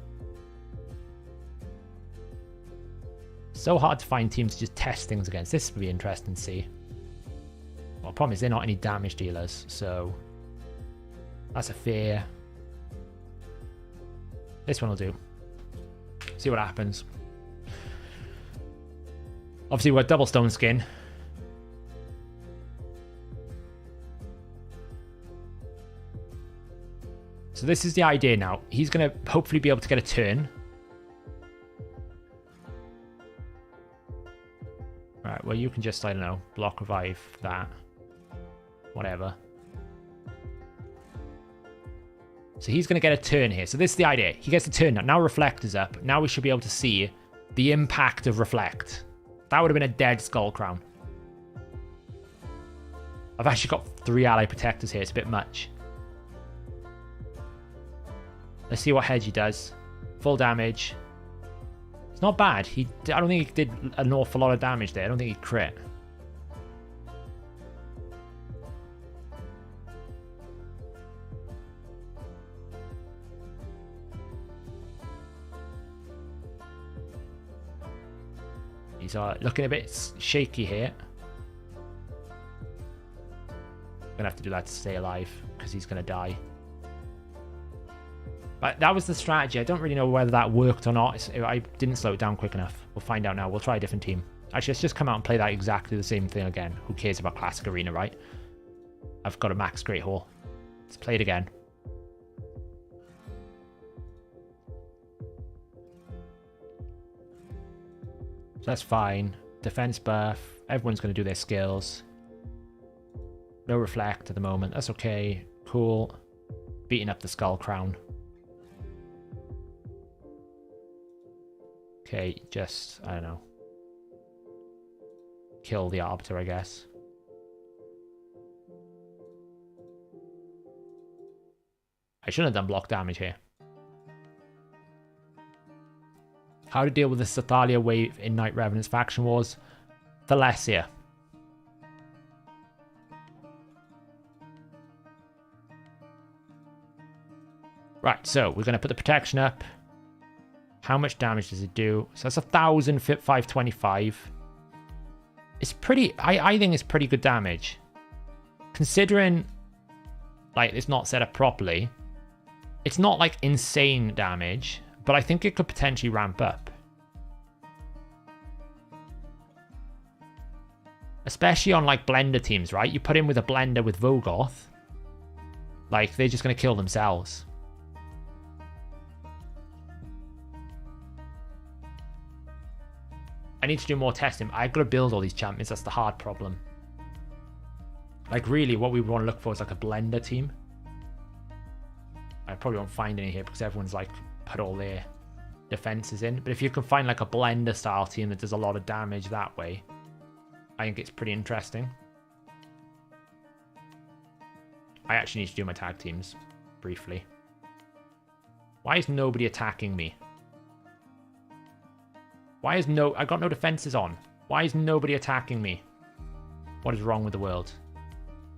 So hard to find teams to just test things against. This would be interesting to see. Well, the problem is they're not any damage dealers, so that's a fear. This one will do. See what happens. Obviously, we've got double stone skin. So this is the idea now. He's going to hopefully be able to get a turn. Right, well, you can just, I don't know, block, revive, that. Whatever. So he's going to get a turn here. So this is the idea. He gets a turn now. Now Reflect is up. Now we should be able to see the impact of Reflect. That would have been a dead Skull Crown. I've actually got 3 ally protectors here. It's a bit much. Let's see what Hedgie does. Full damage. It's not bad. I don't think he did an awful lot of damage there. I don't think he crit. He's looking a bit shaky here. Gonna have to do that to stay alive because he's gonna die. But that was the strategy. I don't really know whether that worked or not. I didn't slow it down quick enough. We'll find out now. We'll try a different team. Actually, let's just come out and play that exactly the same thing again. Who cares about Classic Arena, right? I've got a max Great Hall. Let's play it again. So that's fine. Defense buff. Everyone's going to do their skills. No Reflect at the moment. That's okay. Cool. Beating up the Skull Crown. Okay, just, I don't know. Kill the Arbiter, I guess. I shouldn't have done block damage here. How to deal with the Sathalia wave in Night Revenant's faction wars. Thalasia. Right, so we're going to put the protection up. How much damage does it do? So that's 1,000 fit 525. It's pretty, I think it's pretty good damage. Considering, like, it's not set up properly. It's not, like, insane damage, but I think it could potentially ramp up. Especially on, like, blender teams, right? You put in with a blender with Vogoth. Like, they're just going to kill themselves. I need to do more testing. I've got to build all these champions. That's the hard problem. Like, really, what we want to look for is, like, a blender team. I probably won't find any here because everyone's, like, put all their defenses in. But if you can find, like, a blender style team that does a lot of damage that way, I think it's pretty interesting. I actually need to do my tag teams briefly. Why is nobody attacking me? Why is I got no defenses on. Why is nobody attacking me? What is wrong with the world?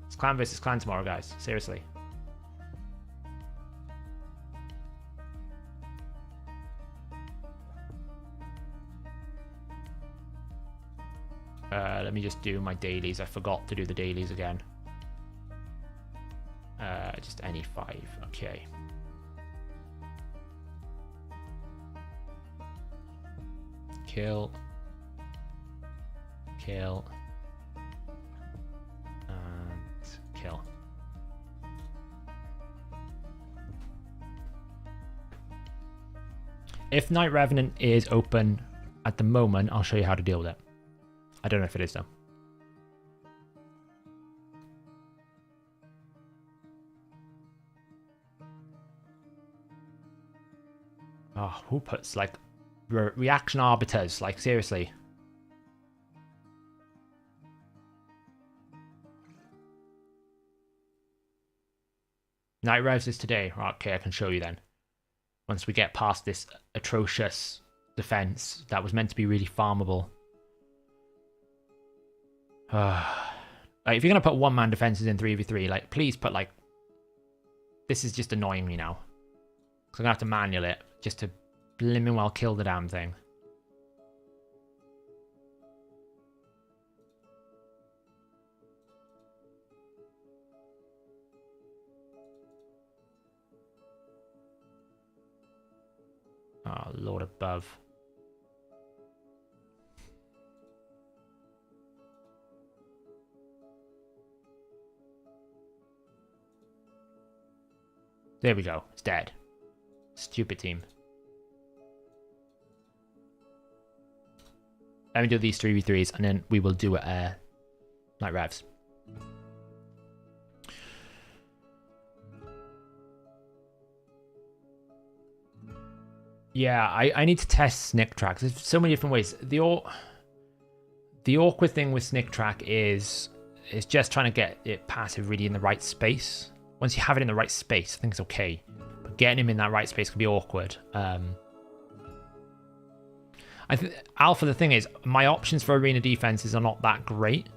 It's clan versus clan tomorrow, guys. Seriously. Let me just do my dailies. I forgot to do the dailies again. Just any 5. Okay. Kill. Kill. And kill. If Night Revenant is open at the moment, I'll show you how to deal with it. I don't know if it is though. Oh, who puts, like, reaction arbiters? Like, seriously. Night Revs is today. Okay, I can show you then. Once we get past this atrocious defense that was meant to be really farmable. Like, if you're going to put one-man defenses in 3v3, like, please put, like... This is just annoying me now. Because I'm going to have to manual it just to blimmin' well kill the damn thing. Oh, Lord above. There we go. It's dead. Stupid team. Let me do these 3v3s and then we will do Night Revs. Yeah, I need to test Snicktrack. There's so many different ways. The awkward thing with Snicktrack is just trying to get it passive really in the right space. Once you have it in the right space, I think it's okay. But getting him in that right space can be awkward. Alpha, the thing is, my options for arena defenses are not that great.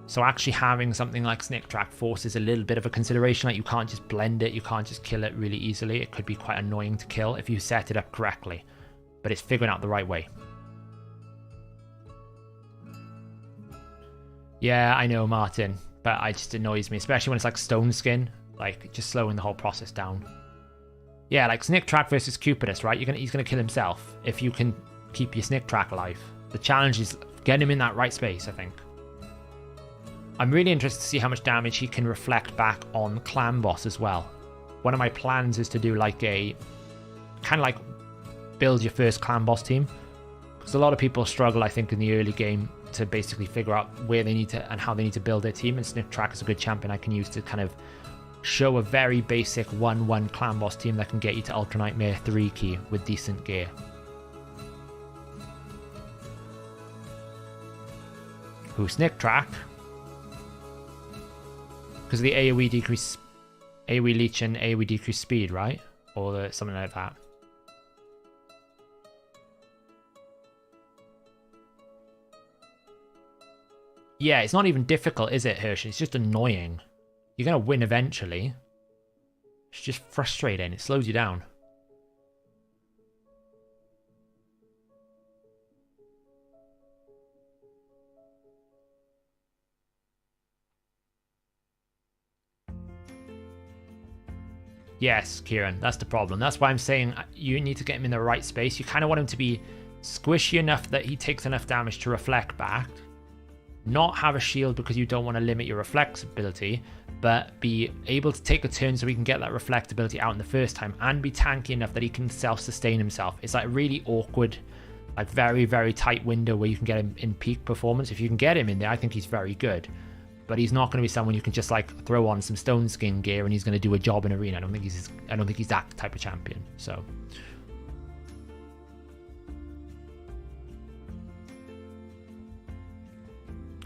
So actually having something like Snicktrack forces a little bit of a consideration. Like, you can't just blend it, you can't just kill it really easily. It could be quite annoying to kill if you set it up correctly. But it's figuring out the right way. Yeah, I know, Martin, but it just annoys me, especially when it's like stone skin, like just slowing the whole process down. Yeah, like Snicktrack versus Cupidus, right? He's gonna kill himself if you can keep your Snicktrack alive. The challenge is getting him in that right space, I think. I'm really interested to see how much damage he can reflect back on Clan Boss as well. One of my plans is to do like a kind of like build your first Clan Boss team, because a lot of people struggle, I think, in the early game to basically figure out where they need to and how they need to build their team, and Snicktrack is a good champion I can use to kind of show a very basic 1-1 Clan Boss team that can get you to Ultra Nightmare 3 key with decent gear. Who, Snicktrack? Because of the AoE decrease, AoE leech and AoE decrease speed, right? Or something like that. Yeah, it's not even difficult, is it, Hershey? It's just annoying. You're going to win eventually. It's just frustrating. It slows you down. Yes, Kieran, that's the problem. That's why I'm saying you need to get him in the right space. You kind of want him to be squishy enough that he takes enough damage to reflect back. Not have a shield because you don't want to limit your reflexability, but be able to take a turn so he can get that reflectability out in the first time, and be tanky enough that he can self-sustain himself. It's like really awkward, like very, very tight window where you can get him in peak performance. If you can get him in there, I think he's very good. But he's not going to be someone you can just like throw on some stone skin gear and he's going to do a job in arena. I don't think he's that type of champion. So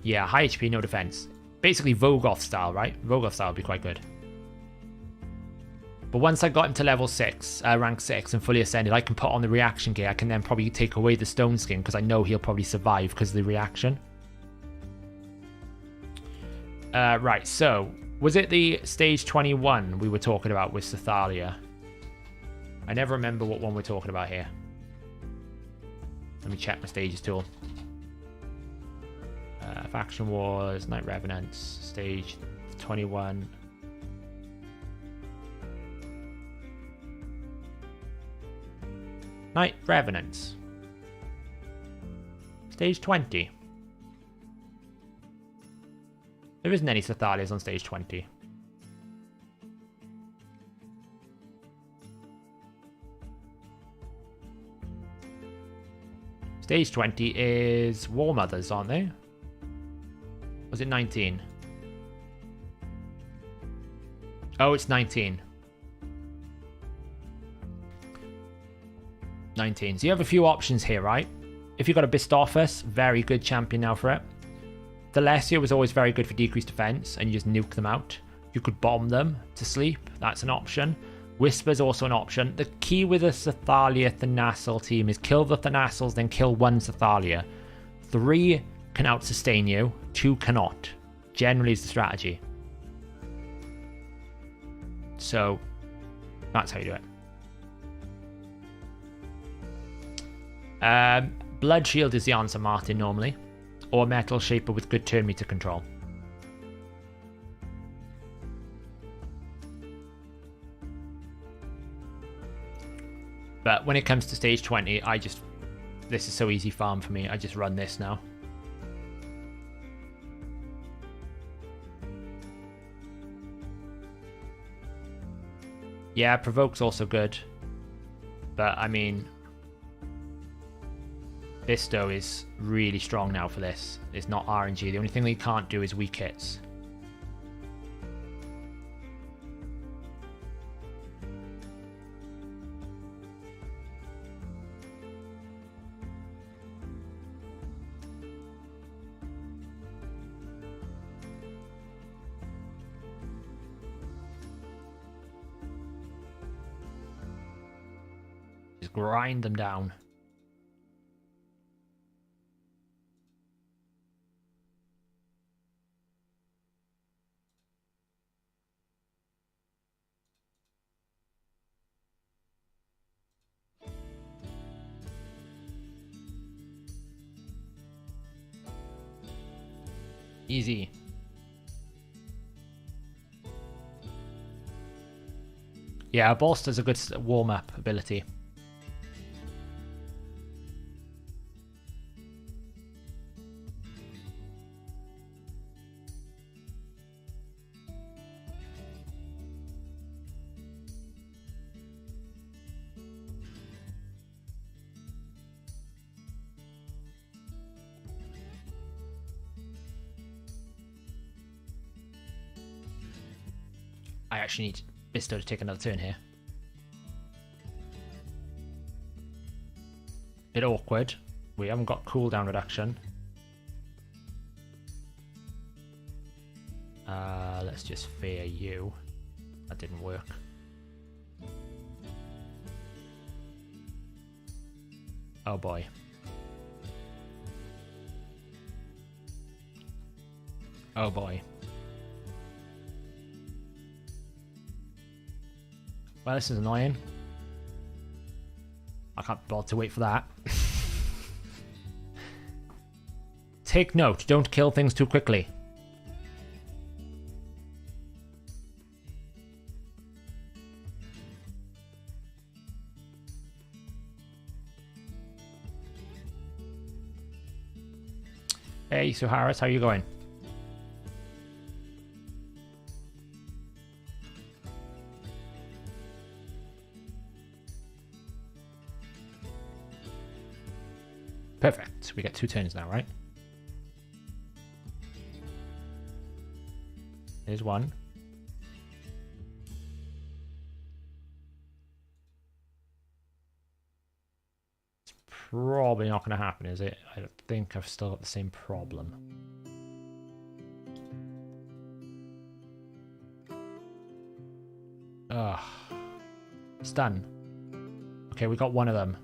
yeah, high HP, no defense. Basically Vogoth style, right? Vogoth style would be quite good. But once I got him to level 6, rank 6 and fully ascended, I can put on the reaction gear. I can then probably take away the stone skin because I know he'll probably survive because of the reaction. Right, so was it the stage 21 we were talking about with Sathalia? I never remember what one we're talking about here. Let me check my stages tool. Faction Wars, Night Revenants, stage 21. Night Revenants. Stage 20. There isn't any Sathalias on stage 20. Stage 20 is War Mothers, aren't they? Was it 19? Oh, it's 19. 19. So you have a few options here, right? If you've got a Bistophus, very good champion now for it. Delesio was always very good for decreased defense, and you just nuke them out. You could bomb them to sleep. That's an option. Whisper's also an option. The key with a Thalia Thanasil team is kill the Thanasils, then kill one Thalia. 3 can out-sustain you, 2 cannot. Generally is the strategy. So, that's how you do it. Blood Shield is the answer, Martin, normally. Or Metal Shaper with good turn meter control. But when it comes to stage 20, this is so easy farm for me. I just run this now. Yeah, Provoke's also good. But, I mean, Bisto is really strong now for this. It's not RNG. The only thing they can't do is weak hits. Just grind them down. Easy. Yeah, Bolster's a good warm-up ability. I actually need Bisto to take another turn here. Bit awkward. We haven't got cooldown reduction. Let's just fear you. That didn't work. Oh boy. Oh boy. Well, this is annoying. I can't bother to wait for that. Take note, don't kill things too quickly. Hey, Suharis, how are you going? Perfect. We get 2 turns now, right? There's one. It's probably not going to happen, is it? I think I've still got the same problem. Ugh. Stun. Okay, we got one of them.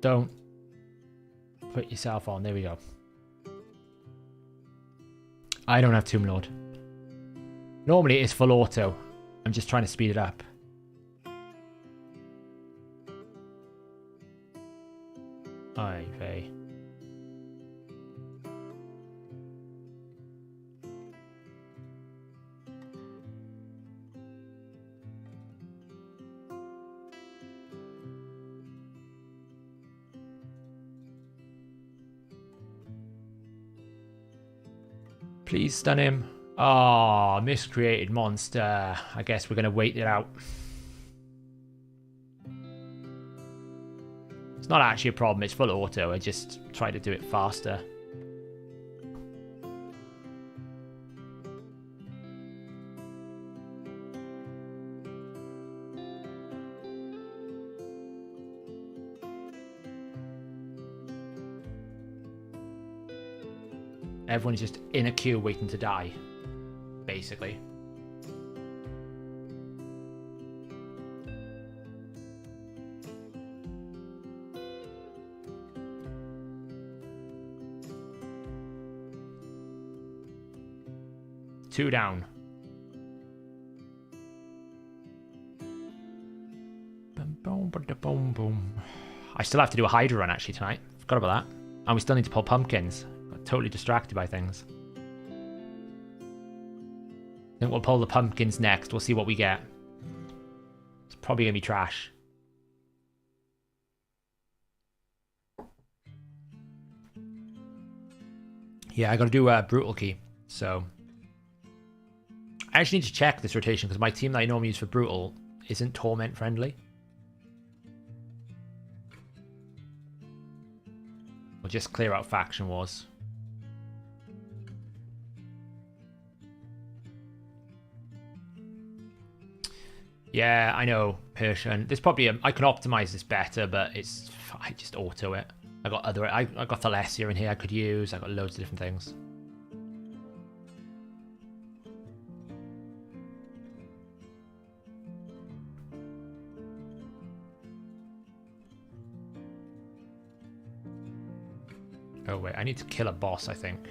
Don't put yourself on. There we go. I don't have Tomb Lord. Normally it's full auto. I'm just trying to speed it up. Aye, vey. Please stun him. Oh, miscreated monster. I guess we're going to wait it out. It's not actually a problem. It's full auto. I just try to do it faster. Everyone's just in a queue waiting to die, basically. Two down. Boom, boom, boom. I still have to do a Hydra run actually tonight. Forgot about that. And we still need to pull pumpkins. Got totally distracted by things. I think we'll pull the pumpkins next. We'll see what we get. It's probably going to be trash. Yeah, I got to do a brutal key. So I actually need to check this rotation because my team that I normally use for brutal isn't torment friendly. We'll just clear out faction wars. Yeah, I know, Persian. There's probably I can optimize this better, but I just auto it. I got Thalesia in here I could use. I got loads of different things. Oh wait, I need to kill a boss, I think.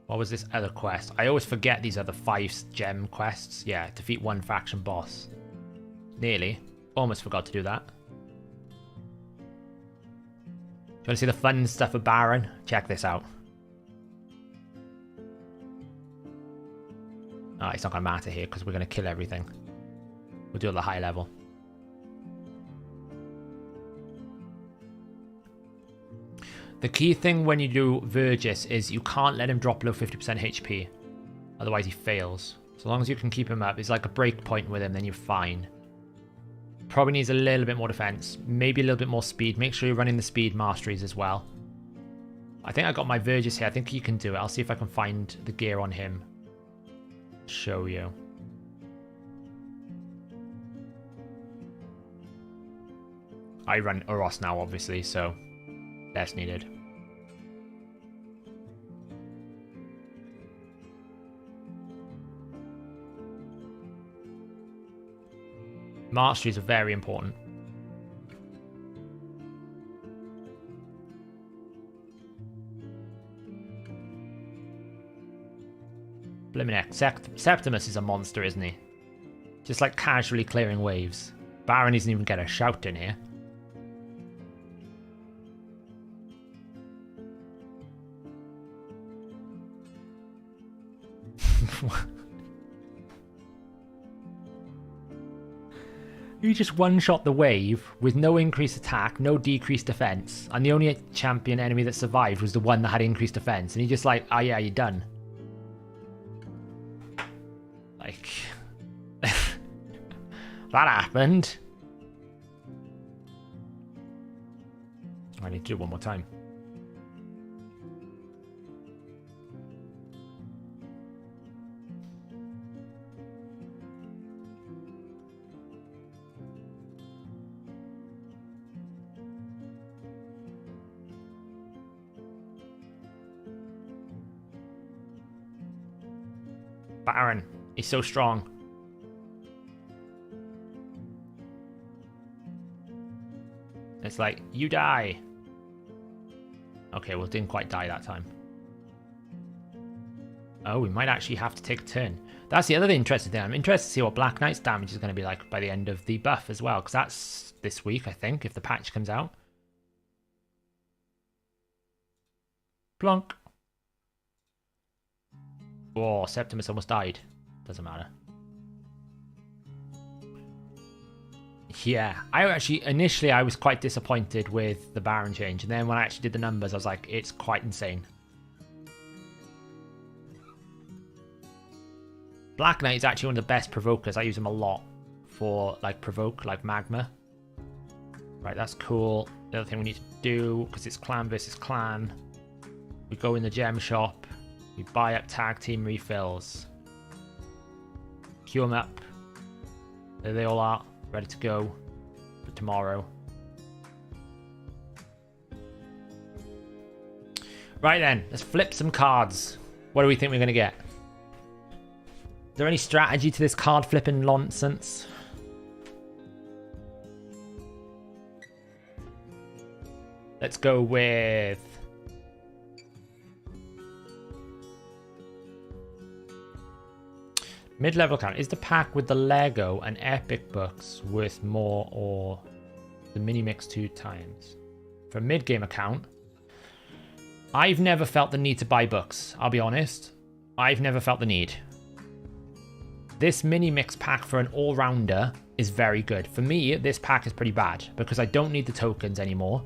What was this other quest? I always forget these are the 5 gem quests. Yeah, defeat 1 faction boss. Nearly. Almost forgot to do that. Do you want to see the fun stuff of Baron? Check this out. Oh, it's not going to matter here because we're going to kill everything. We'll do it at the high level. The key thing when you do Vergis is you can't let him drop below 50% HP. Otherwise he fails. So long as you can keep him up, it's like a break point with him, then you're fine. Probably needs a little bit more defense. Maybe a little bit more speed. Make sure you're running the speed masteries as well. I think I got my Vergis here. I think he can do it. I'll see if I can find the gear on him. Show you. I run Uros now, obviously, so less needed. Masteries are very important. Blimmin' Septimus is a monster, isn't he? Just like casually clearing waves. Baron doesn't even get a shout in here. You just one-shot the wave with no increased attack, no decreased defense, and the only champion enemy that survived was the one that had increased defense, and he just like, oh yeah, you're done. Like, that happened. I need to do it one more time. Baron, he's so strong. It's like, you die. Okay, well, didn't quite die that time. Oh, we might actually have to take a turn. That's the other interesting thing. I'm interested to see what Black Knight's damage is going to be like by the end of the buff as well, because that's this week, I think, if the patch comes out. Plonk. Oh, Septimus almost died. Doesn't matter. Yeah, initially I was quite disappointed with the Baron change, and then when I actually did the numbers, I was like, it's quite insane. Black Knight is actually one of the best provokers. I use him a lot for like provoke, like magma. Right, that's cool. The other thing we need to do, because it's clan versus clan, we go in the gem shop. We buy up tag team refills. Queue them up. There they all are, ready to go for tomorrow. Right then, let's flip some cards. What do we think we're going to get? Is there any strategy to this card flipping nonsense? Let's go with... mid-level account. Is the pack with the Lego and Epic books worth more or the mini-mix 2 times? For a mid-game account, I've never felt the need to buy books, I'll be honest. I've never felt the need. This mini-mix pack for an all-rounder is very good. For me, this pack is pretty bad because I don't need the tokens anymore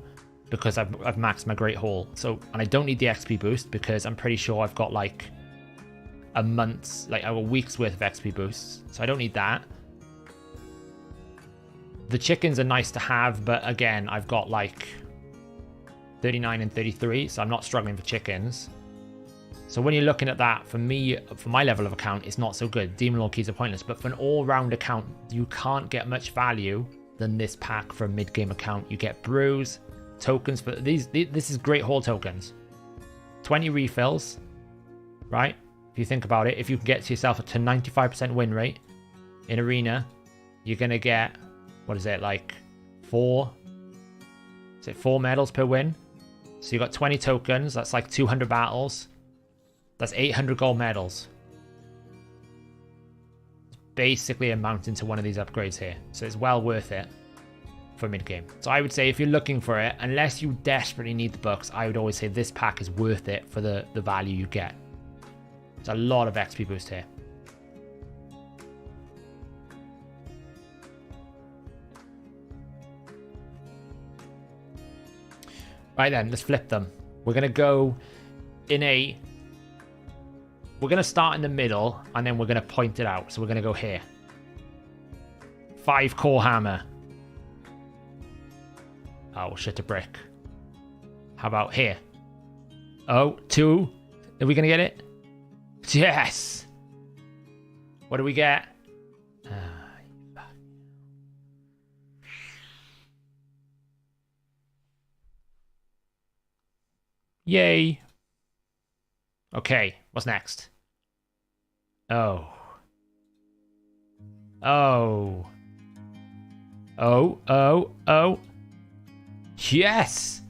because I've maxed my Great Hall. So, and I don't need the XP boost because I'm pretty sure I've got like a month's, like a week's worth of XP boosts. So I don't need that. The chickens are nice to have, but again, I've got like 39 and 33, so I'm not struggling for chickens. So when you're looking at that, for me, for my level of account, it's not so good. Demon Lord keys are pointless, but for an all-round account, you can't get much value than this pack for a mid-game account. You get brews, tokens for these. This is Great Hall tokens. 20 refills, right? If you think about it, if you can get to yourself to 95% win rate in arena, you're gonna get, what is it, like 4 medals per win? So you got 20 tokens, that's like 200 battles. That's 800 gold medals. It's basically amounting to one of these upgrades here. So it's well worth it for mid-game. So I would say if you're looking for it, unless you desperately need the books, I would always say this pack is worth it for the value you get. It's a lot of XP boost here. Right then, let's flip them. We're going to go in a... We're going to start in the middle, and then we're going to point it out. So we're going to go here. 5 core hammer. Oh, shit, a brick. How about here? Oh, 2. Are we going to get it? Yes! What do we get? Yay. Okay, what's next? Oh. Oh. Oh, oh, oh. Yes!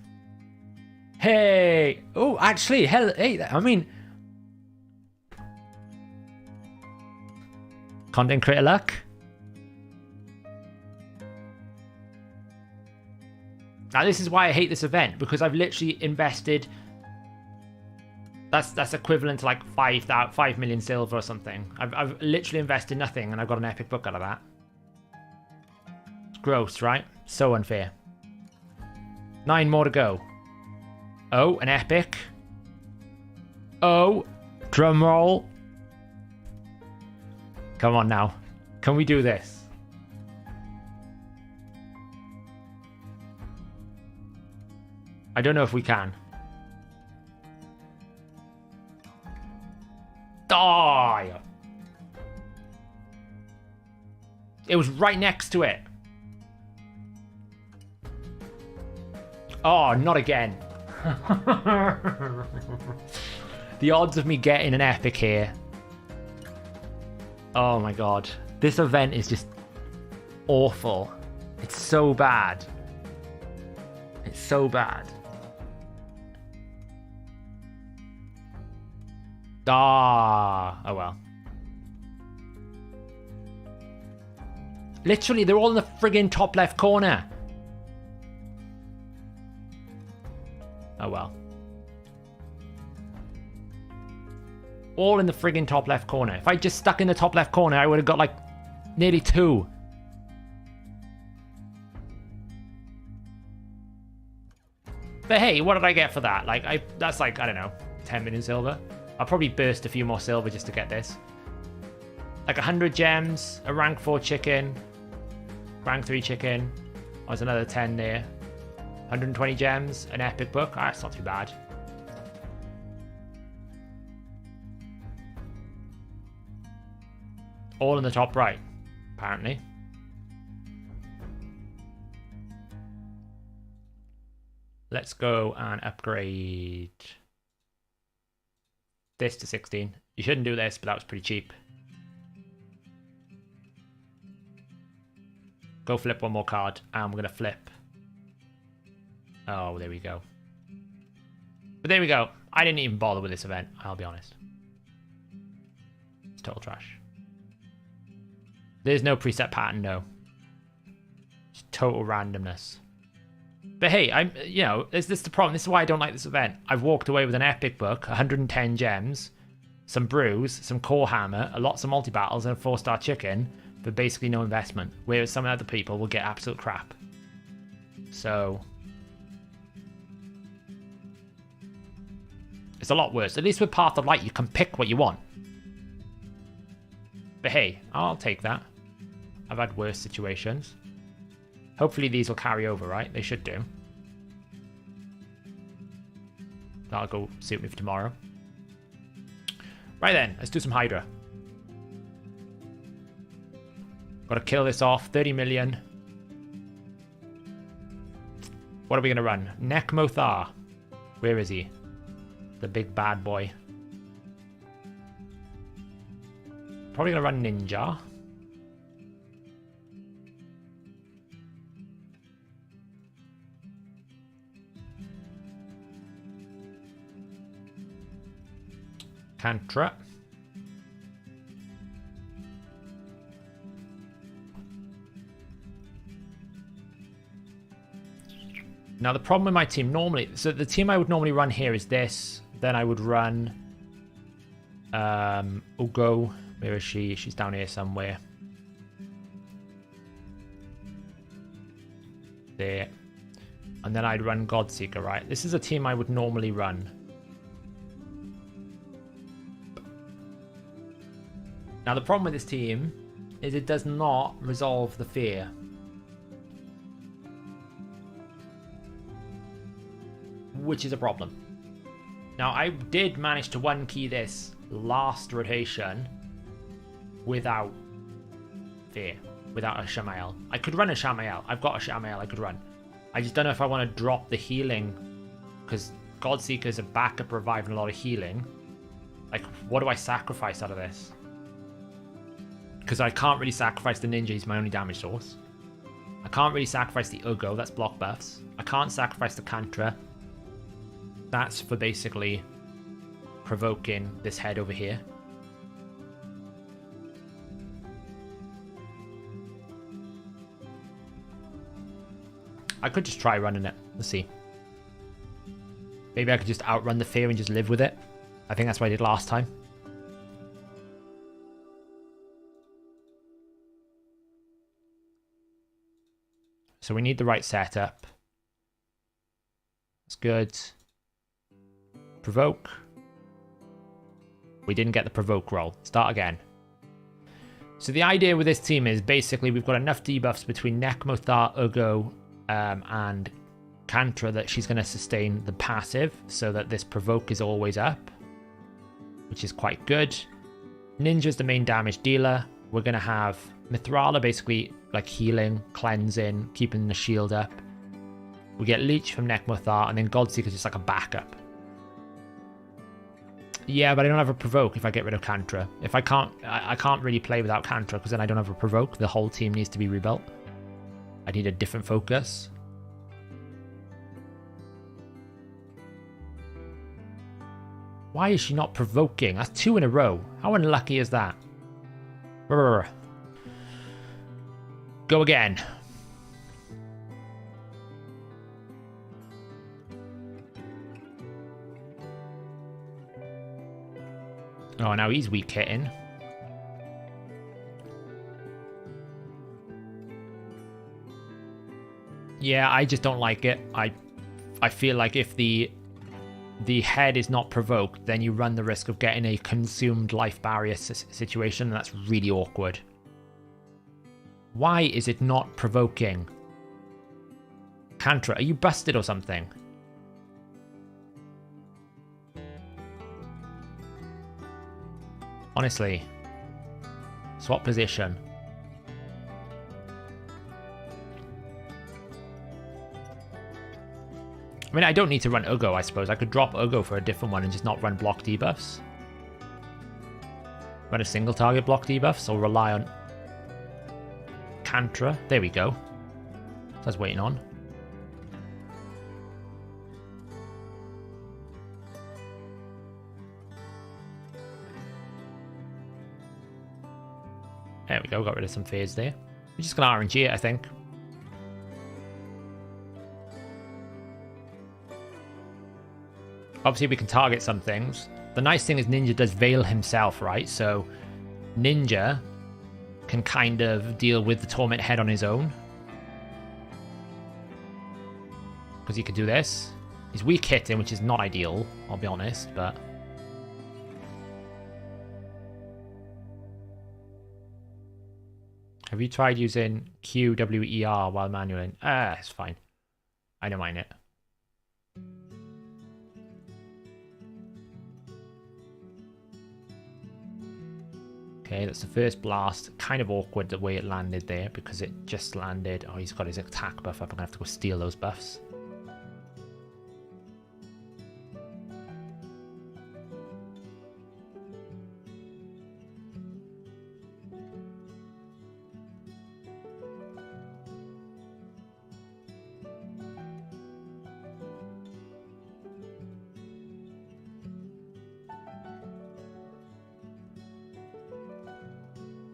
Hey! Oh, actually, hey, I mean... Content creator luck. Now this is why I hate this event, because I've literally invested... That's equivalent to like 5 million silver or something. I've literally invested nothing and I've got an epic book out of that. It's gross, right? So unfair. 9 more to go. Oh, an epic. Oh, drum roll. Come on now. Can we do this? I don't know if we can. Die! It was right next to it. Oh, not again. The odds of me getting an epic here. Oh my god. This event is just awful. It's so bad. It's so bad. Ah, oh well. Literally, they're all in the friggin' top left corner. Oh well. All in the friggin' top left corner. If I just stuck in the top left corner, I would have got like nearly 2. But hey, what did I get for that? Like, that's like, I don't know, 10 million silver. I'll probably burst a few more silver just to get this. Like 100 gems, a rank 4 chicken, rank 3 chicken. There's another 10 there. 120 gems, an epic book. Ah, it's not too bad. All in the top right, apparently. Let's go and upgrade this to 16. You shouldn't do this, but that was pretty cheap. Go flip one more card, and we're going to flip. Oh, there we go. But there we go. I didn't even bother with this event, I'll be honest. It's total trash. There's no preset pattern, no. It's total randomness. But hey, you know, this is the problem. This is why I don't like this event. I've walked away with an epic book, 110 gems, some brews, some core hammer, lots of multi-battles, and a 4-star chicken for basically no investment. Whereas some other people will get absolute crap. So it's a lot worse. At least with Path of Light, you can pick what you want. But hey, I'll take that. I've had worse situations. Hopefully these will carry over, right? They should do. That'll go suit me for tomorrow. Right then, let's do some Hydra. Got to kill this off. 30 million. What are we going to run? Nekmothar. Where is he? The big bad boy. Probably going to run Ninja. Cantrip. Now the problem with my team normally, so the team I would normally run here is this. Then I would run Ugo. Where is she? She's down here somewhere. There. And then I'd run Godseeker, right? This is a team I would normally run. Now the problem with this team is it does not resolve the fear. Which is a problem. Now I did manage to 1-key this last rotation without fear, without a Shamael. I could run a Shamael. I've got a Shamael I could run. I just don't know if I want to drop the healing, because Godseeker is a backup revive and a lot of healing. Like, what do I sacrifice out of this? Because I can't really sacrifice the Ninja, he's my only damage source. I can't really sacrifice the Ugo, that's block buffs. I can't sacrifice the Cantra. That's for basically provoking this head over here. I could just try running it. Let's see. Maybe I could just outrun the fear and just live with it. I think that's what I did last time. So we need the right setup. That's good. Provoke. We didn't get the provoke roll. Start again. So the idea with this team is basically we've got enough debuffs between Nekmothar, Ugo, and Cantra that she's going to sustain the passive so that this provoke is always up, which is quite good. Ninja's the main damage dealer. We're going to have Mithrala basically like healing, cleansing, keeping the shield up. We get Leech from Nekmothar, and then Godseeker's just like a backup. Yeah, but I don't have a provoke if I get rid of Cantra. If I can't really play without Cantra because then I don't have a provoke. The whole team needs to be rebuilt. I need a different focus. Why is she not provoking? That's 2 in a row. How unlucky is that? Brr. Go again. Oh, now he's weak hitting. Yeah, I just don't like it. I feel like if the head is not provoked, then you run the risk of getting a consumed life barrier situation, and that's really awkward. Why is it not provoking? Cantra, are you busted or something? Honestly. Swap position. I mean, I don't need to run Ugo, I suppose. I could drop Ugo for a different one and just not run block debuffs. Run a single target block debuffs or rely on Cantra. There we go. I was waiting on. There we go, got rid of some phase there. We're just going to RNG it, I think. Obviously, we can target some things. The nice thing is Ninja does veil himself, right? So Ninja can kind of deal with the Torment Head on his own. Because he could do this. He's weak hitting, which is not ideal, I'll be honest, but... Have you tried using QWER while manualing? It's fine. I don't mind it. Okay, that's the first blast. Kind of awkward the way it landed there because it just landed. Oh, he's got his attack buff up. I'm going to have to go steal those buffs.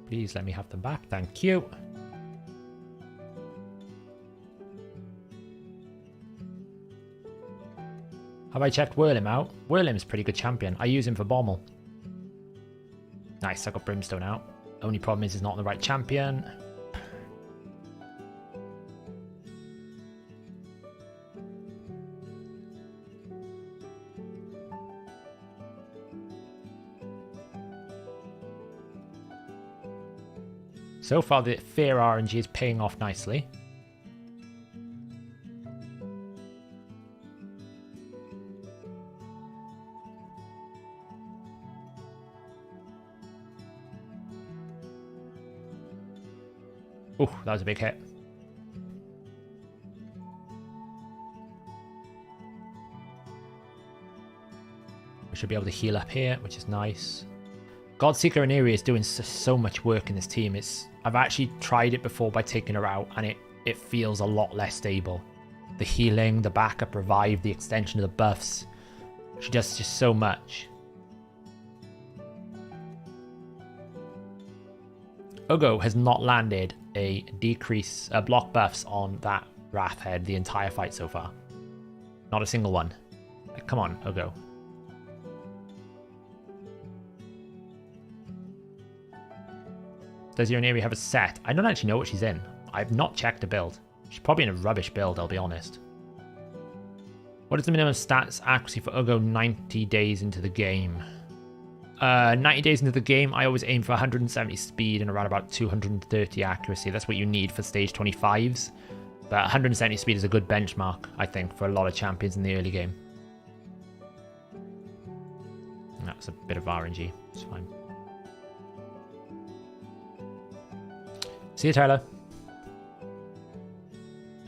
Please let me have them back. Thank you. Have I checked Whirlim out? Whirlim's a pretty good champion. I use him for Bommel. Nice, I got Brimstone out. Only problem is he's not the right champion. So far, the fair RNG is paying off nicely. Oh, that was a big hit. We should be able to heal up here, which is nice. Godseeker and Eerie is doing so much work in this team. I've actually tried it before by taking her out, and it feels a lot less stable. The healing, the backup revive, the extension of the buffs. She does just so much. Ugo has not landed a block buffs on that Wrath Head the entire fight so far. Not a single one. Come on, Ugo. Does your Eerie have a set? I don't actually know what she's in. I've not checked the build. She's probably in a rubbish build, I'll be honest. What is the minimum stats accuracy for Ugo 90 days into the game? 90 days into the game, I always aim for 170 speed and around about 230 accuracy. That's what you need for stage 25s. But 170 speed is a good benchmark, I think, for a lot of champions in the early game. That's a bit of RNG. It's fine. See you, Tyler.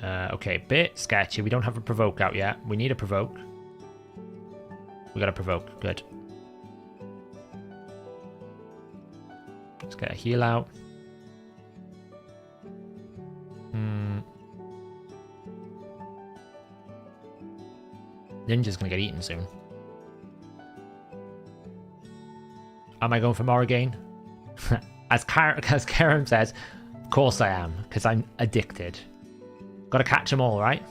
Okay, bit sketchy. We don't have a provoke out yet. We need a provoke. We got a provoke. Good. Let's get a heal out. Ninja's gonna get eaten soon. Am I going for Morrigan? As Karen says, of course I am, because I'm addicted. Gotta catch them all, right?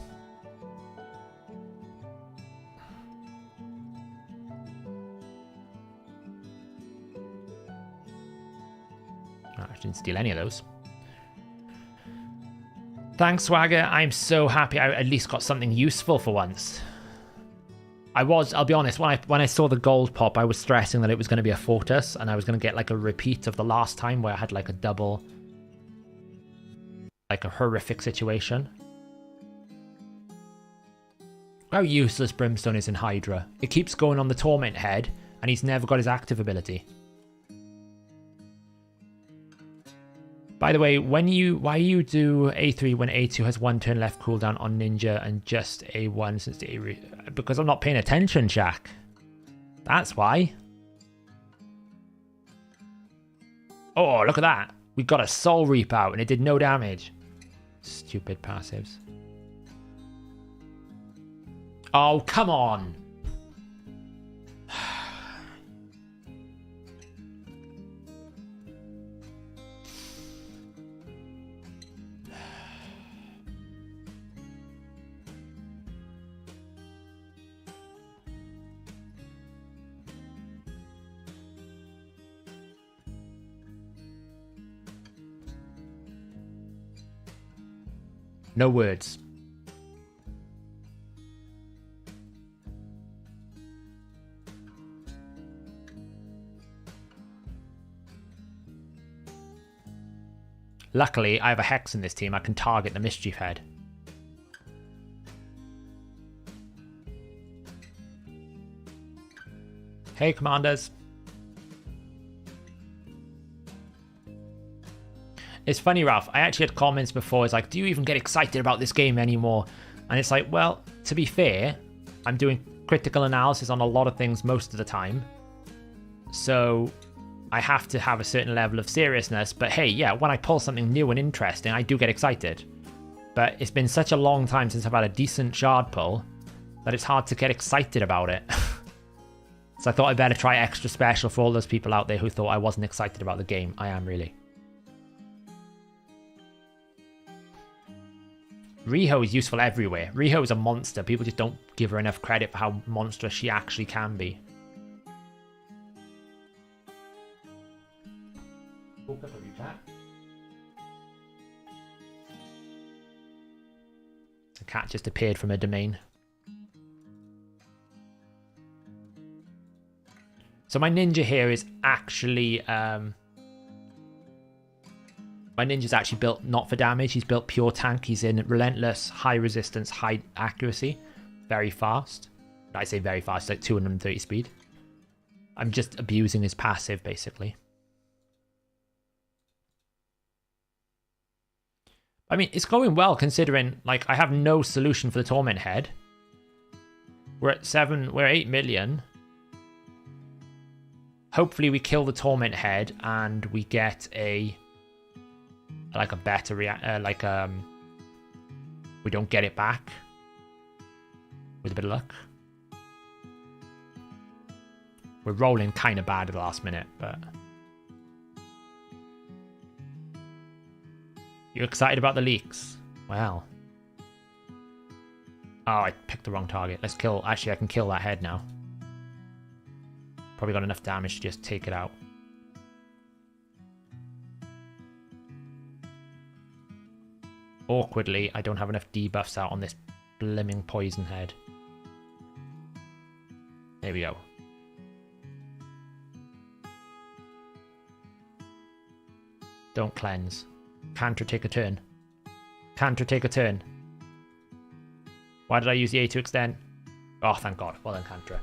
Oh, I didn't steal any of those. Thanks, Swagger. I'm so happy I at least got something useful for once. I'll be honest, when I saw the gold pop, I was stressing that it was going to be a Fortis, and I was going to get like a repeat of the last time where I had like a double, like a horrific situation. How useless Brimstone is in Hydra. It keeps going on the Torment Head, and he's never got his active ability. By the way, why you do A3 when A2 has 1 turn left cooldown on Ninja and just A1 since the A... Because I'm not paying attention, Shaq. That's why. Oh, look at that. We got a Soul Reap out and it did no damage. Stupid passives. Oh, come on. No words. Luckily, I have a Hex in this team. I can target the Mischief Head. Hey, Commanders. It's funny, Ralph. I actually had comments before. It's like, do you even get excited about this game anymore? And it's like, well, to be fair, I'm doing critical analysis on a lot of things most of the time. So I have to have a certain level of seriousness. But hey, yeah, when I pull something new and interesting, I do get excited. But it's been such a long time since I've had a decent shard pull that it's hard to get excited about it. So I thought I'd better try extra special for all those people out there who thought I wasn't excited about the game. I am really. Riho is useful everywhere. Riho is a monster. People just don't give her enough credit for how monstrous she actually can be. The cat just appeared from a domain. So my ninja here is actually... My ninja's actually built not for damage. He's built pure tank. He's in relentless, high resistance, high accuracy. Very fast. I say very fast, like 230 speed. I'm just abusing his passive, basically. I mean, it's going well considering, like, I have no solution for the Torment Head. We're at 8 million. Hopefully we kill the Torment Head and we get a... like a better we don't get it back with a bit of luck. We're rolling kind of bad at the last minute, but you excited about the leaks? Well, oh, I picked the wrong target. Let's kill. Actually, I can kill that head now. Probably got enough damage to just take it out. Awkwardly, I don't have enough debuffs out on this blimming poison head. There we go. Don't cleanse. Canter, take a turn. Canter, take a turn. Why did I use the A to extend? Oh, thank God. Well done, Canter.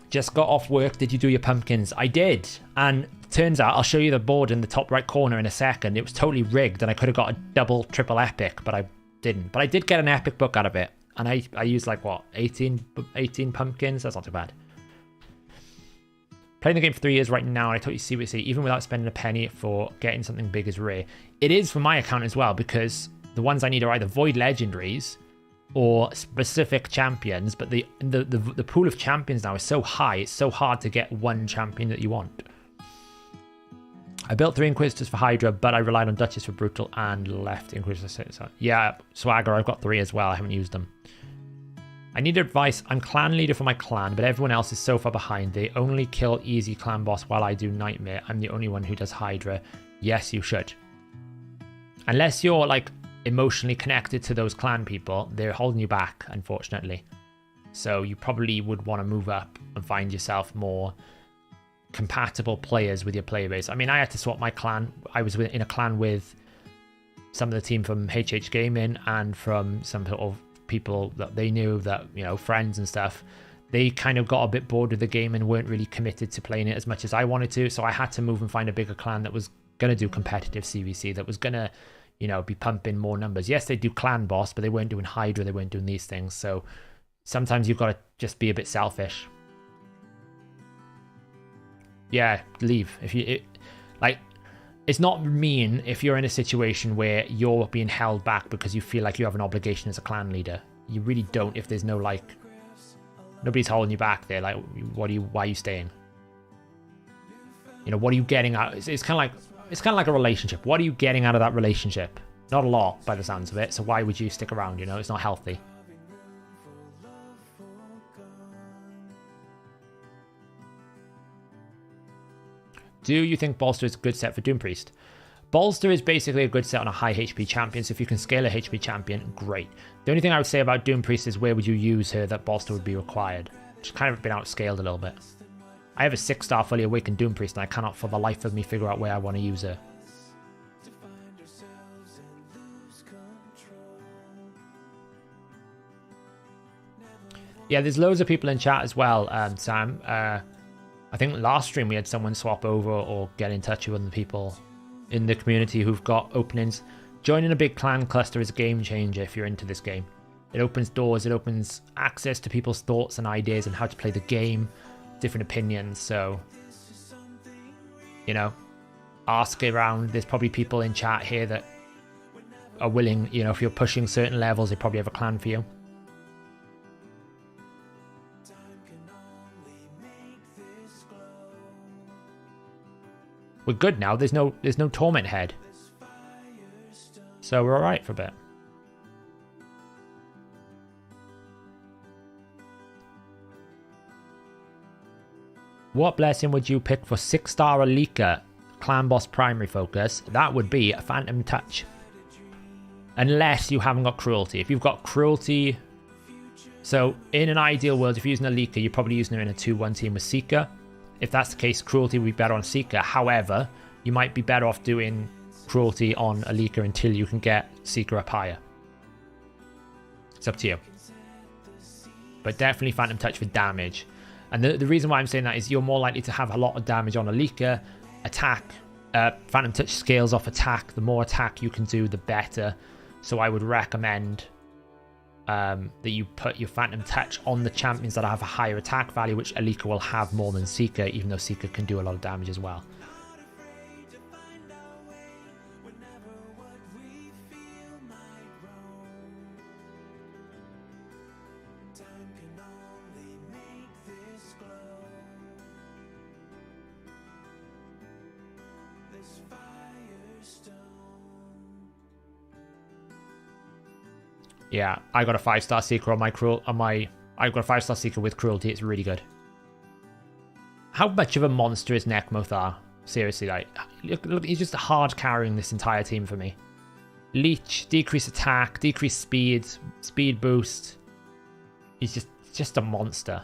Just got off work. Did you do your pumpkins? I did. And turns out, I'll show you the board in the top right corner in a second. It was totally rigged and I could have got a double, triple epic, but I didn't. But I did get an epic book out of it. And I used like, what, 18 pumpkins? That's not too bad. Playing the game for 3 years right now, and I totally see what you say. Even without spending a penny for getting something big is rare. It is for my account as well, because the ones I need are either void legendaries or specific champions, but the pool of champions now is so high, it's so hard to get one champion that you want. I built 3 Inquisitors for Hydra, but I relied on Duchess for Brutal and left Inquisitor. So, yeah, Swagger, I've got 3 as well. I haven't used them. I need advice. I'm clan leader for my clan, but everyone else is so far behind. They only kill easy clan boss while I do Nightmare. I'm the only one who does Hydra. Yes, you should. Unless you're, like, emotionally connected to those clan people, they're holding you back, unfortunately. So you probably would want to move up and find yourself more compatible players with your player base. I mean, I had to swap my clan. I was in a clan with some of the team from HH Gaming and from some sort of people that they knew, that, you know, friends and stuff. They kind of got a bit bored with the game and weren't really committed to playing it as much as I wanted to. So I had to move and find a bigger clan that was going to do competitive CvC, that was going to, you know, be pumping more numbers. Yes, they do clan boss, but they weren't doing Hydra, they weren't doing these things. So sometimes you've got to just be a bit selfish. yeah, leave. If you like, it's not mean if you're in a situation where you're being held back because you feel like you have an obligation as a clan leader. You really don't if there's no, like, nobody's holding you back there. Like, why are you staying? You know, what are you getting out? It's kind of like a relationship. What are you getting out of that relationship? Not a lot, by the sounds of it. So why would you stick around? You know, it's not healthy. Do you think Bolster is a good set for Doom Priest? Bolster is basically a good set on a high HP champion, so if you can scale a HP champion, great. The only thing I would say about Doom Priest is where would you use her that Bolster would be required. She's kind of been outscaled a little bit. I have a 6-star fully awakened Doom Priest and I cannot for the life of me figure out where I want to use her. Yeah, there's loads of people in chat as well, Sam. I think last stream we had someone swap over or get in touch with other people in the community who've got openings. Joining a big clan cluster is a game changer if you're into this game. It opens doors, it opens access to people's thoughts and ideas and how to play the game, different opinions. So, you know, ask around. There's probably people in chat here that are willing, you know, if you're pushing certain levels, they probably have a clan for you. We're good now. There's no torment head. So we're alright for a bit. What blessing would you pick for 6-star Alika clan boss primary focus? That would be a Phantom Touch. Unless you haven't got cruelty. If you've got cruelty, so in an ideal world, if you're using Alika, you're probably using her in a 2-1 team with Seeker. If that's the case, cruelty would be better on Seeker. However, you might be better off doing cruelty on Alika until you can get Seeker up higher. It's up to you. But definitely Phantom Touch for damage. And the reason why I'm saying that is you're more likely to have a lot of damage on Alika. Attack. Phantom Touch scales off attack. The more attack you can do, the better. So I would recommend that you put your Phantom Touch on the champions that have a higher attack value, which Alika will have more than Seeker, even though Seeker can do a lot of damage as well. Yeah, I got a 5-star Seeker on my I've got a 5-star Seeker with cruelty. It's really good. How much of a monster is Nekmothar? Seriously, like, look, he's just hard carrying this entire team for me. Leech, decrease attack, decrease speed, speed boost. He's just a monster.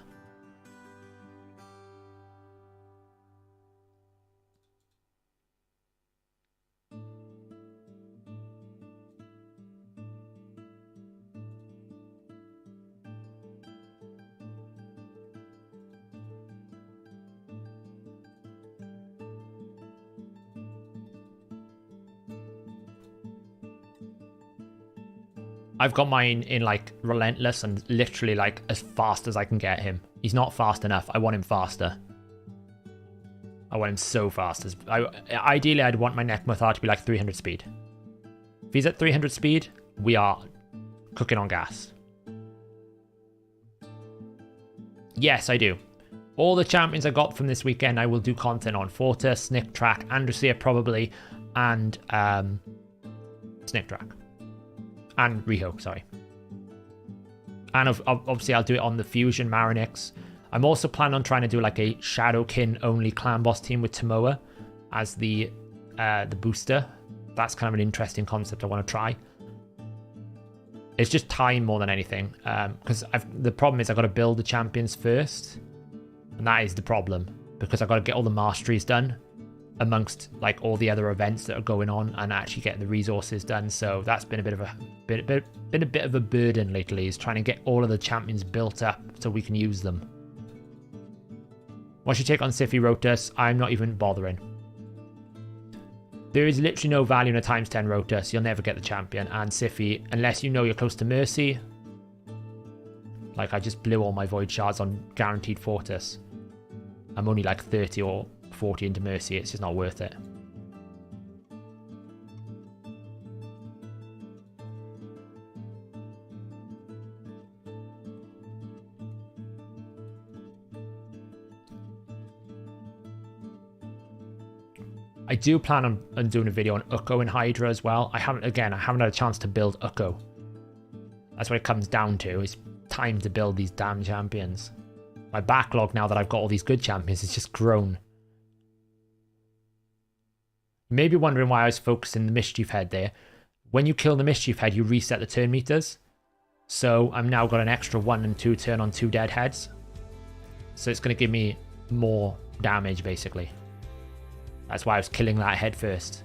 I've got mine in like relentless and literally like as fast as I can get him. He's not fast enough. I want him faster. I want him so fast. Ideally, I'd want my Nekmothar to be like 300 speed. If he's at 300 speed, we are cooking on gas. Yes, I do. All the champions I got from this weekend, I will do content on. Fortis, Snicktrack, Andresia probably, and Snicktrack. And Riho, sorry. And obviously I'll do it on the Fusion Marinex. I'm also planning on trying to do like a Shadowkin only clan boss team with Tomoa as the booster. That's kind of an interesting concept I want to try. It's just time more than anything. Because the problem is I've got to build the champions first. And that is the problem. Because I've got to get all the masteries done amongst like all the other events that are going on and actually getting the resources done. So that's been a bit of a burden lately, is trying to get all of the champions built up so we can use them. What's your take on Siphi Rotus? I'm not even bothering. There is literally no value in a times 10 Rotus. You'll never get the champion. And Siphi, unless you know you're close to Mercy, like I just blew all my Void Shards on guaranteed Fortis. I'm only like 30 or 40 into Mercy. It's just not worth it. I do plan on doing a video on Ukko and Hydra as well. I haven't had a chance to build Ukko. That's what it comes down to. It's time to build these damn champions. My backlog, now that I've got all these good champions, has just grown. You may be wondering why I was focusing the Mischief Head there. When you kill the Mischief Head, you reset the turn meters. So I'm now got an extra 1 and 2 turn on 2 dead heads. So it's going to give me more damage, basically. That's why I was killing that head first.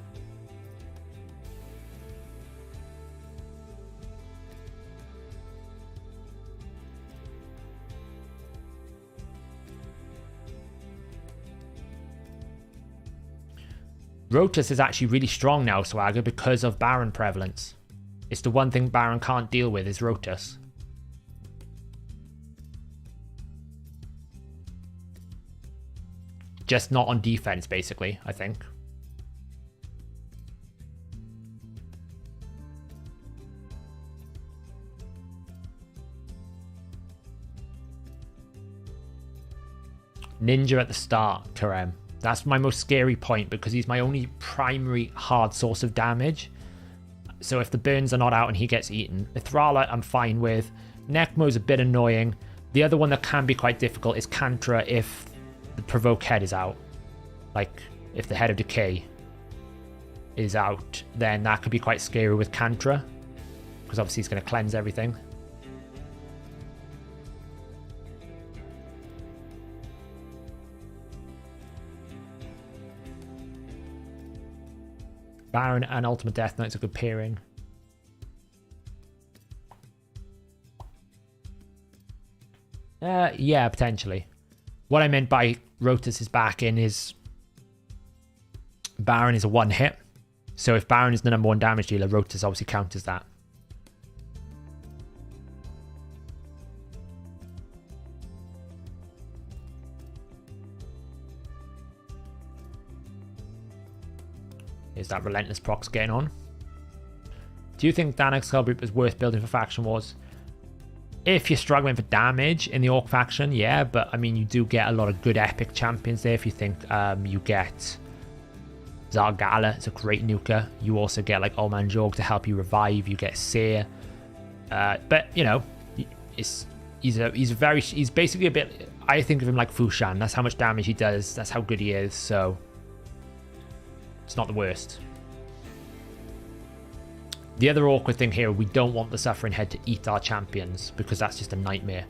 Rotus is actually really strong now, Swagger, because of Baron prevalence. It's the one thing Baron can't deal with is Rotus. Just not on defense, basically, I think. Ninja at the start, Karem. That's my most scary point because he's my only primary hard source of damage. So if the burns are not out and he gets eaten, Ithrala I'm fine with. Necmo's a bit annoying. The other one that can be quite difficult is Kantra if the provoke head is out. Like if the head of decay is out, then that could be quite scary with Kantra because obviously he's going to cleanse everything. Baron and Ultimate Death Knight's a good pairing. Yeah, potentially. What I meant by Rotus is back in is Baron is a one hit. So if Baron is the number 1 damage dealer, Rotus obviously counters that. Is that Relentless Procs getting on? Do you think Danik Skullgroup is worth building for Faction Wars? If you're struggling for damage in the Orc faction, yeah, but I mean, you do get a lot of good epic champions there. If you think you get Zargala, it's a great nuker. You also get like Olman Jorg to help you revive. You get Seer, but you know, he's basically a bit. I think of him like Fushan. That's how much damage he does. That's how good he is. So it's not the worst. The other awkward thing here, we don't want the Suffering Head to eat our champions because that's just a nightmare.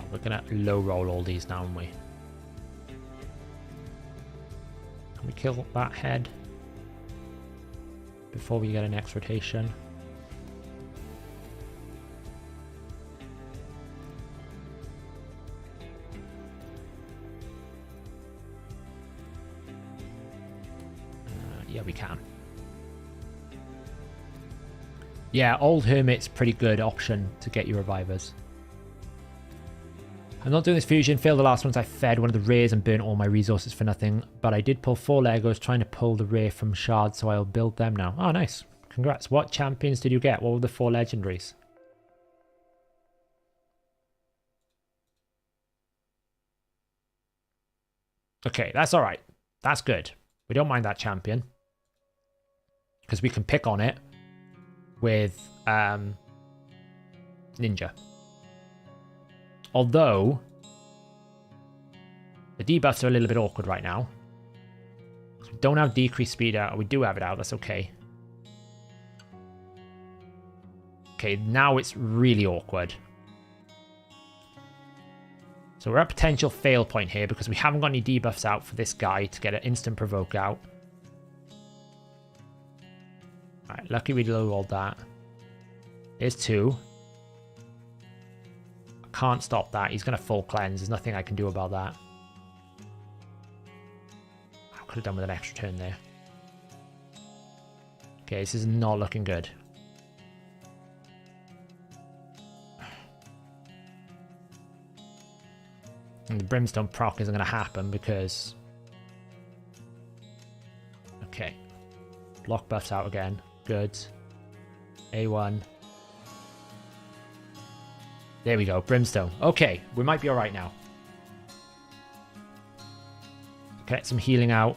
We're going to low roll all these now, aren't we? Can we kill that head before we get a next rotation? Yeah, we can. Yeah, Old Hermit's pretty good option to get your revivers. I'm not doing this fusion. Failed the last ones. I fed one of the rares and burnt all my resources for nothing. But I did pull 4 Legos trying to pull the rare from shards, so I'll build them now. Oh, nice. Congrats. What champions did you get? What were the 4 legendaries? Okay, that's all right. That's good. We don't mind that champion. Because we can pick on it with Ninja. Although, the debuffs are a little bit awkward right now. We don't have decreased speed out. We do have it out. That's okay. Okay, now it's really awkward. So we're at potential fail point here because we haven't got any debuffs out for this guy to get an instant provoke out. Alright, lucky we low rolled that. There's 2. I can't stop that. He's going to full cleanse. There's nothing I can do about that. I could have done with an extra turn there. Okay, this is not looking good. And the Brimstone proc isn't going to happen because... Okay. Block buffs out again. Good. A1. There we go. Brimstone. Okay, we might be alright now. Get some healing out.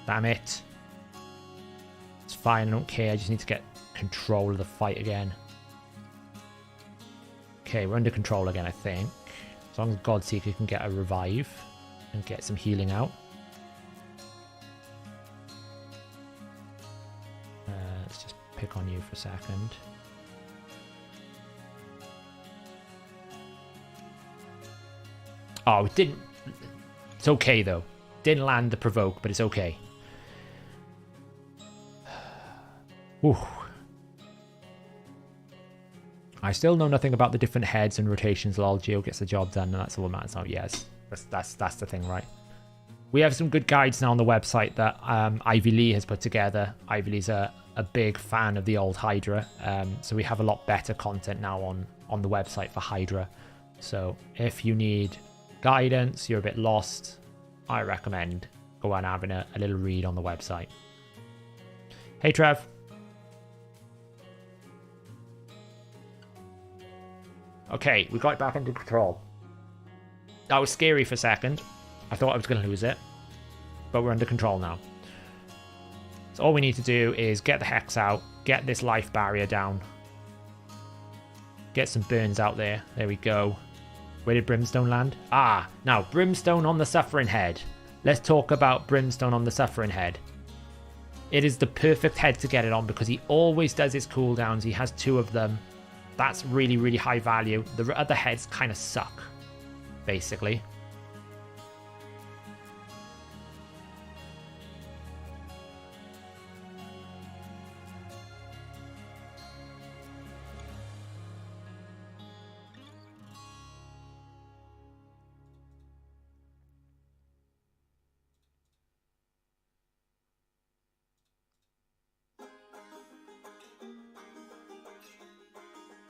Damn it. It's fine, I don't care. I just need to get control of the fight again. Okay, we're under control again, I think. As long as Godseeker can get a revive and get some healing out. Let's just pick on you for a second. Oh, it didn't... It's okay, though. Didn't land the provoke, but it's okay. Whew. I still know nothing about the different heads and rotations. Lol, Geo gets the job done, and that's all that matters now. Yes, that's the thing, right? We have some good guides now on the website that Ivy Lee has put together. Ivy Lee's a big fan of the old Hydra, so we have a lot better content now on the website for Hydra. So if you need guidance, you're a bit lost, I recommend go and having a little read on the website. Hey, Trev. Okay, we got it back under control. That was scary for a second. I thought I was going to lose it. But we're under control now. So all we need to do is get the Hex out. Get this life barrier down. Get some burns out there. There we go. Where did Brimstone land? Ah, now Brimstone on the Suffering Head. Let's talk about Brimstone on the Suffering Head. It is the perfect head to get it on because he always does his cooldowns. He has 2 of them. That's really, really high value. The other heads kind of suck, basically.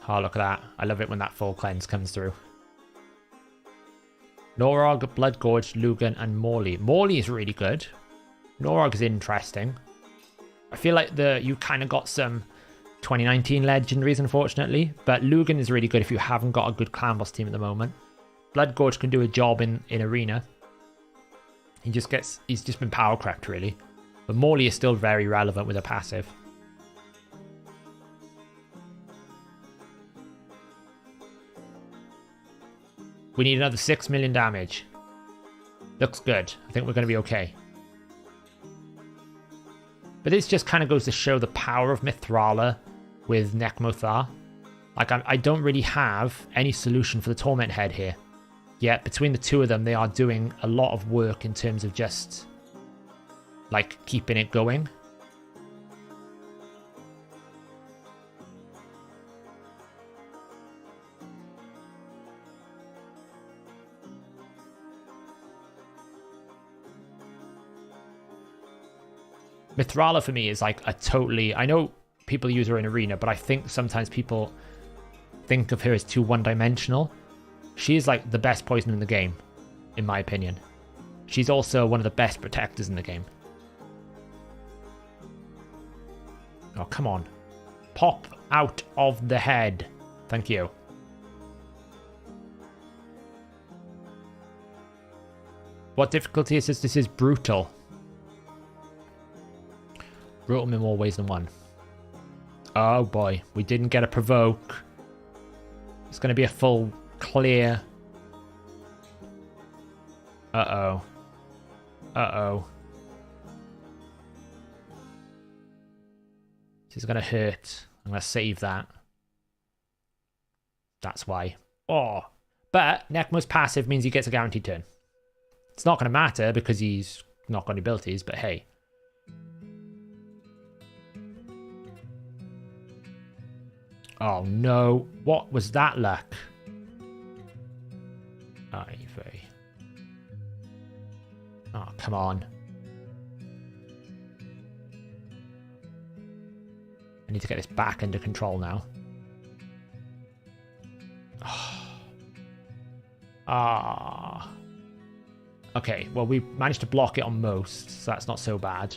Oh, look at that. I love it when that full cleanse comes through. Norog, Bloodgorge, Lugan, and Morley. Morley is really good. Norog is interesting. I feel like you kind of got some 2019 legendaries, unfortunately. But Lugan is really good if you haven't got a good clan boss team at the moment. Bloodgorge can do a job in arena. He's just been power crept, really. But Morley is still very relevant with a passive. We need another 6 million damage. Looks good. I think we're going to be okay. But this just kind of goes to show the power of Mithrala with Nekmothar. Like, I don't really have any solution for the Torment Head here. Yet, between the 2 of them, they are doing a lot of work in terms of just, like, keeping it going. Mithrala for me is like a totally... I know people use her in arena, but I think sometimes people think of her as too one-dimensional. She is like the best poison in the game, in my opinion. She's also one of the best protectors in the game. Oh, come on. Pop out of the head. Thank you. What difficulty is this? This is brutal. Brutal in more ways than one. Oh boy, we didn't get a provoke. It's going to be a full clear. Uh-oh. Uh-oh. This is going to hurt. I'm going to save that. That's why. Oh. But Nekmo's passive means he gets a guaranteed turn. It's not going to matter because he's not got any abilities, but hey. Oh no, what was that luck? Ivy. Oh, come on. I need to get this back under control now. Ah. Okay, well, we managed to block it on most, so that's not so bad.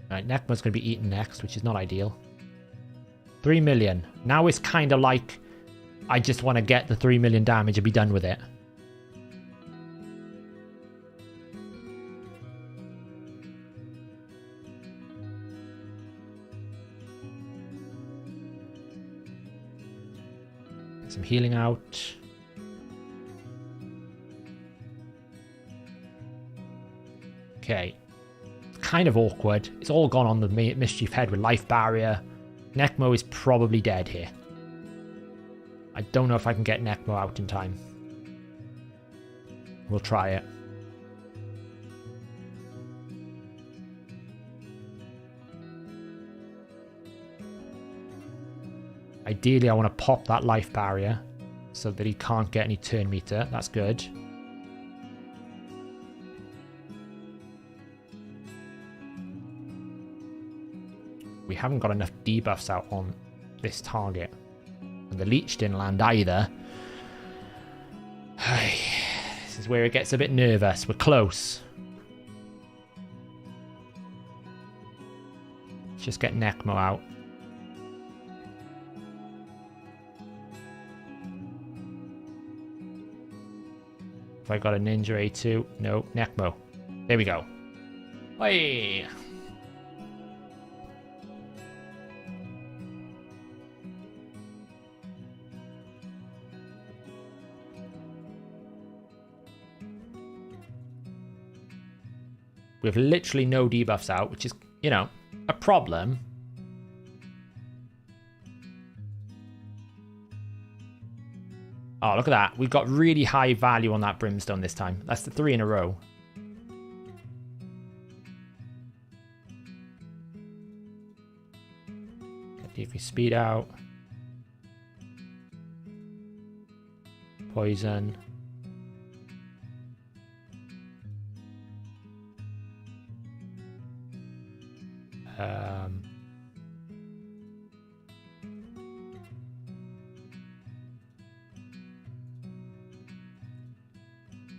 Right, Nekma's going to be eaten next, which is not ideal. 3 million. Now it's kind of like I just want to get the 3 million damage and be done with it. Get some healing out. Okay. It's kind of awkward. It's all gone on the Mischief Head with Life Barrier. Nekmo is probably dead here. I don't know if I can get Nekmo out in time. We'll try it. Ideally, I want to pop that life barrier so that he can't get any turn meter. That's good. We haven't got enough debuffs out on this target. And the leech didn't land either. This is where it gets a bit nervous. We're close. Let's just get Nekmo out. Have I got a Ninja A2? No, Nekmo. There we go. Hey! We have literally no debuffs out, which is, you know, a problem. Oh, look at that. We've got really high value on that Brimstone this time. That's the 3 in a row. Get decrease speed out. Poison.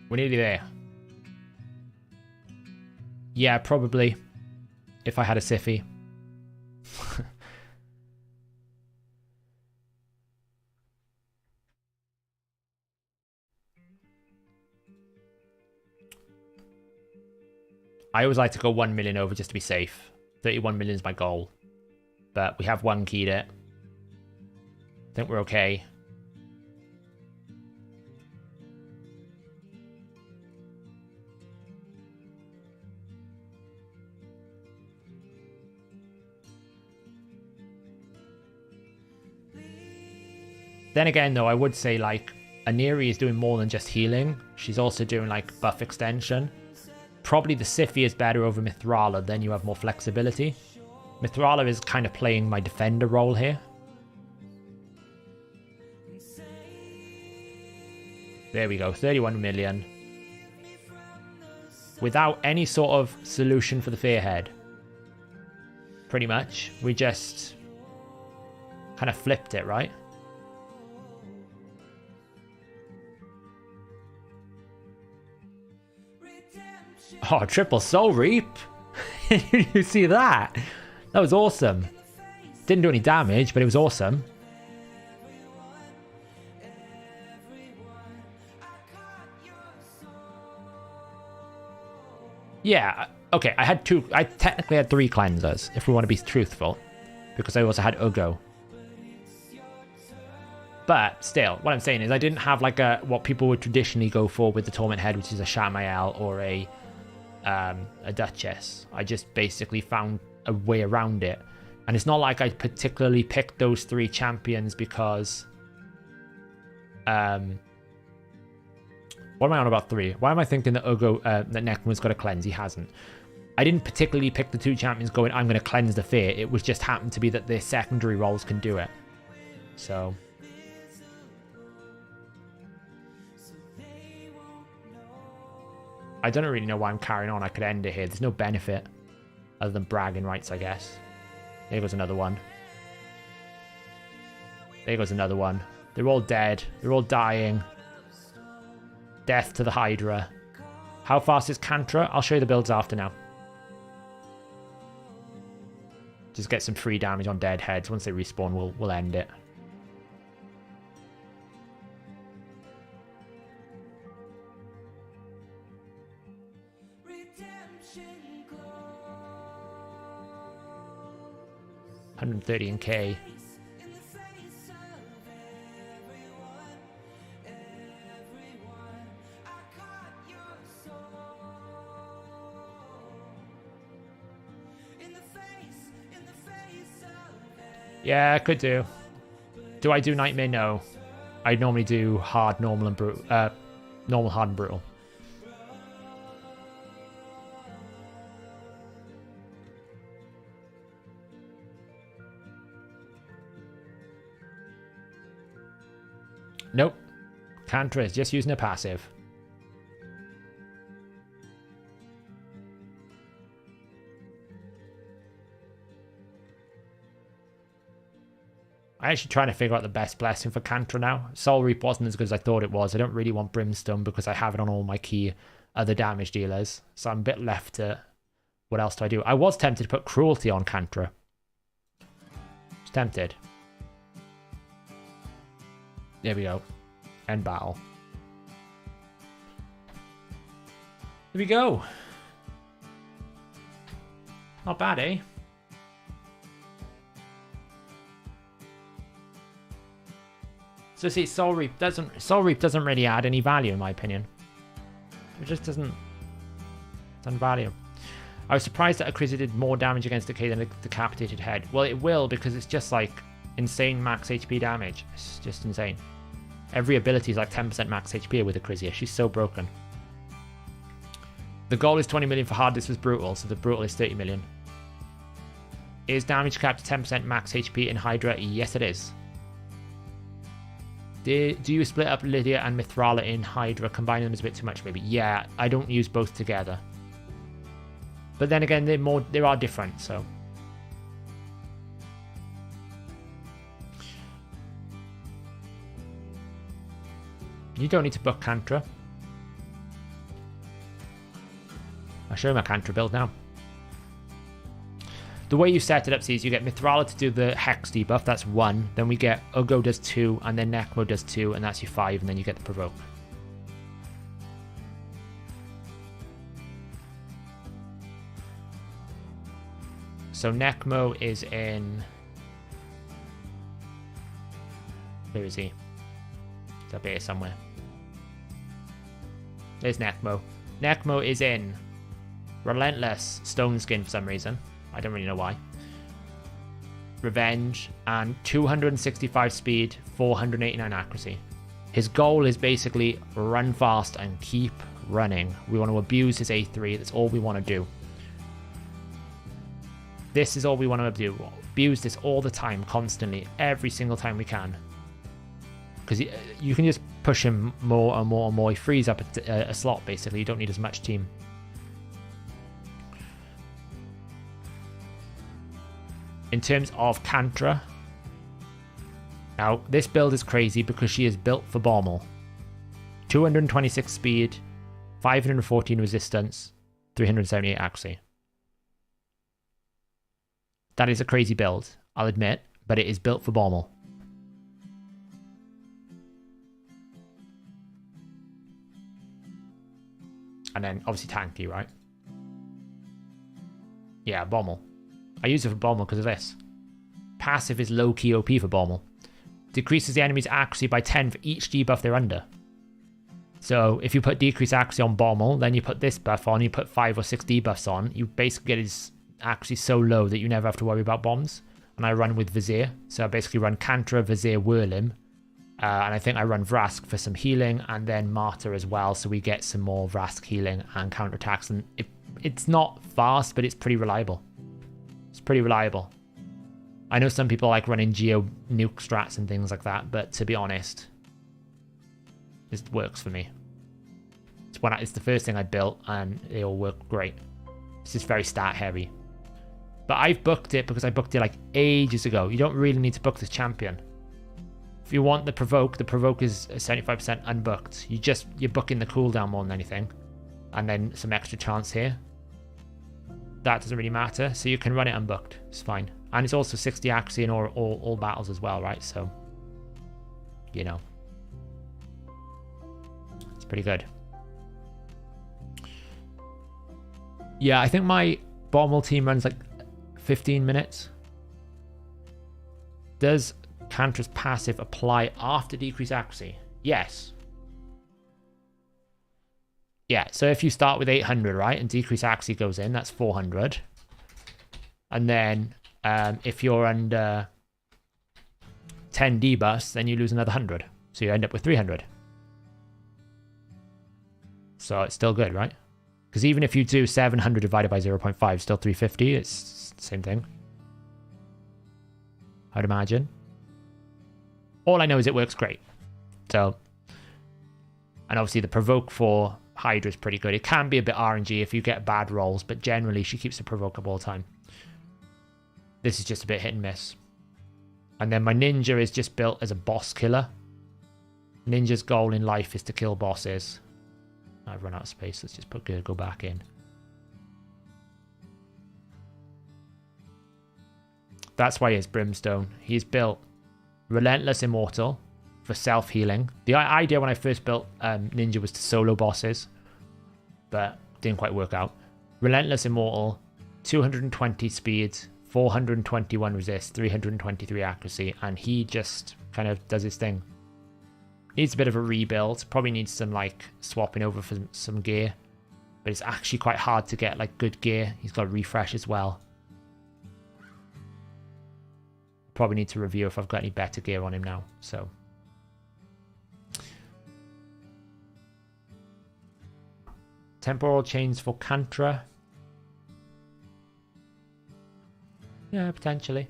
We're nearly there. Yeah, probably. If I had a Siffy. I always like to go 1 million over just to be safe. 31 million is my goal. But we have one keyed it. I think we're okay. Then again, though, I would say, like, Aniri is doing more than just healing. She's also doing, like, buff extension. Probably the Siffy is better over Mithrala, then you have more flexibility. Mithrala is kind of playing my defender role here. There we go, 31 million. Without any sort of solution for the Fearhead. Pretty much. We just kind of flipped it, right? Oh, triple soul reap. You see that? That was awesome. Didn't do any damage, but it was awesome. Yeah, okay, I technically had 3 cleansers, if we want to be truthful. Because I also had Ugo. But still, what I'm saying is I didn't have like what people would traditionally go for with the Torment Head, which is a Shamael or a Duchess. I just basically found a way around it. And it's not like I particularly picked those 3 champions because... what am I on about 3? Why am I thinking that that Nekmo's got a cleanse? He hasn't. I didn't particularly pick the 2 champions going, I'm going to cleanse the fear. It was just happened to be that their secondary roles can do it. So... I don't really know why I'm carrying on. I could end it here. There's no benefit other than bragging rights, I guess. There goes another one. There goes another one. They're all dead. They're all dying. Death to the Hydra. How fast is Cantra? I'll show you the builds after now. Just get some free damage on dead heads. Once they respawn, we'll end it. $130 in K. Yeah, I could do. Do I do Nightmare? No. I normally do hard, normal, and brutal. Normal, hard, and brutal. Nope. Cantra is just using a passive. I'm actually trying to figure out the best blessing for Cantra now. Soul Reap wasn't as good as I thought it was. I don't really want Brimstone because I have it on all my key other damage dealers. So I'm a bit left to... What else do I do? I was tempted to put Cruelty on Cantra. Was tempted. There we go. End battle. There we go. Not bad, eh? So see, Soul Reap doesn't really add any value in my opinion. It just doesn't value. I was surprised that Acrisia did more damage against Decay than a decapitated head. Well, it will because it's just like insane max HP damage. It's just insane. Every ability is like 10% max HP with Acrisia. She's so broken. The goal is 20 million for hard. This was brutal, so the brutal is 30 million. Is damage capped 10% max HP in Hydra? Yes, it is. Do you split up Lydia and Mithrala in Hydra? Combine them is a bit too much, maybe. Yeah, I don't use both together. But then again, they are different, so. You don't need to book Cantra. I'll show you my Cantra build now. The way you set it up, see, is you get Mithrala to do the Hex debuff, that's 1. Then we get Ugo does 2, and then Nekmo does 2, and that's your 5, and then you get the Provoke. So Nekmo is in... Where is he? He's up here somewhere. There's Nekmo. Nekmo is in Relentless Stone Skin for some reason. I don't really know why. Revenge and 265 speed, 489 accuracy. His goal is basically run fast and keep running. We want to abuse his A3. That's all we want to do. This is all we want to do. Abuse this all the time, constantly, every single time we can. Because you can just push him more and more and more. He frees up a slot, basically. You don't need as much team. In terms of Cantra, now this build is crazy because she is built for Bommel. 226 speed, 514 resistance, 378 accuracy. That is a crazy build, I'll admit, but it is built for Bommel. And then obviously tanky, right? Yeah, Bommel. I use it for Bommel because of this. Passive is low-key OP for Bommel. Decreases the enemy's accuracy by 10 for each debuff they're under. So if you put decreased accuracy on Bommel, then you put this buff on, you put 5 or 6 debuffs on, you basically get his accuracy so low that you never have to worry about bombs. and I run with Vizier. So I basically run Cantra, Vizier, Whirlim. And I think I run Vrask for some healing, and then Martyr as well, so we get some more Vrask healing and counterattacks. And it's not fast, but it's pretty reliable. It's pretty reliable. I know some people like running Geo nuke strats and things like that, but to be honest, this works for me. It's the first thing I built, and they all work great. It's just very stat heavy. But I've booked it because I booked it like ages ago. You don't really need to book this champion. If you want the provoke is 75% unbooked. You're booking the cooldown more than anything. And then some extra chance here. That doesn't really matter, so you can run it unbooked. It's fine. And it's also 60 accuracy in all battles as well, right? So, you know. It's pretty good. Yeah, I think my Bommel team runs like 15 minutes. Does Cantra's passive apply after decreased accuracy? Yes. Yeah, so if you start with 800, right, and decreased accuracy goes in, that's 400. And then if you're under 10 debuffs, then you lose another 100. So you end up with 300. So it's still good, right? Because even if you do 700 divided by 0.5, still 350, it's the same thing. I'd imagine. All I know is it works great. So, and obviously the provoke for Hydra is pretty good. It can be a bit RNG if you get bad rolls, but generally she keeps the provoke up all the time. This is just a bit hit and miss. And then my ninja is just built as a boss killer. Ninja's goal in life is to kill bosses. I've run out of space. Let's just go back in. That's why he's Brimstone. He's built Relentless Immortal for self-healing. The idea when I first built Ninja was to solo bosses, but didn't quite work out. Relentless Immortal, 220 speed, 421 resist, 323 accuracy, and he just kind of does his thing. Needs a bit of a rebuild. Probably needs some like swapping over for some gear, but it's actually quite hard to get like good gear. He's got a refresh as well. Probably need to review if I've got any better gear on him now. So temporal chains for Cantra. Yeah, potentially.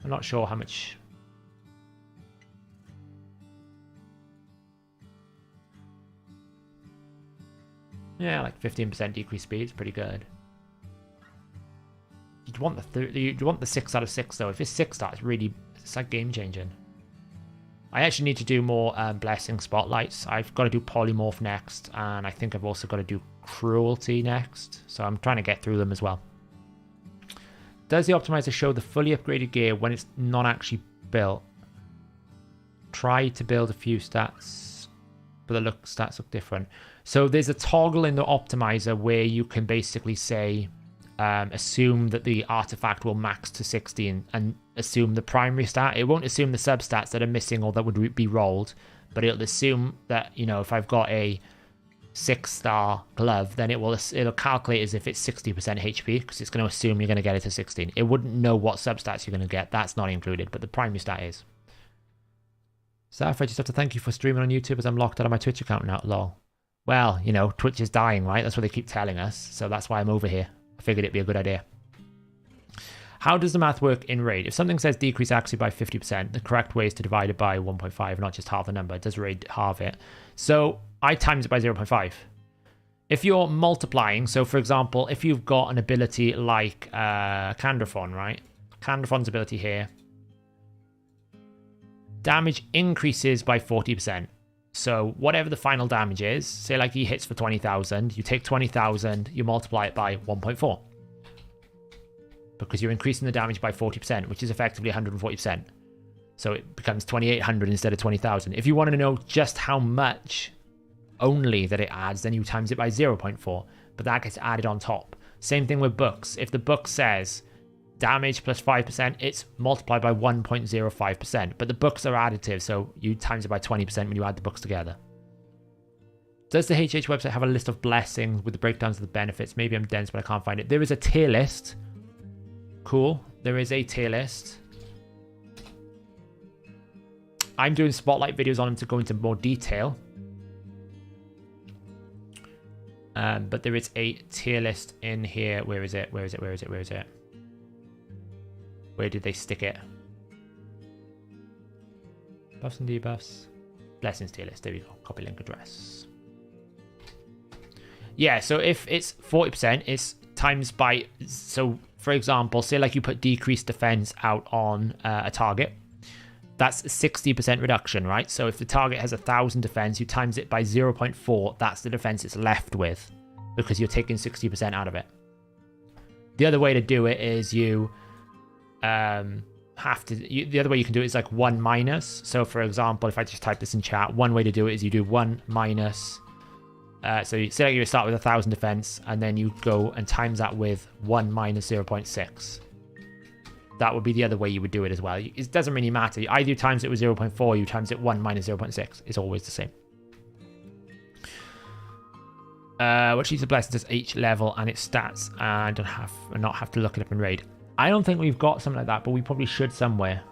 I'm not sure how much. Yeah, like 15% decreased speed is pretty good. You'd want the 6 out of 6 though. If it's 6 star, it's like game changing. I actually need to do more blessing spotlights. I've got to do polymorph next, and I think I've also got to do cruelty next. So I'm trying to get through them as well. Does the optimizer show the fully upgraded gear when it's not actually built? Try to build a few stats, but the stats look different. So there's a toggle in the optimizer where you can basically say, assume that the artifact will max to 16 and assume the primary stat. It won't assume the substats that are missing or that would be rolled, but it'll assume that, you know, if I've got a 6-star glove, then it'll calculate as if it's 60% HP, because it's going to assume you're going to get it to 16. It wouldn't know what substats you're going to get. That's not included, but the primary stat is. Saf, I just have to thank you for streaming on YouTube as I'm locked out of my Twitch account now. Lol. Well, you know, Twitch is dying, right? That's what they keep telling us. So that's why I'm over here. I figured it'd be a good idea. How does the math work in Raid? If something says decrease accuracy by 50%, the correct way is to divide it by 1.5, not just halve the number. Does Raid halve it? So I times it by 0.5. If you're multiplying, so for example, if you've got an ability like Candrafon, right? Candrafon's ability here. Damage increases by 40%. So whatever the final damage is, say like he hits for 20,000, you take 20,000, you multiply it by 1.4. Because you're increasing the damage by 40%, which is effectively 140%. So it becomes 2,800 instead of 20,000. If you want to know just how much only that it adds, then you times it by 0.4. But that gets added on top. Same thing with books. If the book says damage plus 5%, it's multiplied by 1.05%. But the books are additive, so you times it by 20% when you add the books together. Does the HH website have a list of blessings with the breakdowns of the benefits? Maybe I'm dense, but I can't find it. There is a tier list. Cool. there is a tier list. I'm doing spotlight videos on them to go into more detail. But there is a tier list in here. Where is it? Where is it? Where is it? Where is it? Where did they stick it? Buffs and debuffs. Blessings tier list. There we go. Copy link address. Yeah, so if it's 40%, it's times by... So, for example, say like you put decreased defense out on a target. That's a 60% reduction, right? So if the target has 1,000 defense, you times it by 0.4. That's the defense it's left with because you're taking 60% out of it. The other way to do it is you the other way you can do it is like 1 minus. So for example, if I just type this in chat, one way to do it is you do 1 minus. So you say like you start with 1,000 defense and then you go and times that with 1 minus 0.6. That would be the other way you would do it as well. It doesn't really matter. Either you times it with 0.4, you times it 1 minus 0.6. It's always the same. Which is the blessings as each level and its stats, and not have to look it up in raid. I don't think we've got something like that, but we probably should somewhere.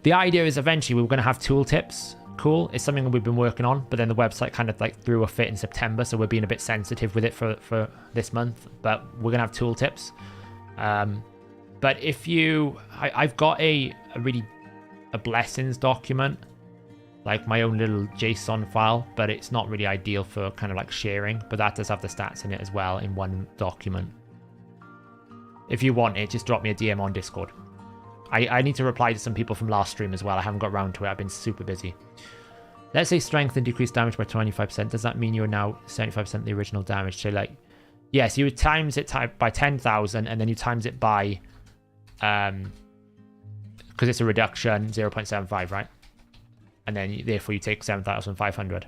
The idea is eventually we're going to have tooltips. Cool. It's something we've been working on, but then the website kind of like threw a fit in September, so we're being a bit sensitive with it for this month. But we're going to have tooltips. But if you... I've got a blessings document, like my own little JSON file, but it's not really ideal for kind of like sharing, but that does have the stats in it as well in one document. If you want it, just drop me a DM on Discord. I need to reply to some people from last stream as well. I haven't got around to it. I've been super busy. Let's say strength and decrease damage by 25%. Does that mean you're now 75% the original damage? So like, yes, you would times it by 10,000 and then you times it by... because it's a reduction 0.75, right? And then therefore you take 7,500.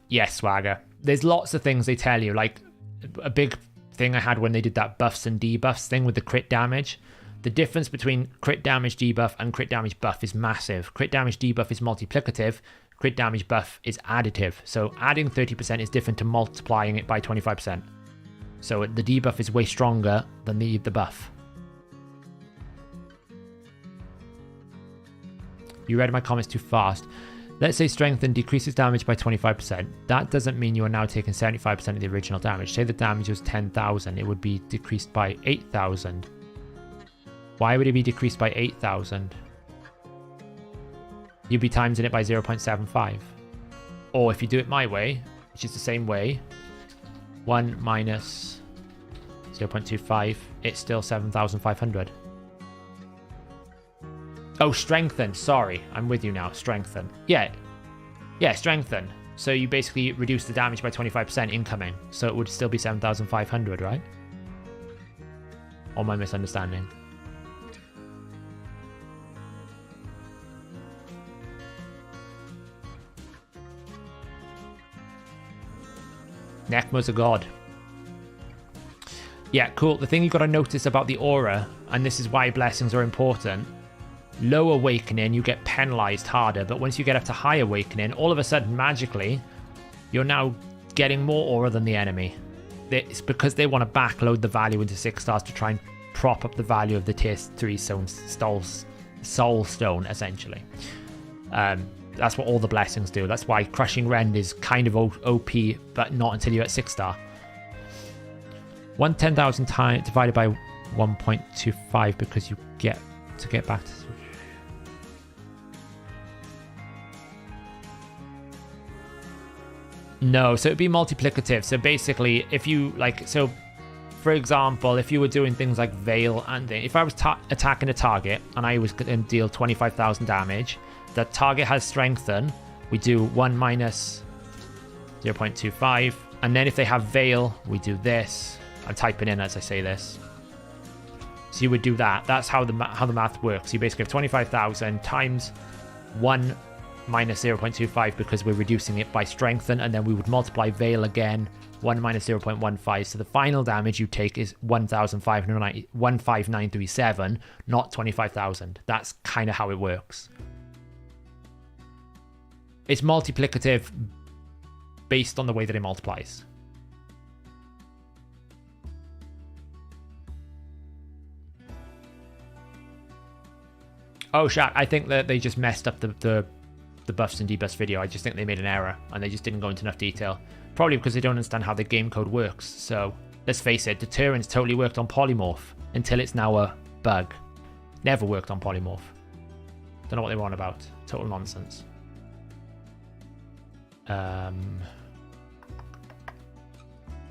Yes, Swagger. There's lots of things they tell you. Like a big thing I had when they did that buffs and debuffs thing with the crit damage. The difference between crit damage debuff and crit damage buff is massive. Crit damage debuff is multiplicative. Crit damage buff is additive. So adding 30% is different to multiplying it by 25%. So the debuff is way stronger than the buff. You read my comments too fast. Let's say strengthen decreases damage by 25%. That doesn't mean you are now taking 75% of the original damage. Say the damage was 10,000. It would be decreased by 8,000. Why would it be decreased by 8,000? You'd be timesing it by 0.75. Or if you do it my way, which is the same way, 1 minus 0.25, it's still 7,500. Oh, strengthen. Sorry, I'm with you now. Strengthen. Yeah, strengthen. So you basically reduce the damage by 25% incoming. So it would still be 7,500, right? Or am I misunderstanding? Necmo's a god. Yeah, cool. The thing you've got to notice about the aura, and this is why blessings are important, low awakening, you get penalized harder, but once you get up to high awakening, all of a sudden, magically, you're now getting more aura than the enemy. It's because they want to backload the value into 6 stars to try and prop up the value of the tier 3 soul stone, essentially. That's what all the blessings do. That's why Crushing Rend is kind of OP, but not until you're at 6 star. 10,000 divided by 1.25 because you get to get back to... No, so it'd be multiplicative. So basically, if you like, so for example, if you were doing things like Veil and if I was attacking a target and I was going to deal 25,000 damage, the target has strengthen, we do 1 minus 0.25, and then if they have Veil, we do this. I'm typing in as I say this. So you would do that. That's how the math works. You basically have 25,000 times 1 minus 0.25 because we're reducing it by strengthen, and then we would multiply Veil again, 1 minus 0.15. So the final damage you take is 1,537, not 25,000. That's kind of how it works. It's multiplicative, based on the way that it multiplies. Oh, Shaq, I think that they just messed up the buffs and debuffs video. I just think they made an error and they just didn't go into enough detail. Probably because they don't understand how the game code works. So let's face it, deterrence totally worked on polymorph until it's now a bug. Never worked on polymorph. Don't know what they were on about. Total nonsense.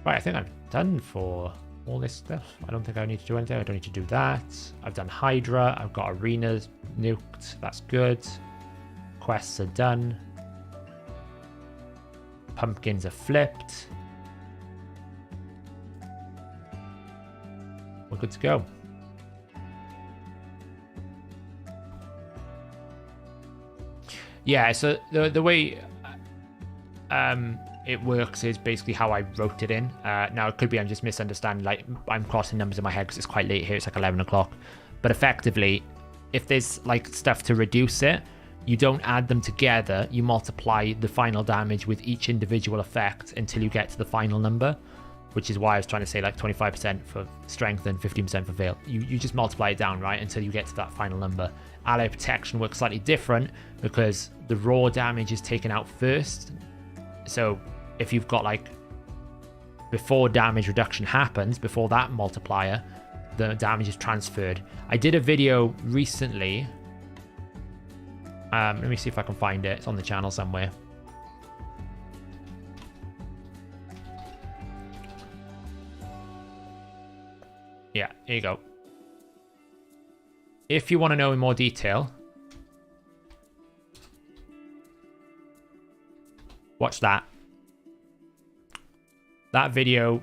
Right, I think I'm done for all this stuff. I don't think I need to do anything. I don't need to do that. I've done Hydra. I've got arenas nuked. That's good. Quests are done. Pumpkins are flipped. We're good to go. Yeah, so the way it works is basically how I wrote it in. Now, it could be I'm just misunderstanding. Like, I'm crossing numbers in my head because it's quite late here. It's like 11 o'clock. But effectively, if there's like stuff to reduce it, you don't add them together. You multiply the final damage with each individual effect until you get to the final number, which is why I was trying to say like 25% for strength and 15% for veil. You just multiply it down, right, until you get to that final number. Ally protection works slightly different because the raw damage is taken out first. So if you've got like before damage reduction happens, before that multiplier, the damage is transferred. I did a video recently. Let me see if I can find it. It's on the channel somewhere. Yeah, here you go. If you want to know in more detail, watch that. That video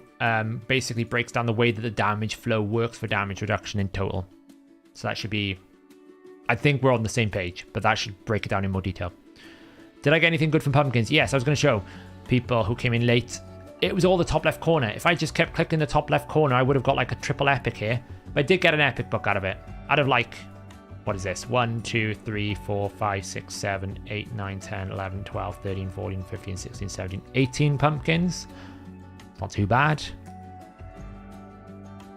basically breaks down the way that the damage flow works for damage reduction in total. So that should be... I think we're on the same page, but that should break it down in more detail. Did I get anything good from pumpkins? Yes, I was going to show people who came in late. It was all the top left corner. If I just kept clicking the top left corner, I would have got like a triple epic here. But I did get an epic book out of it. Out of like, what is this? 1, 2, 3, 4, 5, 6, 7, 8, 9, 10, 11, 12, 13, 14, 15, 16, 17, 18 pumpkins. Not too bad.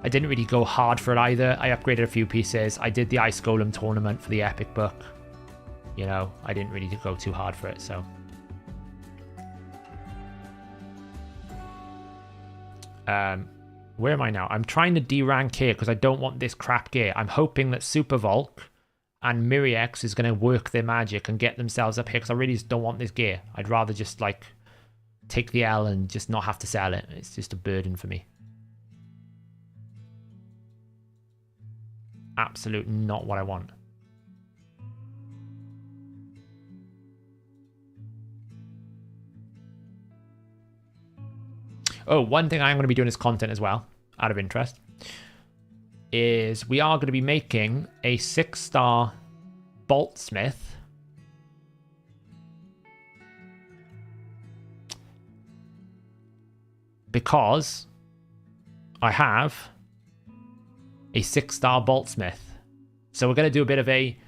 I didn't really go hard for it either. I upgraded a few pieces. I did the Ice Golem tournament for the epic book. You know, I didn't really go too hard for it, so. Where am I now? I'm trying to D-rank here because I don't want this crap gear. I'm hoping that Super Volk and Myriex is going to work their magic and get themselves up here because I really just don't want this gear. I'd rather just, like, take the L and just not have to sell it. It's just a burden for me. Absolute not what I want. Oh, one thing I'm going to be doing as content as well, out of interest, is we are going to be making a 6-star boltsmith. Because I have a 6-star boltsmith. So we're going to do a bit of a,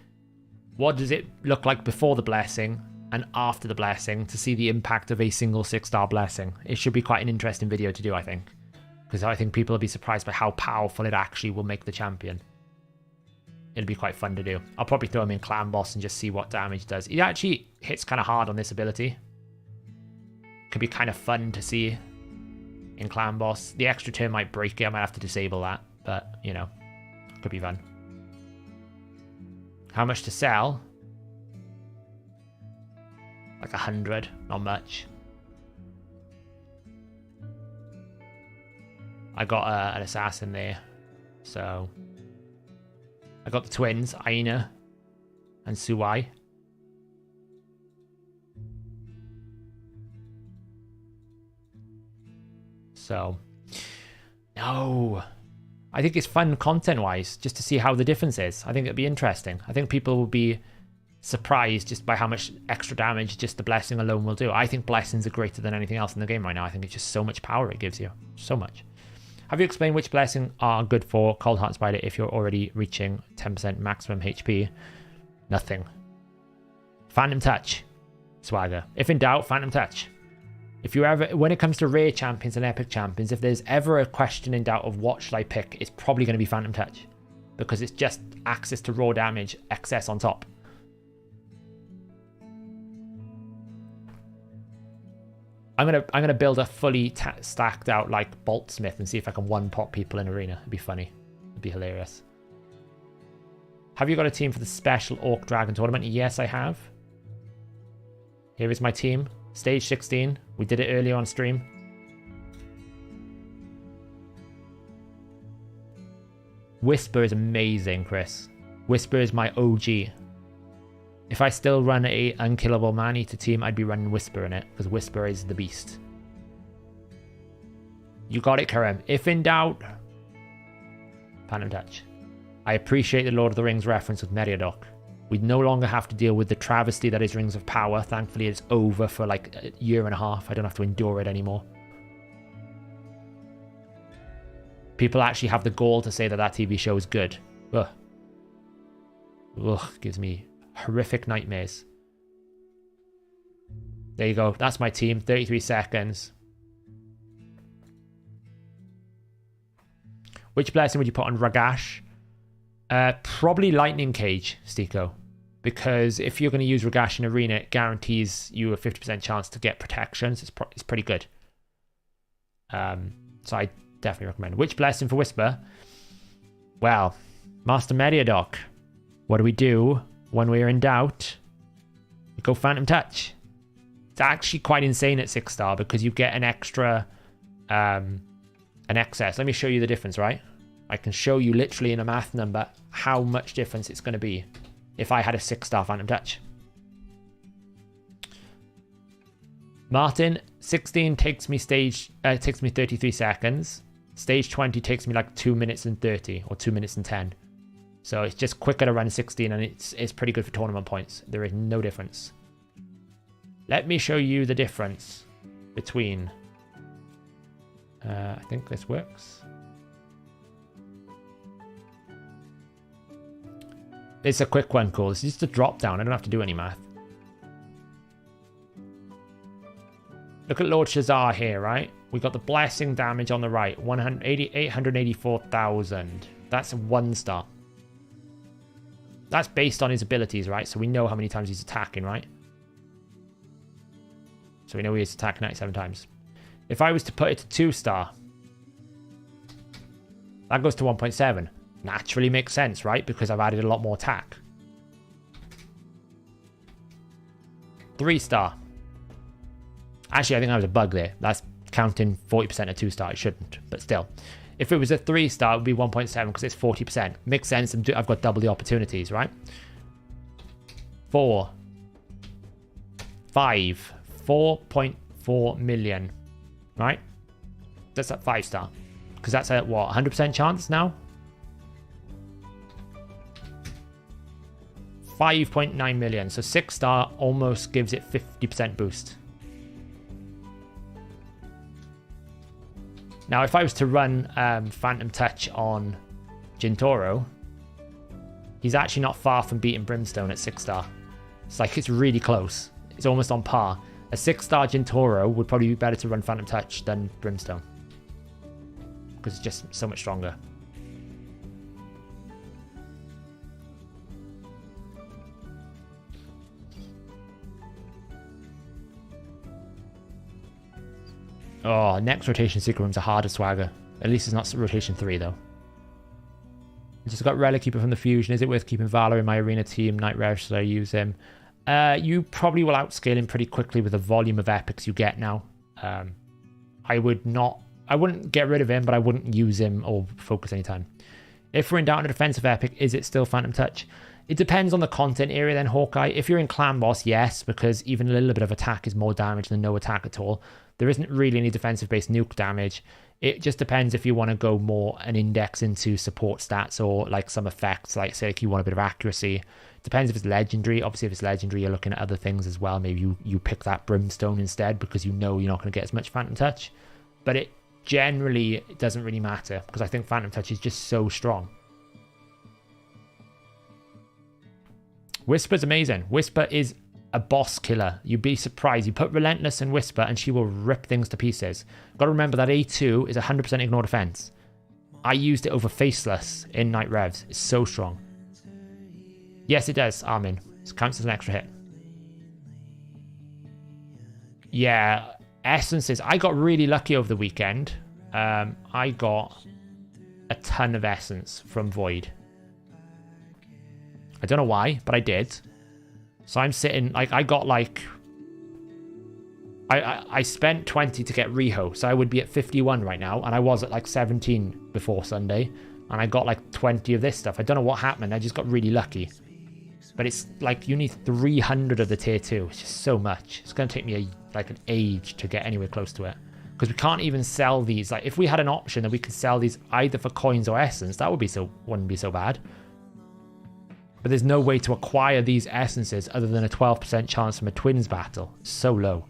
what does it look like before the blessing and after the blessing to see the impact of a single 6-star blessing. It should be quite an interesting video to do, I think. Because I think people will be surprised by how powerful it actually will make the champion. It'll be quite fun to do. I'll probably throw him in Clan Boss and just see what damage does. He actually hits kind of hard on this ability. Could be kind of fun to see in Clan Boss. The extra turn might break it. I might have to disable that. But, you know, could be fun. How much to sell? Like 100, not much. I got an assassin there, so I got the twins, Aina and Suai. So, no. I think it's fun content-wise, just to see how the difference is. I think it'd be interesting. I think people will be surprised just by how much extra damage just the blessing alone will do. I think blessings are greater than anything else in the game right now. I think it's just so much power it gives you. So much. Have you explained which blessings are good for Cold Heart Spider if you're already reaching 10% maximum HP? Nothing. Phantom Touch. Swagger. If in doubt, Phantom Touch. If you ever, when it comes to rare champions and epic champions, if there's ever a question in doubt of what should I pick, it's probably going to be Phantom Touch, because it's just access to raw damage, excess on top. I'm gonna build a fully stacked out like Boltsmith and see if I can one pop people in arena. It'd be funny. It'd be hilarious. Have you got a team for the special Orc Dragon tournament? Yes, I have. Here is my team. Stage 16. We did it earlier on stream. Whisper is amazing, Chris. Whisper is my OG. If I still run a unkillable man-eater team, I'd be running Whisper in it, because Whisper is the beast. You got it, Karim. If in doubt, Phantom Touch. I appreciate the Lord of the Rings reference with Meriadoc. We no longer have to deal with the travesty that is Rings of Power. Thankfully, it's over for like a year and a half. I don't have to endure it anymore. People actually have the gall to say that that TV show is good. Ugh. Ugh, gives me horrific nightmares. There you go. That's my team. 33 seconds. Which blessing would you put on Ragash? Probably Lightning Cage, Stiko. Because if you're going to use Ragash in arena, it guarantees you a 50% chance to get protections. It's pretty good. So I definitely recommend. Which blessing for Whisper? Well, Master Meriadoc. What do we do when we're in doubt? We go Phantom Touch. It's actually quite insane at 6-star because you get an extra, an excess. Let me show you the difference, right? I can show you literally in a math number how much difference it's going to be if I had a 6-star Phantom Touch. Martin, 16 takes me 33 seconds. Stage 20 takes me like 2 minutes and 30 or 2 minutes and 10. So it's just quicker to run 16 and it's pretty good for tournament points. There is no difference. Let me show you the difference between... I think this works. It's a quick one, cool. This is just a drop down. I don't have to do any math. Look at Lord Shazar here, right? We got the blessing damage on the right. 884,000. That's a 1-star. That's based on his abilities, right? So we know how many times he's attacking, right? So we know he's attacking 97 times. If I was to put it to 2-star, that goes to 1.7. Naturally makes sense, right? Because I've added a lot more attack. 3-star. Actually, I think that was a bug there. That's counting 40% of 2-star. It shouldn't, but still. If it was a 3-star, it would be 1.7 because it's 40%. Makes sense. I've got double the opportunities, right? 4. 5. 4.4 million. Right? That's at 5-star. Because that's at what? 100% chance now? 5.9 million. So 6-star almost gives it 50% boost. Now, if I was to run Phantom Touch on Jintoro, he's actually not far from beating Brimstone at 6-star. It's like, it's really close. It's almost on par. A 6-star Jintoro would probably be better to run Phantom Touch than Brimstone. Because it's just so much stronger. Oh, next rotation secret room's a harder swagger. At least it's not rotation 3 though. I just got Relic Keeper from the Fusion. Is it worth keeping Valor in my arena team? Night Rare, should I use him? You probably will outscale him pretty quickly with the volume of epics you get now. I wouldn't get rid of him, but I wouldn't use him or focus anytime. If we're in doubt on a defensive epic, is it still Phantom Touch? It depends on the content area then, Hawkeye. If you're in Clan Boss, yes, because even a little bit of attack is more damage than no attack at all. There isn't really any defensive-based nuke damage. It just depends if you want to go more an index into support stats or like some effects, like say like you want a bit of accuracy. Depends if it's legendary. Obviously, if it's legendary, you're looking at other things as well. Maybe you pick that Brimstone instead because you know you're not going to get as much Phantom Touch. But it generally doesn't really matter because I think Phantom Touch is just so strong. Whisper's amazing. Whisper is a boss killer. You'd be surprised. You put Relentless and Whisper and she will rip things to pieces. Got to remember that A2 is 100% ignore defense. I used it over Faceless in Night Revs. It's so strong. Yes, it does, Armin. It counts as an extra hit. Yeah, essences. I got really lucky over the weekend. I got a ton of essence from Void. I don't know why, but I did. So I'm sitting, like, I got like... I spent 20 to get Riho, so I would be at 51 right now, and I was at like 17 before Sunday, and I got like 20 of this stuff. I don't know what happened, I just got really lucky. But it's like, you need 300 of the tier 2, it's just so much. It's going to take me like an age to get anywhere close to it. Because we can't even sell these. Like, if we had an option that we could sell these either for coins or essence, that wouldn't be so bad. But there's no way to acquire these essences other than a 12% chance from a twins battle. So low.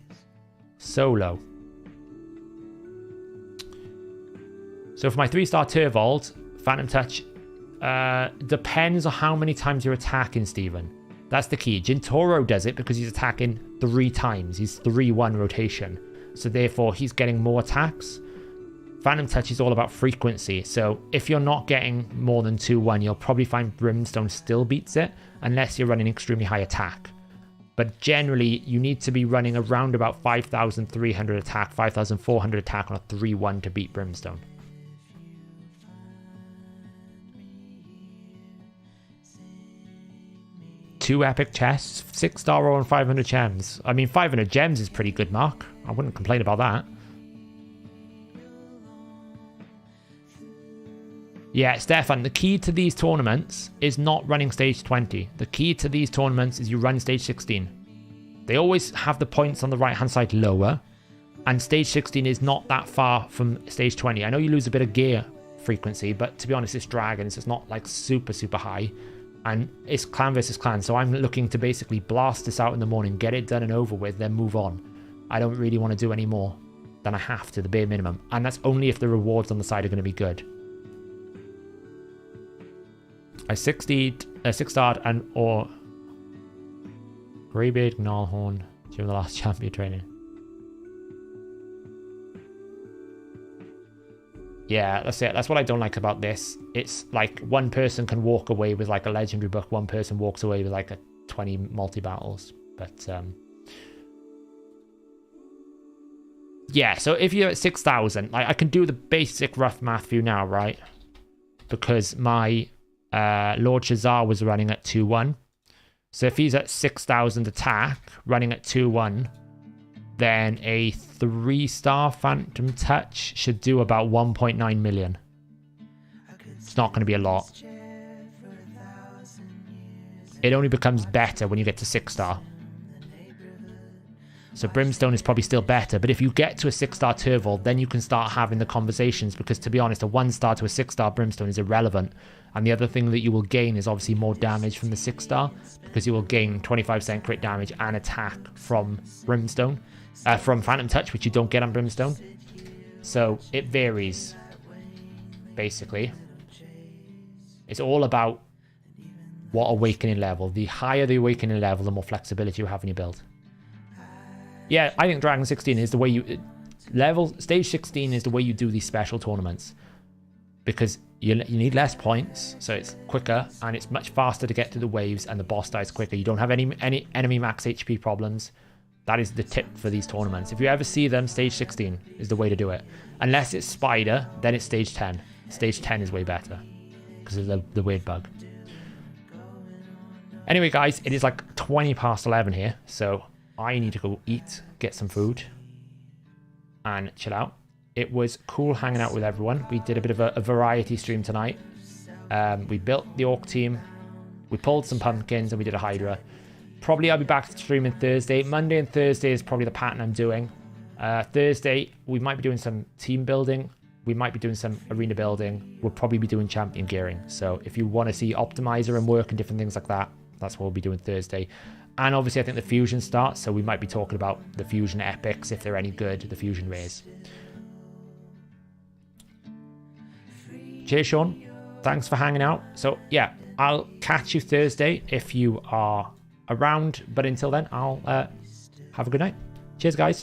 So low. So for my 3-star Turvold, Phantom Touch, depends on how many times you're attacking, Stephen. That's the key. Jintoro does it because he's attacking 3 times. He's 3-1 rotation. So therefore, he's getting more attacks. Phantom Touch is all about frequency. So if you're not getting more than 2-1, you'll probably find Brimstone still beats it, unless you're running extremely high attack. But generally, you need to be running around about 5,300 attack, 5,400 attack on a 3-1 to beat Brimstone. Two epic chests, 6-star roll and 500 gems. I mean, 500 gems is pretty good, Mark. I wouldn't complain about that. Yeah, Stefan, the key to these tournaments is not running stage 20. The key to these tournaments is you run stage 16. They always have the points on the right-hand side lower, and stage 16 is not that far from stage 20. I know you lose a bit of gear frequency, but to be honest, it's dragons. It's not like super, super high. And it's clan versus clan, so I'm looking to basically blast this out in the morning, get it done and over with, then move on. I don't really want to do any more than I have to, the bare minimum. And that's only if the rewards on the side are going to be good. I 6-starred and or Greybeard Gnarlhorn during the last champion training. Yeah, that's it. That's what I don't like about this. It's like one person can walk away with like a legendary book, one person walks away with like a 20 multi-battles. But yeah, so if you're at 6,000, like I can do the basic rough math for you now, right? Because my Lord Shazar was running at 2-1. So if he's at 6,000 attack, running at 2-1, then a 3-star Phantom Touch should do about 1.9 million. It's not going to be a lot. It only becomes better when you get to 6-star. So Brimstone is probably still better, but if you get to a 6-star Turvold, then you can start having the conversations, because to be honest, a 1-star to a 6-star Brimstone is irrelevant. And the other thing that you will gain is obviously more damage from the 6-star, because you will gain 25% crit damage and attack from Brimstone, from Phantom Touch, which you don't get on Brimstone. So it varies, basically. It's all about what awakening level. The higher the awakening level, the more flexibility you have in your build. Yeah, I think Dragon 16 is the way you... Stage 16 is the way you do these special tournaments. Because you need less points, so it's quicker, and it's much faster to get to the waves, and the boss dies quicker. You don't have any enemy max HP problems. That is the tip for these tournaments. If you ever see them, stage 16 is the way to do it. Unless it's Spider, then it's stage 10. Stage 10 is way better, because of the weird bug. Anyway, guys, it is like 20 past 11 here, so I need to go eat, get some food, and chill out. It was cool hanging out with everyone. We did a bit of a variety stream tonight. We built the Orc team, we pulled some pumpkins, and we did a Hydra. Probably I'll be back streaming Thursday. Monday and Thursday is probably the pattern I'm doing. Thursday, we might be doing some team building. We might be doing some arena building. We'll probably be doing champion gearing. So if you want to see optimizer and work and different things like that, that's what we'll be doing Thursday. And obviously I think the fusion starts, so we might be talking about the fusion epics, if they're any good, the fusion rares. Cheers, Sean. Thanks for hanging out. So yeah, I'll catch you Thursday if you are around. But until then, I'll have a good night. Cheers, guys.